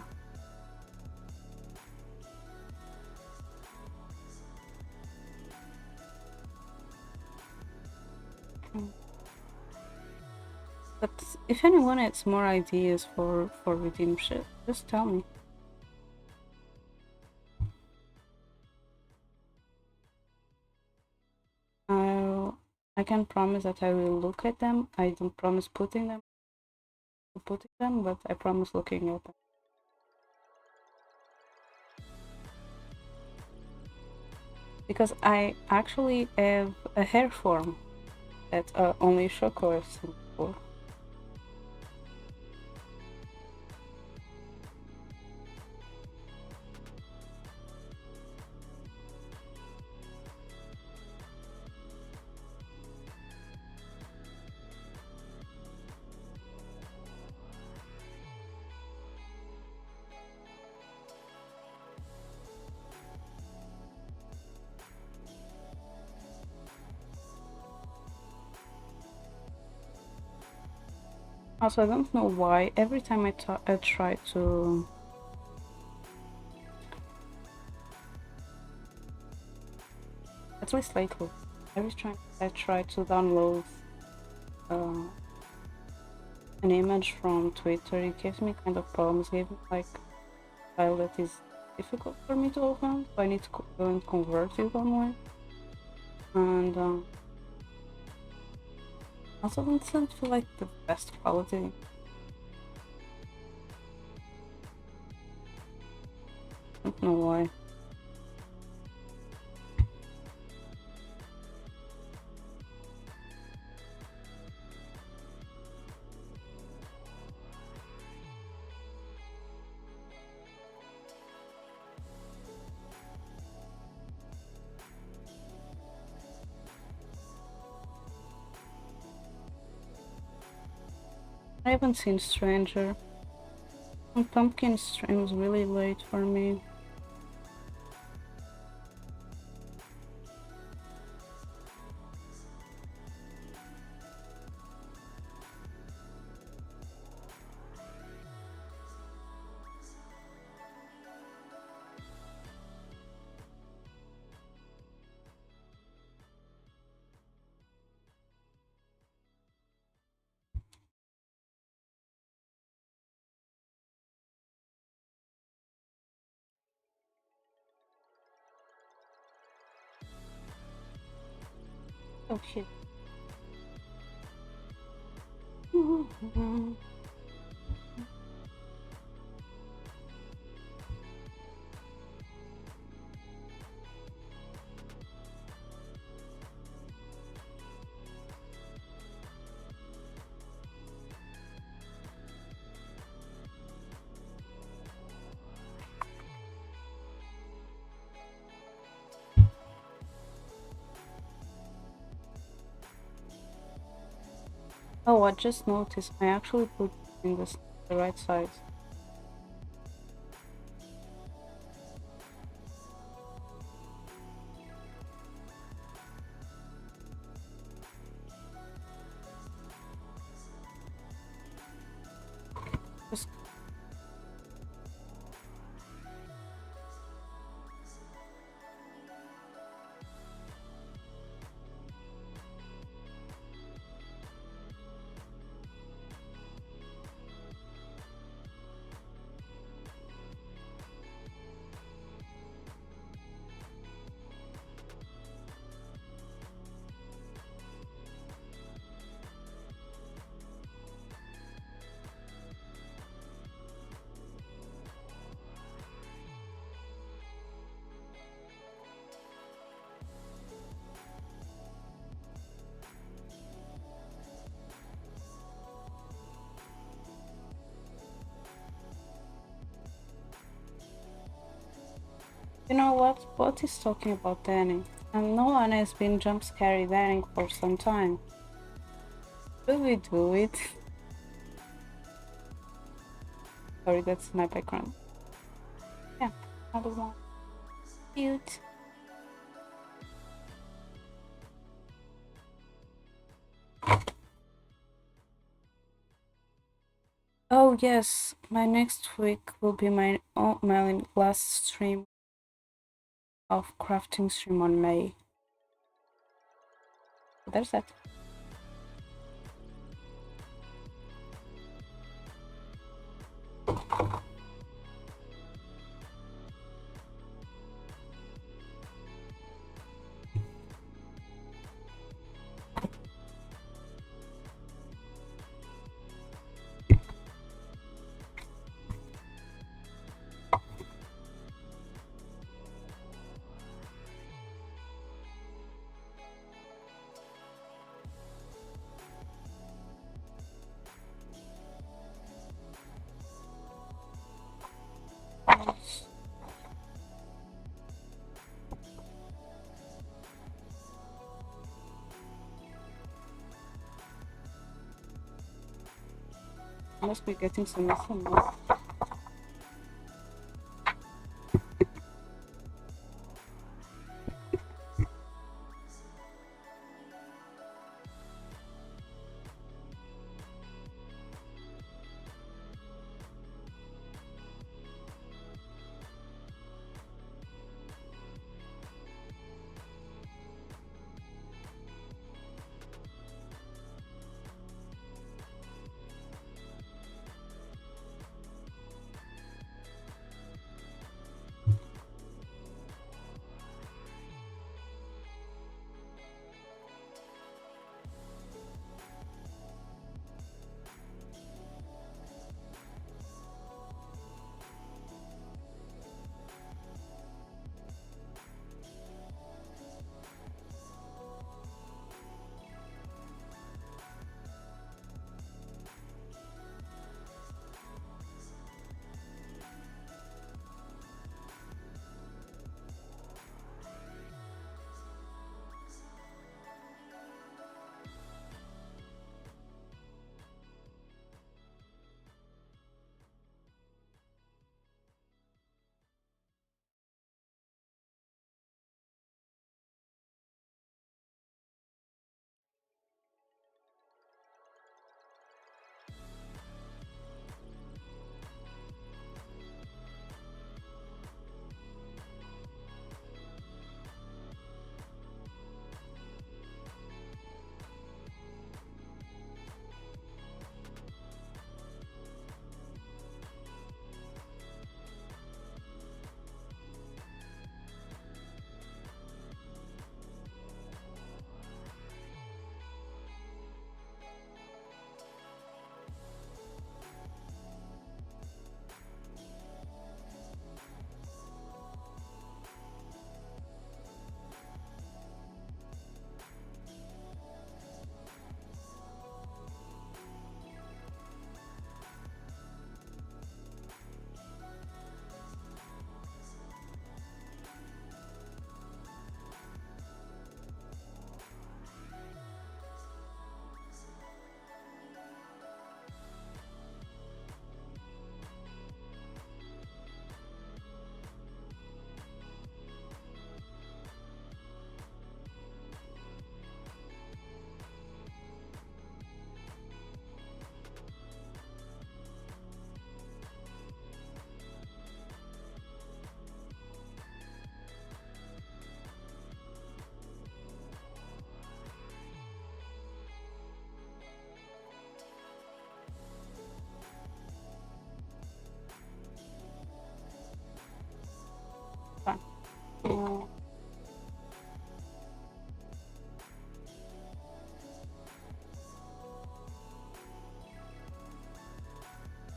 But if anyone has more ideas for redeem shit, just tell me. I can promise that I will look at them. I don't promise putting them, but I promise looking at them. Because I actually have a hair form that only Shoko has seen before. Also, I don't know why every time I try to at least lately, every time I try to download uh, an image from Twitter, it gives me kind of problems. It gives me like a file that is difficult for me to open, so I need to go and convert it one way. And also doesn't feel like the best quality. I don't know why. I haven't seen Stranger. And Pumpkin streams really late for me. Oh shit. Oh, I just noticed I actually put in the right size. Just you know what? What is talking about Danny? And no one has been jump scary Danny for some time. Will we do it? Sorry, that's my background. Yeah, another one. Cute. Oh yes, my next week will be my last stream of crafting stream on May. There's that. I must be getting some more.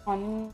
One.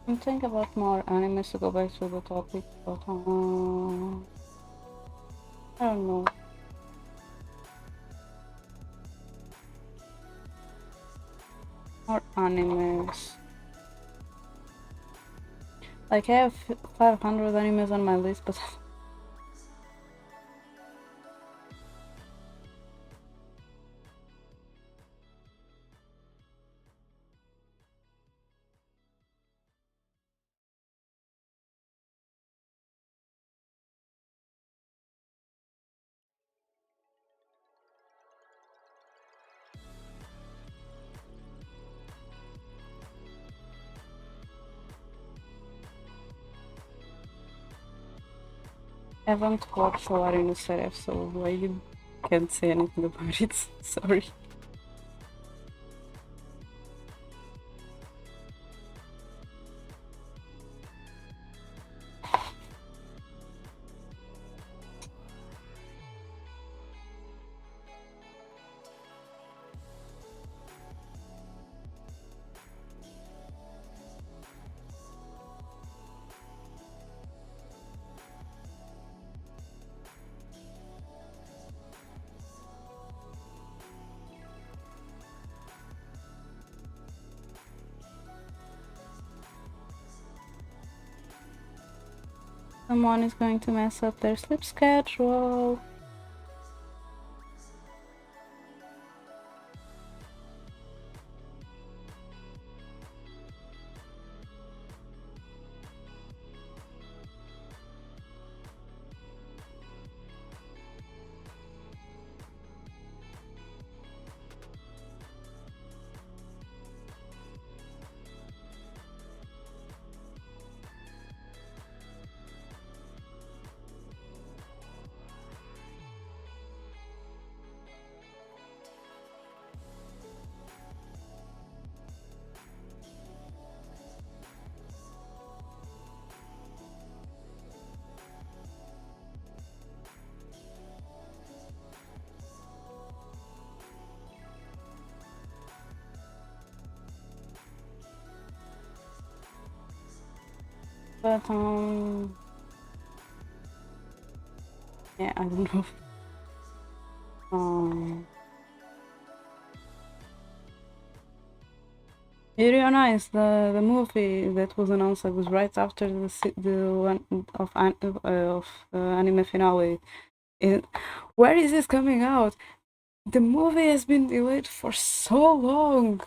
I'm thinking about more animes to go back to the topic, but I don't know. More animes. Like I have 500 animes on my list, but I haven't watched a lot in the series, so I can't say anything about it. Sorry. Someone is going to mess up their sleep schedule. But yeah, I don't know. Iriana is the movie that was announced. It was right after the one of anime finale. It, where is this coming out? The movie has been delayed for so long.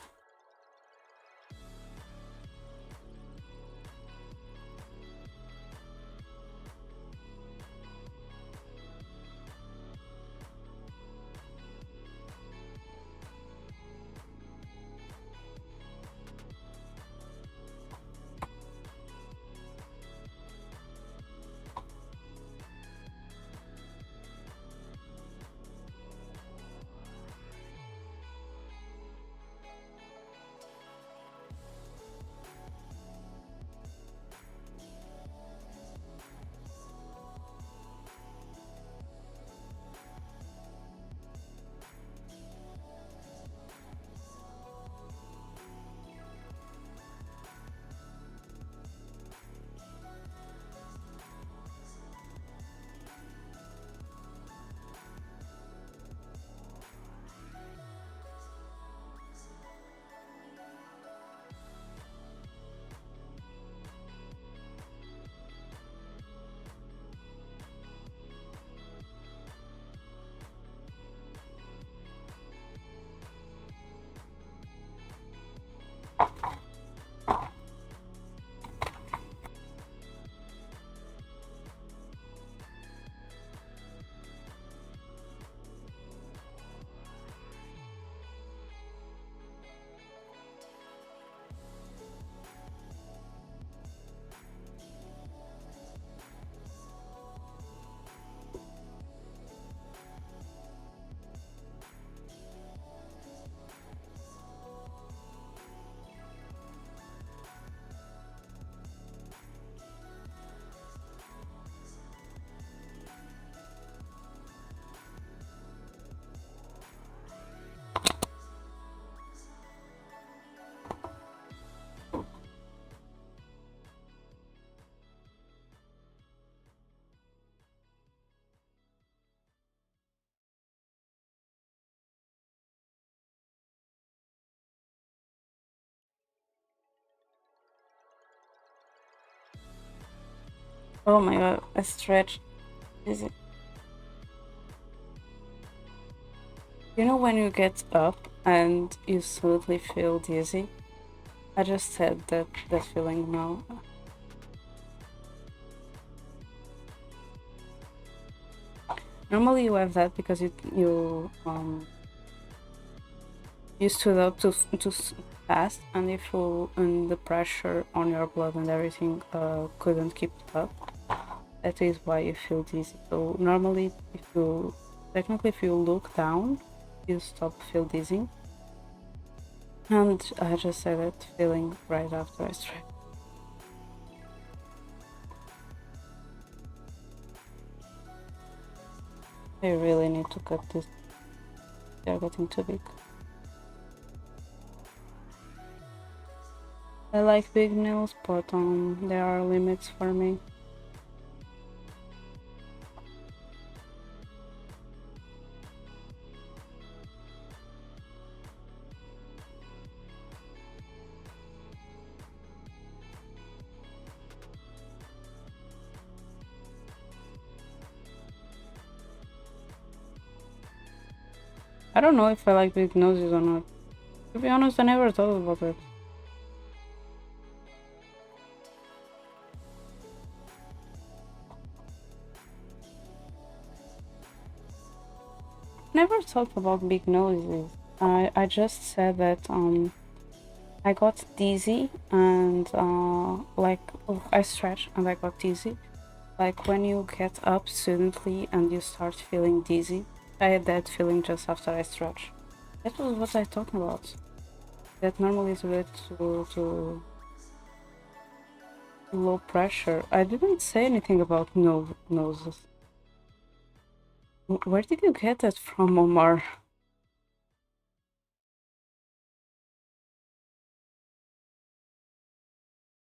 Oh my god, I stretched. Is it? You know when you get up and you suddenly feel dizzy? I just had that feeling now. Normally you have that because you stood up too fast, and if you and the pressure on your blood and everything couldn't keep up. That is why you feel dizzy. So normally, if you look down, you stop feel dizzy. And I just had that feeling right after I stretched. I really need to cut this. They're getting too big. I like big nails, but there are limits for me. I don't know if I like big noses or not. To be honest, I never thought about it. Never thought about big noses. I just said that I got dizzy and I stretched and I got dizzy. Like when you get up suddenly and you start feeling dizzy. I had that feeling just after I stretched. That was what I talked about. That normally is related to low pressure. I didn't say anything about noses. Where did you get that from, Omar?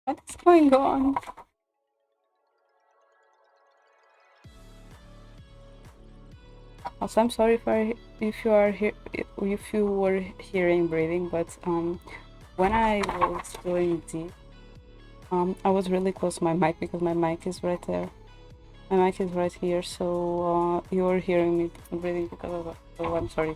What is going on? Also, I'm sorry if you are here if you were hearing breathing, but when I was doing this, I was really close to my mic because my mic is right there. My mic is right here, so you're hearing me breathing because of that. So I'm sorry.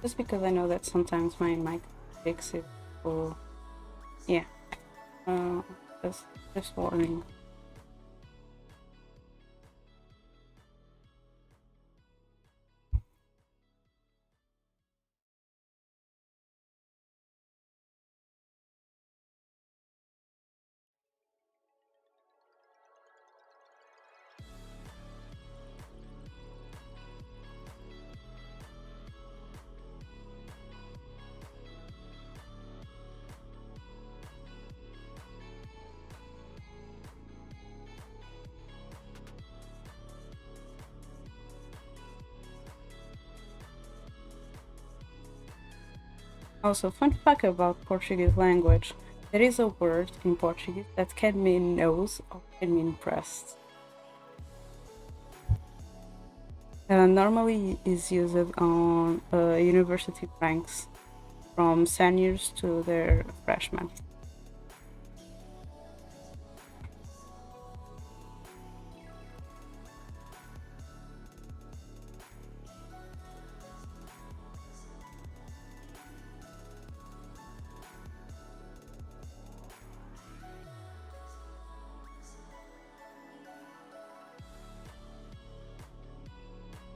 Just because I know that sometimes my mic takes it, or yeah, uh, just warning. Also, fun fact about Portuguese language: there is a word in Portuguese that can mean nose or can mean breast. Normally is used on university ranks from seniors to their freshmen.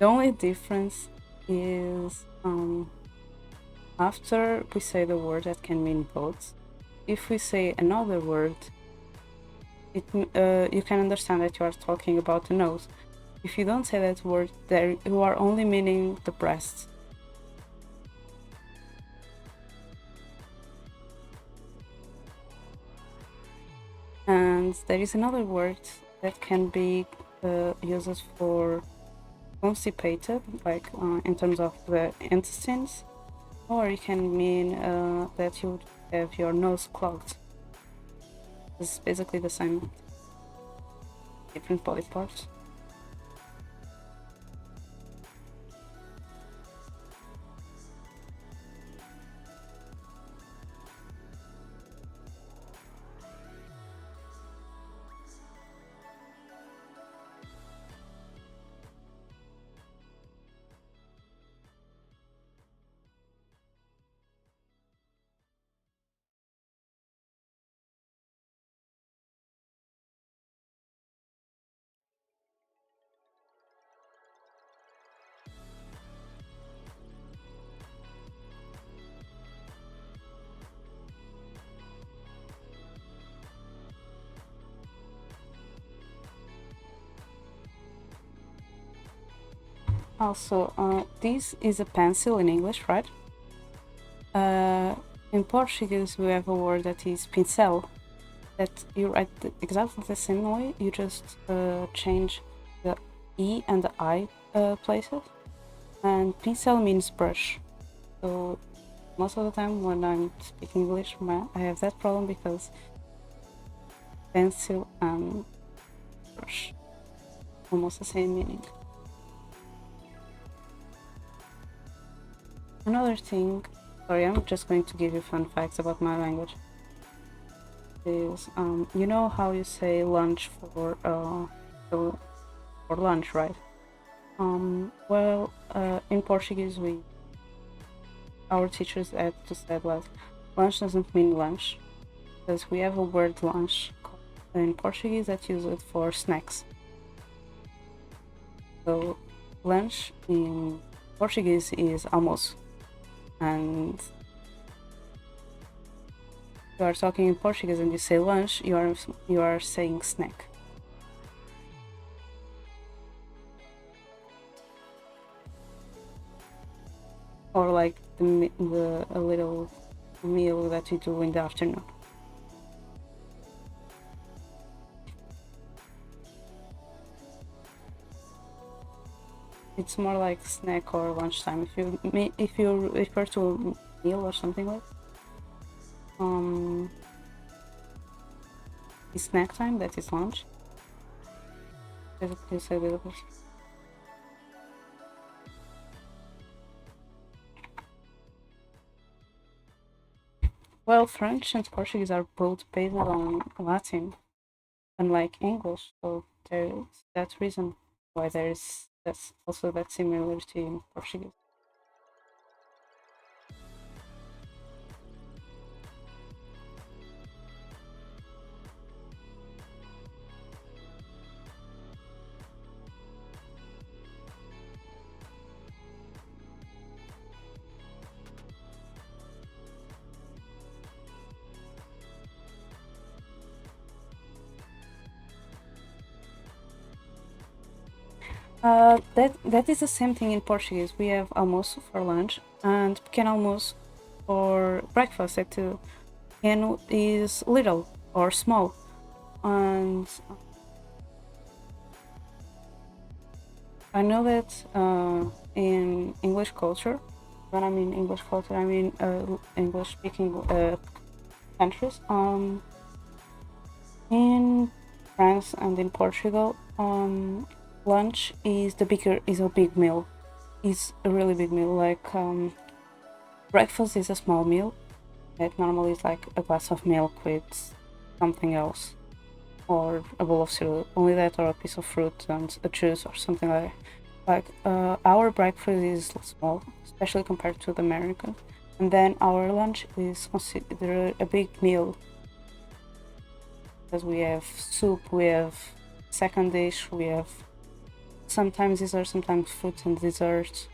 The only difference is after we say the word that can mean both, if we say another word, you can understand that you are talking about the nose. If you don't say that word, there you are only meaning the breast. And there is another word that can be used for constipated, like in terms of the intestines, or it can mean that you would have your nose clogged. It's basically the same, different body parts. Also, this is a pencil in English, right? In Portuguese, we have a word that is pincel, that you write exactly the same way, you just change the E and the I places. and pincel means brush. So most of the time when I'm speaking English, I have that problem because pencil and brush almost the same meaning. Another thing, sorry, I'm just going to give you fun facts about my language. Is you know how you say lunch for lunch, right? Well, in Portuguese, our teachers had to say like lunch doesn't mean lunch, because we have a word lunch in Portuguese that use it for snacks. So lunch in Portuguese is almoço, and you are talking in Portuguese and you say lunch, you are saying snack. Or like a little meal that you do in the afternoon. It's more like snack or lunchtime. If you refer to a meal or something like it's snack time, that is lunch. Basically say the opposite. Well, French and Portuguese are both based on Latin, unlike English, so there's that reason why that's also that similarity in Portuguese. That is the same thing in Portuguese. We have almoço for lunch and pequeno almoço for breakfast. That too. Pequeno is little or small, and I know that in English culture, when I mean English culture, I mean English-speaking countries. In France and in Portugal, lunch is a big meal. It's a really big meal. Like breakfast is a small meal that normally is like a glass of milk with something else, or a bowl of cereal, only that, or a piece of fruit and a juice or something like that. Like our breakfast is small, especially compared to the American, and then our lunch is considered a big meal because we have soup, we have second dish, we have sometimes dessert, sometimes fruit and dessert.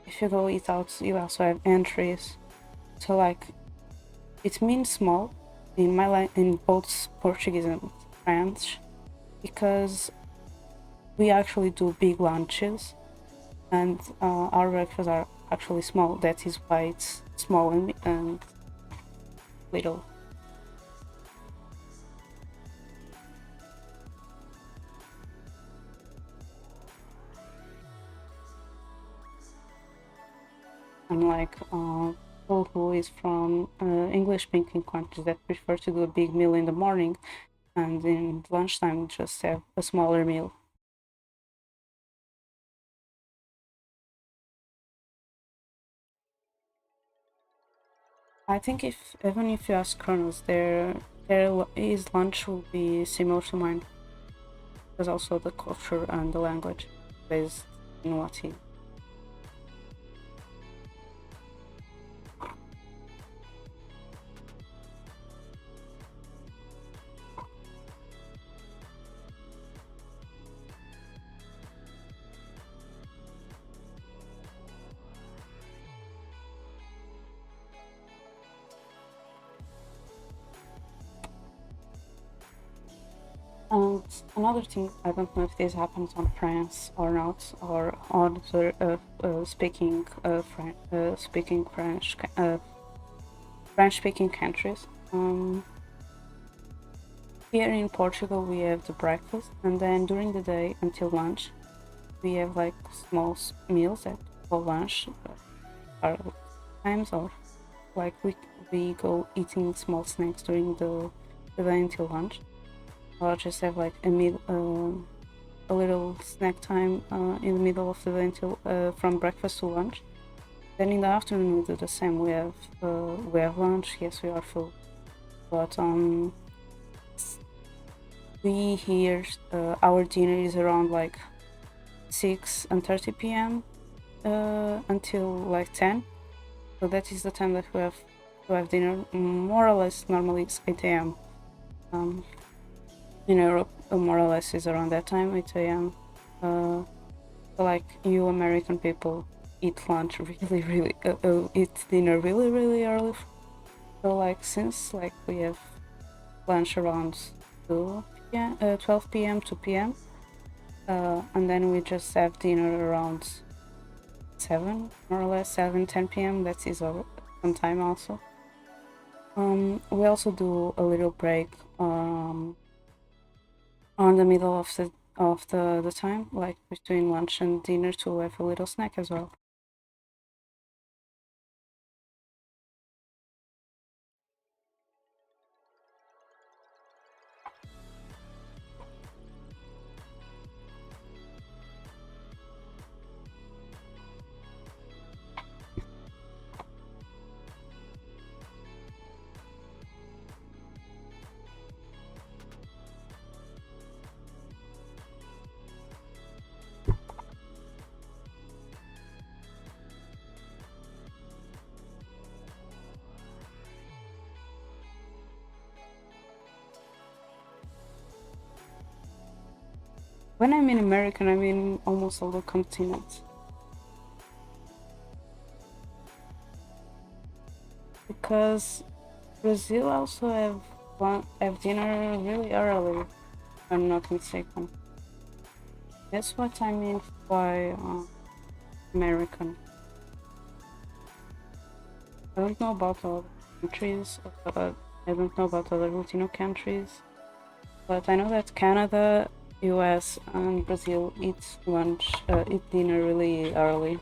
If you go eat out, you also have entries. So like, it means small in both Portuguese and French, because we actually do big lunches, and our breakfasts are actually small. That is why it's small and little. Unlike people who is from English-speaking countries that prefer to do a big meal in the morning, and in lunchtime just have a smaller meal. I think even if you ask Colonels, his lunch will be similar to mine. There's also the culture and the language based in what he. And another thing, I don't know if this happens on France or not, or on the French-speaking countries. Here in Portugal, we have the breakfast, and then during the day until lunch, we have like small meals at for lunch, or times, or like we go eating small snacks during the day until lunch, or just have like a little snack time in the middle of the day until from breakfast to lunch. Then in the afternoon we do the same. We have lunch. Yes, we are full, but we here our dinner is around like 6:30 p.m. Until like 10. So that is the time that we have to have dinner. More or less, normally it's 8 a.m. In Europe, more or less is around that time, 8 a.m. Like you American people eat lunch eat dinner really early. So like since like we have lunch around 2 p.m., 12 p.m., 2 p.m. And then we just have dinner around 7, more or less 7, 10 p.m. That is some time also. We also do a little break on the middle of the time, like between lunch and dinner, to have a little snack as well. When I mean American, I mean almost all the continents. Because Brazil also have dinner really early, if I'm not mistaken. That's what I mean by American. I don't know about other countries, I don't know about other Latino countries, but I know that Canada, US, and Brazil eat dinner really early.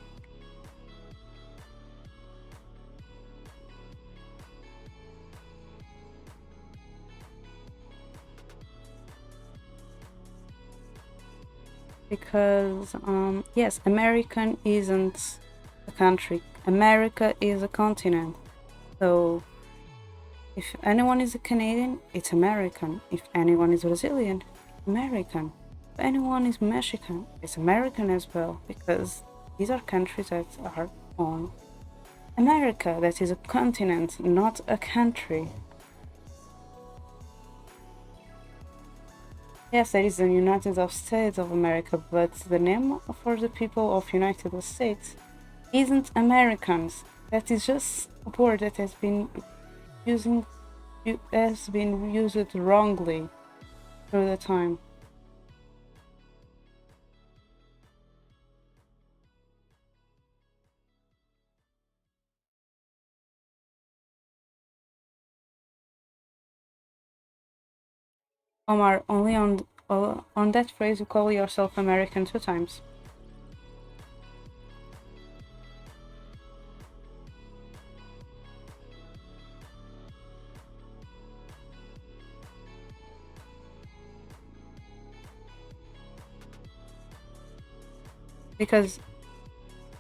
Because yes, American isn't a country. America is a continent. So if anyone is a Canadian, it's American. If anyone is Brazilian, it's American. If anyone is Mexican, it's American as well, because these are countries that are on America. That is a continent, not a country. Yes, there is the United States of America, but the name for the people of United States isn't Americans. That is just a word that using has been used wrongly through the time. Omar, only on that phrase you call yourself American 2 times. Because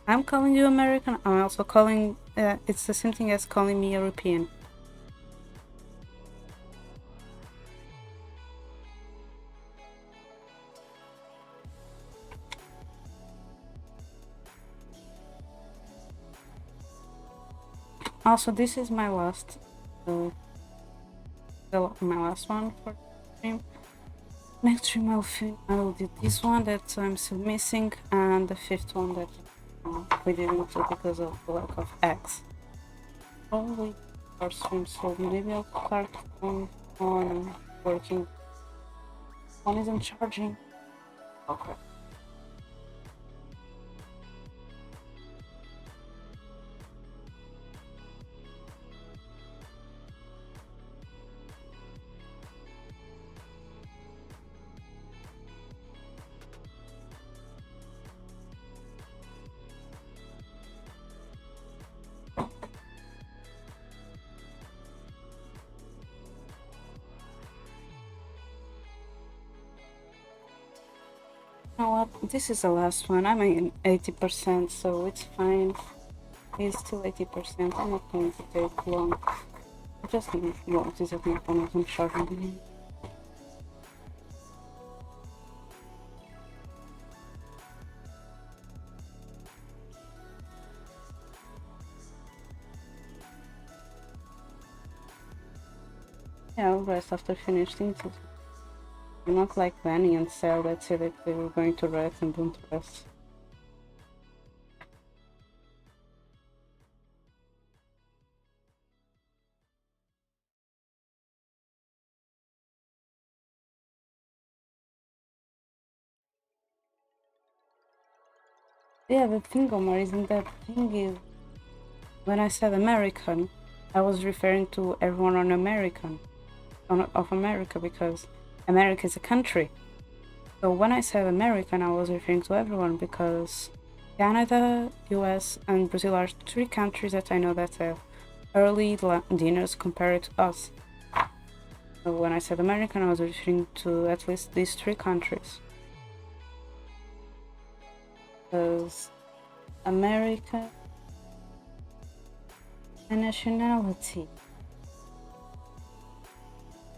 I'm calling you American, I'm also calling, it's the same thing as calling me European. Also, this is my uh, my last one for the stream. Next stream I will do this one that I'm still missing, and the fifth one that we didn't do because of the lack of eggs. Probably our stream, so maybe I'll start on working. One isn't charging. Okay. You know what? This is the last one. I'm in 80%, so it's fine. It's still 80%. I'm not going to take long. I just need, well, this is not one of them shortening. Yeah, I'll rest after finishing it. I'm not like Danny and Sal that said that they were going to rest and don't rest. Yeah, the thing, Omar, isn't that thing is when I said American, I was referring to everyone on American, of America, because America is a country. So when I said American, I was referring to everyone because Canada, US, and Brazil are three countries that I know that have early dinners compared to us. So when I said American, I was referring to at least these three countries. Because America, a nationality.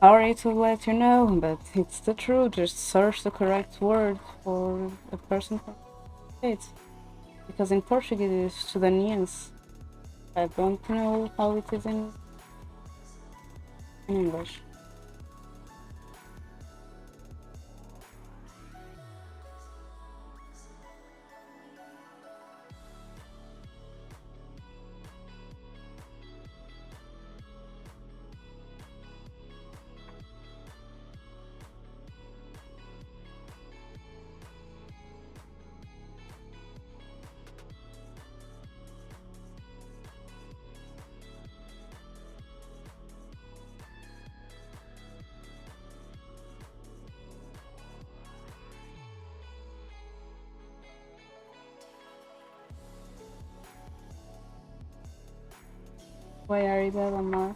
Sorry to let you know, but it's the truth. Just search the correct word for a person from the States. Because in Portuguese it's cidadanias. I don't know how it is in English. Why are you there, Lamar?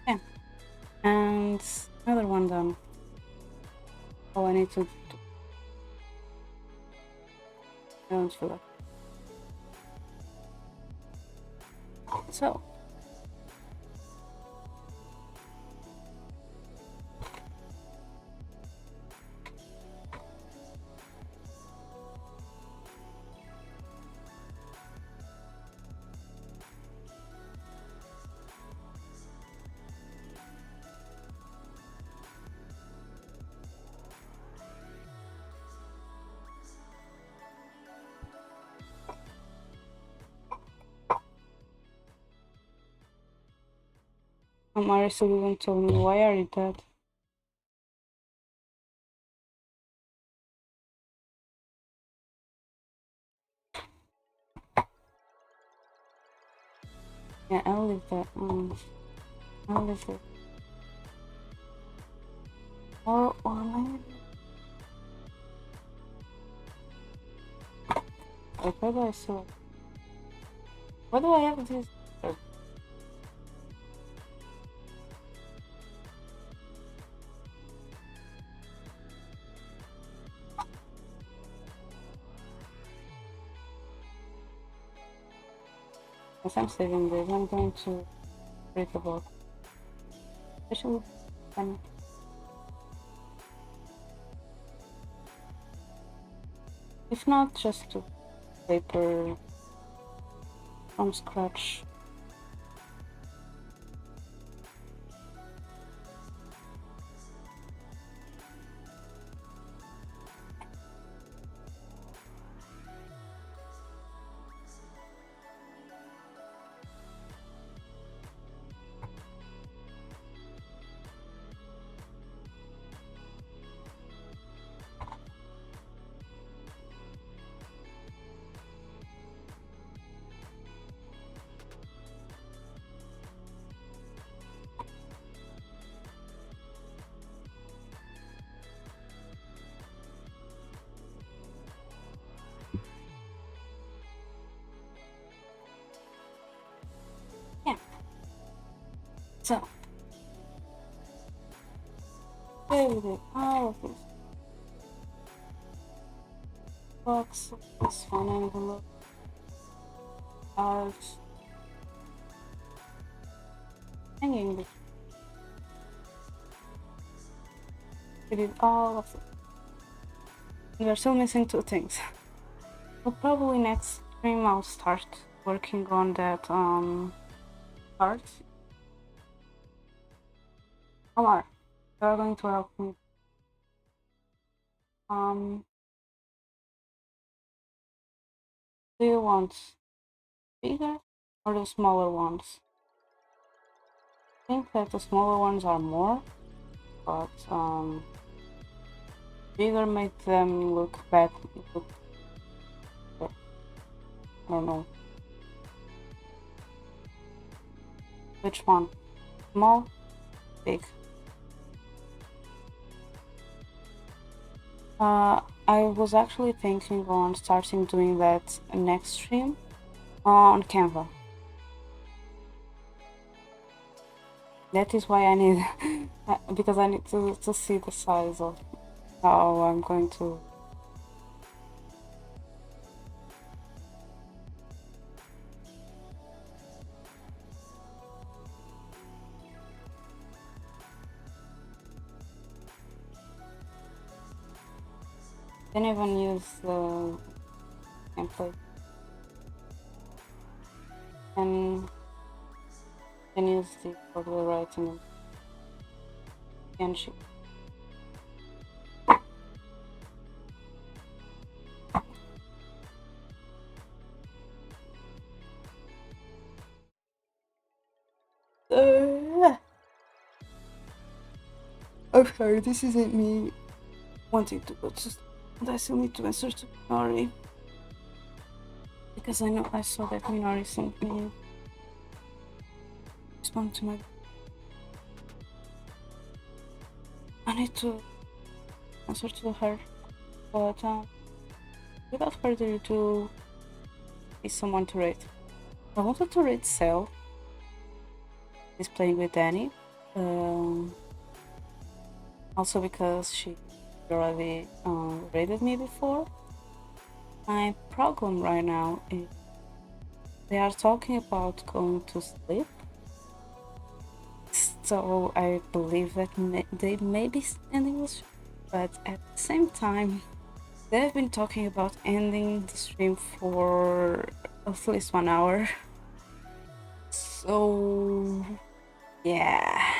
Yeah, and another one done. Oh, I need to don't feel it. So, Marissa didn't tell me. Why are you dead? Yeah, I'll leave that. I'll leave it. Or maybe. Like, why do I still? Why do I have this? As I'm saving this, I'm going to read the book. Especially when, if not just to paper from scratch. Yeah. So, here we go. All of these books, this one envelope, art, hanging. We did all of it. We are still missing two things. So probably next stream I'll start working on that art. Omar, you are going to help me. Do you want bigger or the smaller ones? I think that the smaller ones are more, but bigger make them look bad. I don't know. Which one? Small? Big? I was actually thinking on starting doing that next stream on Canva. That is why I need, because I need to see the size of how I'm going to. Didn't even use the template. And then use the regular writing and sheet. I'm sorry, this isn't me wanting to go to sleep. I still need to answer to Minori. Because I know I saw that Minori sent me respond to my. I need to answer to her. But without further ado, is someone to rate. I wanted to rate Cell. He's playing with Danny. Also because she already rated me before. My problem right now is they are talking about going to sleep. So I believe that they may be ending the stream, but at the same time, they've been talking about ending the stream for at least 1 hour. So yeah,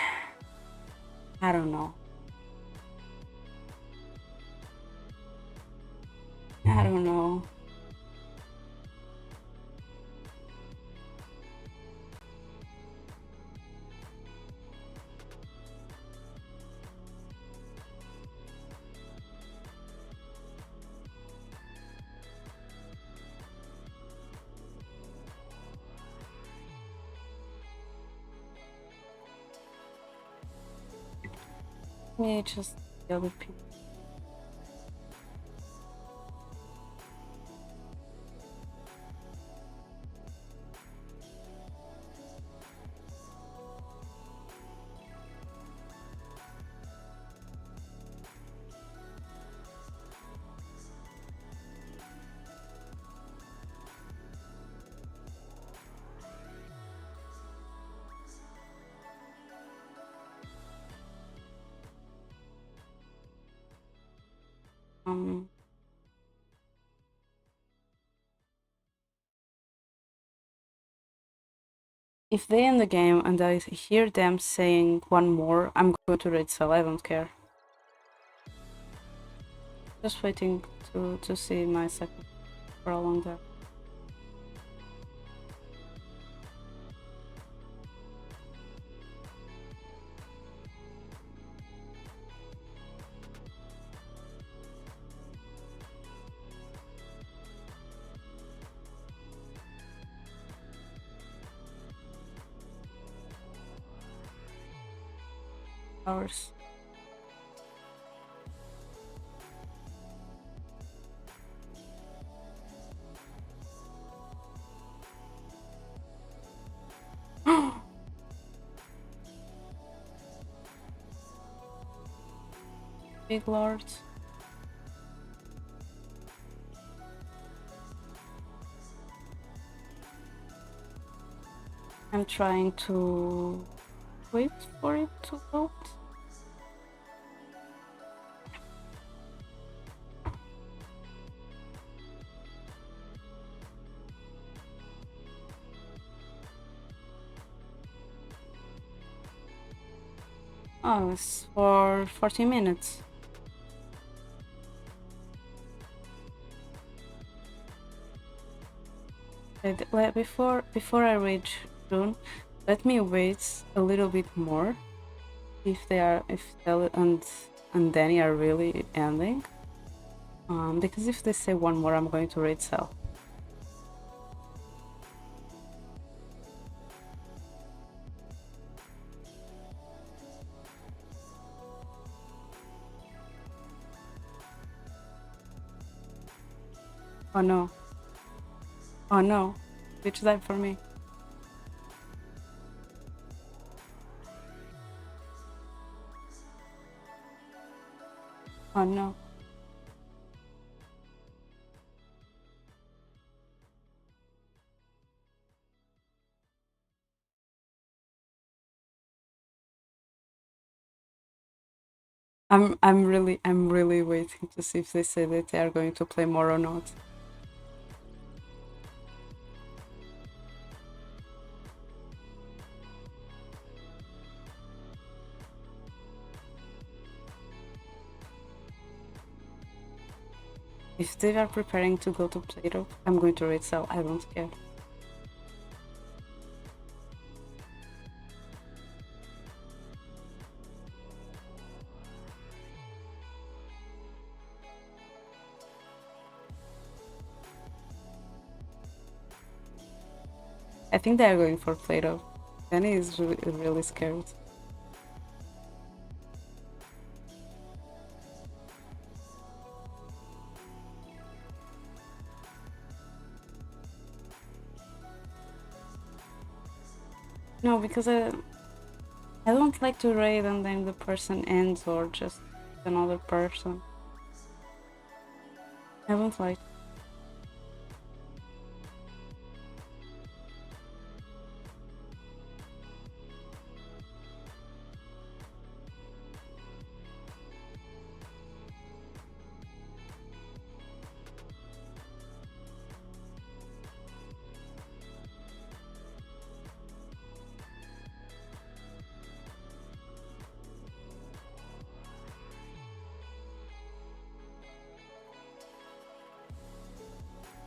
I don't know. I don't know. me just the other people. If they end the game and I hear them saying one more, I'm going to raid cell, I don't care. Just waiting to see my second for a long time. Hours. Big lords. I'm trying to wait for it to vote. Oh, it's for 40 minutes. Before I reach June, let me wait a little bit more. If Stella and Danny are really ending, because if they say one more, I'm going to raid cell. Oh no. Oh no. Which died for me. Oh no. I'm really waiting to see if they say that they are going to play more or not. If they are preparing to go to Plato, I'm going to raid cell. I don't care. I think they are going for Plato. Danny is really scared. No, because I don't like to raid and then the person ends or just another person. I don't like.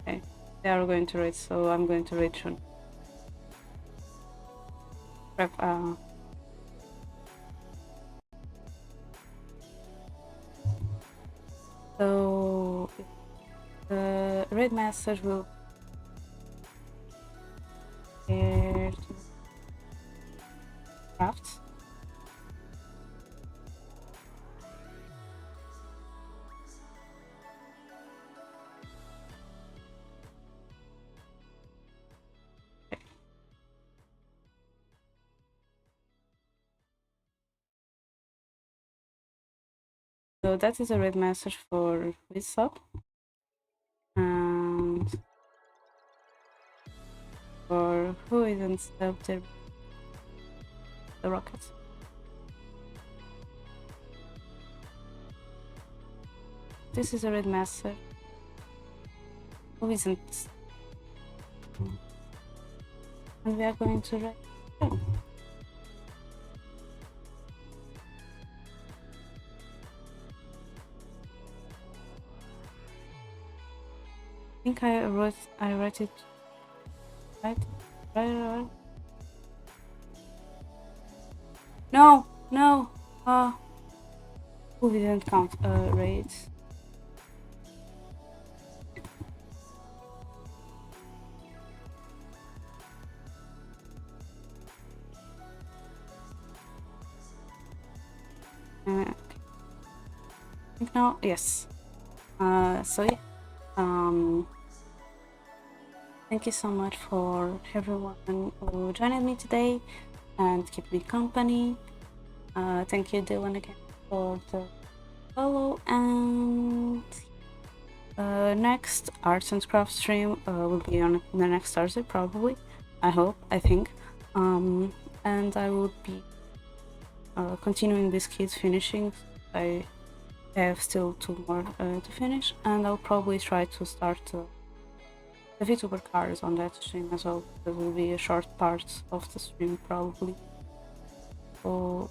Okay, they are going to raid, so I'm going to raid soon. Prep. So the raid message will appear to crafts. So that is a red message for Wissop. And for who isn't stopped the rockets. This is a red message. Who isn't? And we are going to write. I think I wrote it right. Right. No. We didn't count raids. I think now, yes. So yeah. Thank you so much for everyone who joined me today and keep me company. Thank you, Dylan, again for the follow. And next Arts and Crafts stream will be on the next Thursday, probably. I think. And I will be continuing this kid's finishing. I have still 2 more to finish, and I'll probably try to start the VTuber cars on that stream as well. There will be a short part of the stream probably. So,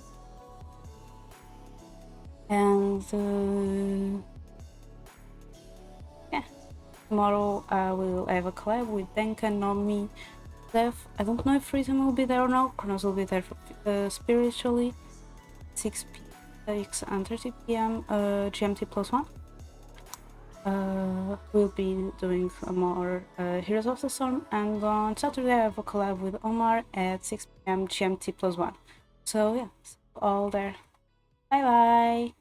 and yeah, tomorrow I will have a collab with Denka, Nomi, Dev. I don't know if Rhythm will be there or not. Kronos will be there spiritually. 6 and 30 p.m. GMT +1. We'll be doing more Heroes of the Storm, and on Saturday I have a collab with Omar at 6 p.m. GMT +1. So yeah, all there. Bye bye!